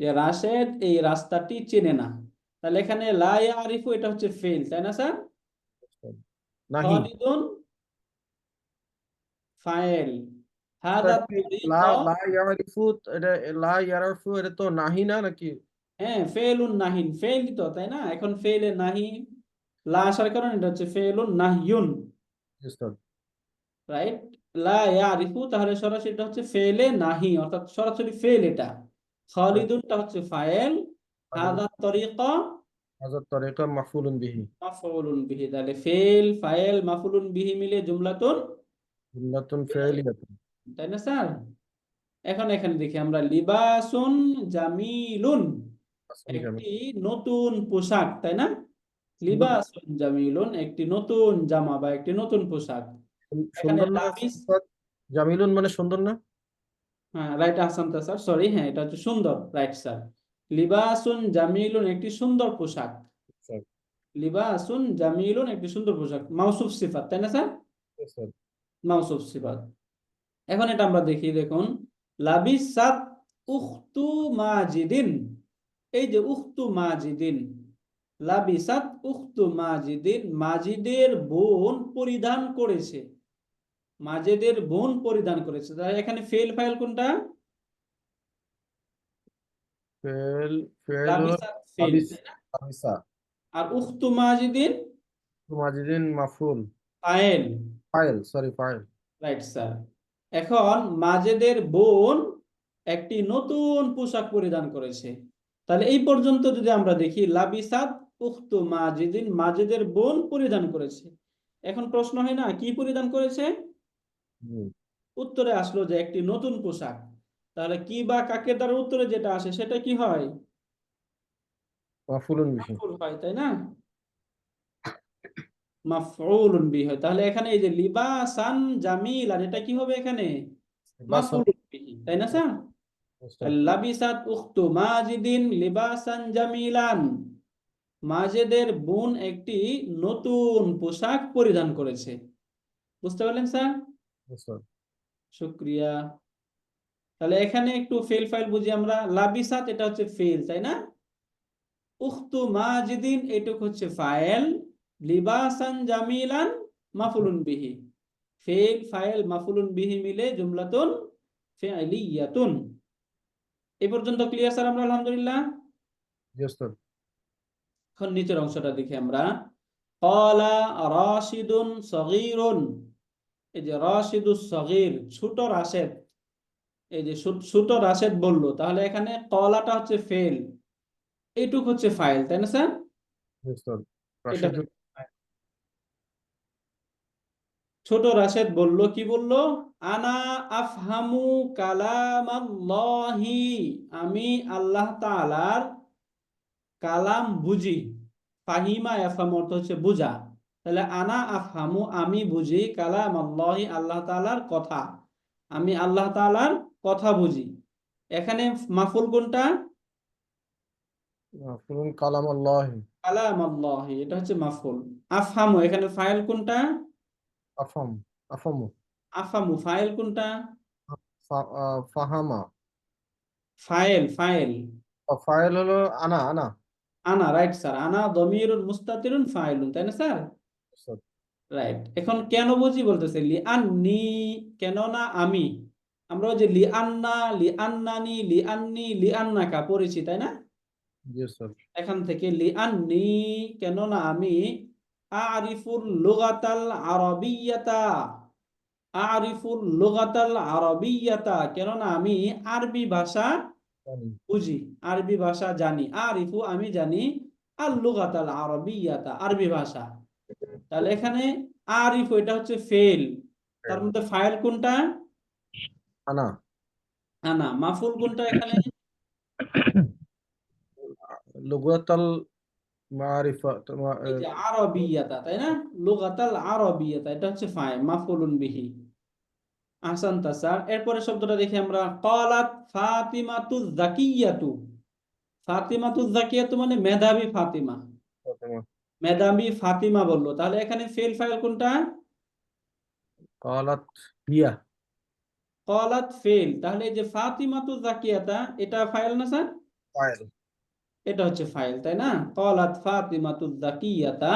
যে রাশেদ এই রাস্তাটি চেনে না। তাহলে এখানে লা ইয়ারিফু এটা হচ্ছে ফেল, তাই না স্যার? নাহি খালিদুন ফাইল, হাযা লা তরিকা, লা ইয়ারিফু এটা লা ইয়ারিফু এটা তো নাহি না নাকি? হ্যাঁ ফেলুন নাহিন, ফেল তো, তাই না? এখন ফেলে নাহি লা আসার কারণে এটা হচ্ছে ফেলুন নাহিয়ুন, উস্তাদ রাইট? লা ইয়ারিফু তাহলে সরাসরি এটা হচ্ছে ফেলে নাহি, অর্থাৎ সরাসরি ফেল এটা। খালিদুনটা হচ্ছে ফাইল, হাযা তরিকা হাযা তরিকা মাফউলুন বিহি মাফউলুন বিহি। তাহলে ফেল, ফাইল, মাফউলুন বিহি মিলে জুমলাতুন, জুমলাতুন ফি'লিয়াতুন। তাই না স্যার? এখন এখানে দেখি আমরা লিবাসুন জামিলুন, একটি নতুন পোশাক, তাই না? লিবাসুন জামিলুন একটি নতুন জামা বা একটি নতুন পোশাক। এখানে সুন্দর না লাবিস, উস্তাদ? জামিলুন মানে সুন্দর না? হ্যাঁ রাইট আহসানতা স্যার, সরি, হ্যাঁ এটা হচ্ছে সুন্দর, রাইট স্যার। লিবাসুন জামিলুন একটি সুন্দর পোশাক। লিবাসুন জামিলুন একটি সুন্দর পোশাক, মাউসুফ সিফাত, তাই না স্যার? উস্তাদ মাউসুফ সিফাত। এখন এটা আমরা দেখি, দেখুন লাবিসাত উখতু মাজিদিন, এই যে উখতু মাজিদিন, লাবিসাত উখতু মাজিদিন, মাজিদের বোন পরিধান করেছে, মাজিদের বোন পরিধান করেছে। তাহলে এখানে ফেল, ফাইল কোনটা? ফেল হলো লাবিসাত ফেল, লাবিস তাই না? লাবিসা আর উখতু মাজিদিন মাজিদিন মাফউল ফাইল, ফাইল সরি ফাইল রাইট স্যার। এখন মাজেদের বোন একটি নতুন পোশাক পরিধান করেছে। তাহলে এই পর্যন্ত যদি আমরা দেখি লাবিসাত উখতু মাজিদিন, মাজেদের বোন পরিধান করেছে। এখন প্রশ্ন হয় না কি পরিধান করেছে? উত্তরে আসলো যে একটি নতুন পোশাক। তাহলে কি বা কাকে দ্বারা উত্তরে যেটা আসে সেটা কি হয়? মাফউলুন বিহি মাফউল হয়, তাই না? মাফউলুন বিহি হয়। তাহলে এখানে এই যে লিবাসান জামিলান, এটা কি হবে এখানে? মাফউলুন বিহি, তাই না স্যার? লাবিসাত উখতু মাজিদিন লিবাসান জামিলান, মাজেদের বোন একটি নতুন পোশাক পরিধান করেছে। বুঝতে পারলেন স্যার? শুকরিয়া। তাহলে এখানে একটু ফেল, ফাইল বুঝি আমরা। লাবিসাত এটা হচ্ছে ফেল, তাই না? উখতু মাজিদিন এটুক হচ্ছে ফাইল, লিবাসান জামিলান মাফউলুন বিহি। ফেল, ফাইল, মাফউলুন বিহি মিলে জুমলাতুন ফি'লিয়াতুন। এই পর্যন্ত ক্লিয়ার স্যার আমরা? আলহামদুলিল্লাহ। এখন নিচের অংশটা দেখি আমরা। ক্বালা রাশিদুন সগীরুন, এই যে রাশিদুস সগীর ছোট রাশেদ, এই যে ছোট রাশেদ বললো, তাহলে এখানে কলাটা হচ্ছে ফেল, এইটুক হচ্ছে ফাইল, তাই না স্যার? Yes, sir. এটা রাশেদ ছোট রাশেদ বলল, কি বলল? আনা আফহামু কালামাল্লাহি, আমি আল্লাহ তাআলার কালাম বুঝি। ফাহিমা ইয়াফহামু অর্থ হচ্ছে বুঝা, তাহলে আনা আফহামু আমি বুঝি, কালামাল্লাহি আল্লাহ তাআলার কথা, আমি আল্লাহ তাআলার কথা বুঝি। এখানে মাফুল কোনটা? মাফুলুন কালাম আল্লাহ। কালামাল্লাহি, এটা হচ্ছে মাফুল। আফহামু এখানে ফাইল কোনটা? আফাম আফামু আফহামু ফাইল কোনটা? ফাহামা। ফাইল ফাইল ফাইল হলো আনা আনা। আনা, রাইট স্যার। আনা দমিরুন মুস্তাতিরুন ফাইলুন, তাই না স্যার? Sir. রাইট। এখন কেন বুঝি বলতেছে লি আন্নি, কেন না আমি। আমরা ওই যে লি আন্না, লি আন্নানি, লি আন্নি, লি আন্নাকা পড়েছি, তাই না? Yes, sir. এখান থেকে লি আন্নি, কেন না আমি, আরিফুল লুগাতাল আরাবিয়াতা, আরিফুল লুগাতাল আরাবিয়াতা, কেন না আমি আরবি ভাষা বুঝি, আরবি ভাষা জানি। আরিফু আমি জানি, আল লুগাতাল আরাবিয়াতা আরবি ভাষা। তাহলে এখানে আরিফু এটা হচ্ছে ফেল, তার মধ্যে ফাইল কোনটা? আনা। আনা। মাফুল কোনটা এখানে? লুগাতাল মারিফা এই যে আরবিয়াতা, তাই না? লুগাতাল আরবিয়াতা, এটা হচ্ছে ফাইল, মাফুলুন বিহি। আহসানতা স্যার। এরপরে শব্দটা দেখি আমরা, ক্বালাত ফাতিমাতুজ যাকিয়াতু। ফাতিমাতুজ যাকিয়াতু মানে মেধাবী ফাতিমা, মেধাবী ফাতিমা বললো, তাহলে এখানে ফেল ফাইল কোনটা? ক্বালাত হিয়া। ক্বালাত ফেল, তাহলে এই যে ফাতিমাতুজ যাকিয়াতা এটা ফাইল না স্যার? ফাইল। এটা হচ্ছে ফাইল, তাই না? ক্বালাত ফাতিমাতুজ যাকিয়াতা,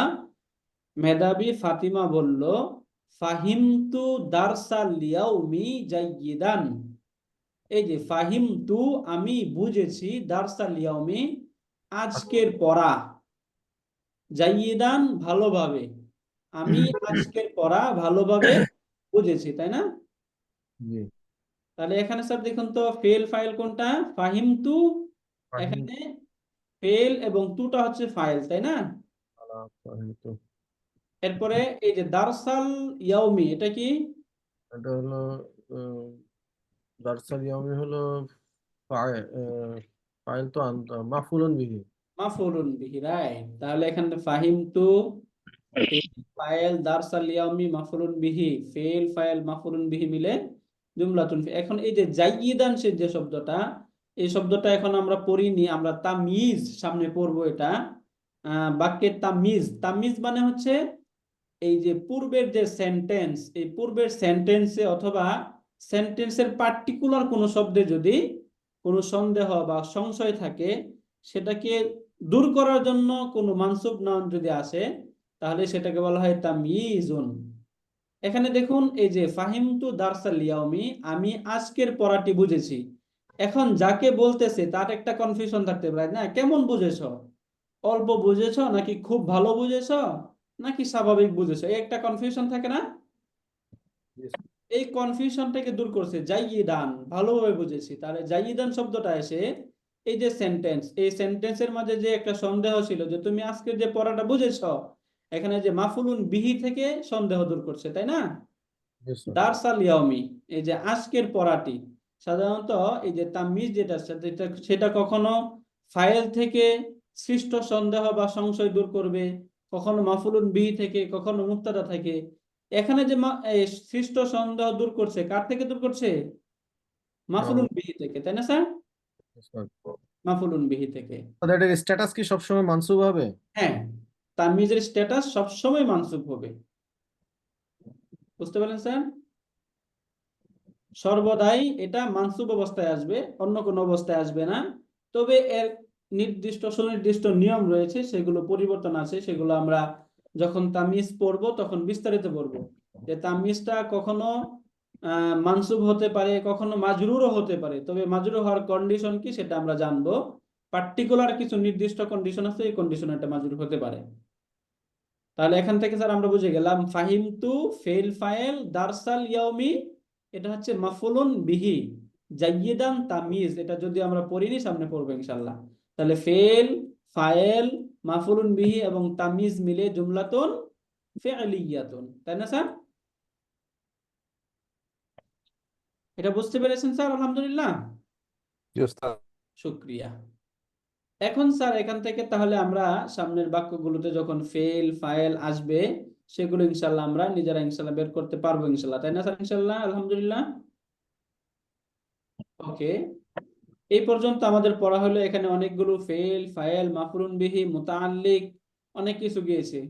মেধাবী ফাতিমা বলল, ফাহিমতু দারসাল ইয়াউমি জাইয়িদান। এই যে ফাহিমতু আমি বুঝেছি, দারসাল ইয়াউমি আজকের পড়া, জাইয়িদান ভালোভাবে, আমি আজকের পড়া ভালোভাবে বুঝেছি, তাই না? জি। তাহলে এখানে স্যার দেখুন তো ফেল ফাইল কোনটা? ফাহিমতু, এখানে ফেল এবং তুটা হচ্ছে ফাইল, তাই না? ফাহিমতু। এরপরে এই যে দারসাল ইয়াউমি, এটা কি? এটা হলো দারসাল ইয়ামি হলো ফাইল তো মাফুলুন বিহি। মাফউলুন বিহি, রাইট। তাহলে এখানে ফাহিমতু ফাইল, দারসাল ইয়াউমি মাফউলুন বিহি, ফেল ফাইল মাফউলুন বিহি মিলে জুমলাতুন ফি। এখন এই যে জাইয়িদান সে যে শব্দটা, এই শব্দটা এখন আমরা পড়িনি, আমরা তামিজ সামনে পড়বো। এটা বাক্যের তামিজ। তামিজ মানে হচ্ছে এই যে পূর্বের যে সেন্টেন্স, এই পূর্বের সেন্টেন্সে অথবা সেন্টেন্সের পার্টিকুলার কোনো শব্দে যদি কোনো সন্দেহ বা সংশয় থাকে, সেটাকে দূর করার জন্য কোনো মানসুব নাউন যদি আসে, তাহলে সেটাকে বলা হয় তাময়িজুন। এখানে দেখুন এই যে ফাহিমতু দারসাল ইয়াউমি, আমি আজকের পড়াটি বুঝেছি। এখন যাকে বলতেছে তার একটা কনফিউশন থাকতে পারে না, কেমন বুঝেছো? অল্প বুঝেছো নাকি খুব ভালো বুঝেছো নাকি স্বাভাবিক বুঝেছো, এই একটা কনফিউশন থাকে না? এই কনফিউশনটাকে দূর করছে জাইয়িদান, ভালোভাবে বুঝেছি। তাহলে জাইয়িদান শব্দটা এসে এই যে সেন্টেন্স, এই সেন্টেন্সের মাঝে যে একটা সন্দেহ ছিল যে তুমি আজকে যে পড়াটা বুঝেছো, এখানে যে মাফুলুন বিহি থেকে সন্দেহ দূর করছে, তাই না? দারসাল ইয়াউমি, এই যে আজকের পড়াটি, সাধারণত এই যে তামিজ যেটা সেটা কখনো ফাইল থেকে সৃষ্ট সন্দেহ বা সংশয় দূর করবে, কখনো মাফুলুন বিহি থেকে, কখনো মুক্তাদা থেকে। এখানে যে এই সৃষ্ট সন্দেহ দূর করছে, কার থেকে দূর করছে? মাফুলুন বিহি থেকে, তাই না স্যার? মাফুলুন বিহি থেকে। এটার স্ট্যাটাস কি সবসময় মানসুব হবে? হ্যাঁ, তামিজের স্ট্যাটাস সবসময় মানসুব হবে। বুঝতে পারলেন স্যার? সর্বদাই এটা মানসুব অবস্থায় আসবে, অন্য কোনো অবস্থায় আসবে না। তবে এর নির্দিষ্ট সুনির্দিষ্ট নিয়ম রয়েছে, সেগুলো পরিবর্তন আছে, সেগুলো আমরা যখন তামিজ পড়ব তখন বিস্তারিত পড়ব। যে তামিজটা কখনো মানসুব হতে পারে, কখনো মাজরুরও হতে পারে। তবে মাজরুর হওয়ার কন্ডিশন কি সেটা আমরা জানবো। পার্টিকুলার কিছু নির্দিষ্ট কন্ডিশন আছে, এই কন্ডিশনে এটা মাজরুর হতে পারে। তাহলে এখান থেকে স্যার আমরা বুঝে গেলাম ফাহিমতু ফেল ফাইল দারসাল ইয়াউমি, এটা হচ্ছে মাফুলুন বিহি। জাইয়িদান তামিজ এটা যদি আমরা পড়িনি সামনে পড়বো ইনশাআল্লাহ, তাহলে ফেল, ফায়েল, মাফুলুন বিহি এবং তামিজ মিলে জুমলাতুন ফি'লিয়াতুন, তাই না স্যার? এটা বুঝতে পেরেছেন স্যার? আলহামদুলিল্লাহ, জি ওস্তাদ। শুকরিয়া। এখন স্যার এখান থেকে তাহলে আমরা সামনের বাক্যগুলোতে যখন ফেল ফাইল আসবে সেগুলো ইনশাআল্লাহ আমরা নিজেরা ইনশাআল্লাহ বের করতে পারবো ইনশাআল্লাহ, তাই না স্যার? ইনশাআল্লাহ, আলহামদুলিল্লাহ। ওকে, এই পর্যন্ত আমাদের পড়া হলো। এখানে অনেকগুলো ফেল ফাইল মাফউলুন বিহি মুতাআল্লিক অনেক কিছু গিয়েছে।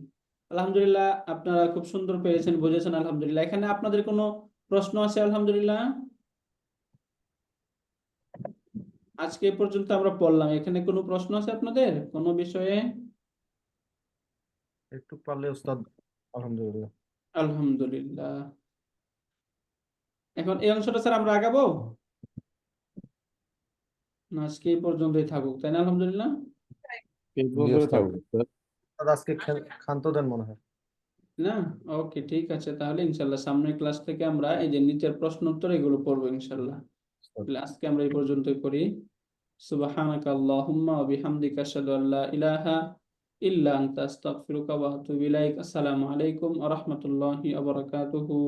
আলহামদুলিল্লাহ, আপনারা খুব সুন্দর পেরেছেন, বুঝেছেন আলহামদুলিল্লাহ। এখানে আপনাদের কোনো প্রশ্ন আছে? আলহামদুলিল্লাহ, আজকে এই পর্যন্ত আমরা পড়লাম, এখানে কোনো প্রশ্ন আছে আপনাদের কোনো বিষয়ে? একটু পারলে উস্তাদ, আলহামদুলিল্লাহ। আলহামদুলিল্লাহ। এখন এই অংশটা স্যার আমরা আগাবো না আজকে এই পর্যন্তই থাকুক, তাই না? আলহামদুলিল্লাহ, এই জি পর্যন্ত ওস্তাদ। থাকবে স্যার। উস্তাদ আজকে ক্ষান্ত দেন মনে হয়। না? ওকে, ঠিক আছে, তাহলে ইনশাল্লাহ সামনের ক্লাস থেকে আমরা এই যে নিচের প্রশ্ন উত্তর এগুলো পড়বো ইনশাল্লাহ। তাহলে আজকে আমরা এই পর্যন্তই করি। সুবহানাকা আল্লাহুম্মা ওয়া বিহামদিকা আশহাদু আল্লা ইলাহা ইল্লা আনতা আস্তাগফিরুকা ওয়া আতুবু ইলাইক। আসসালামু আলাইকুম ওয়া রাহমাতুল্লাহি ওয়া বারাকাতুহু।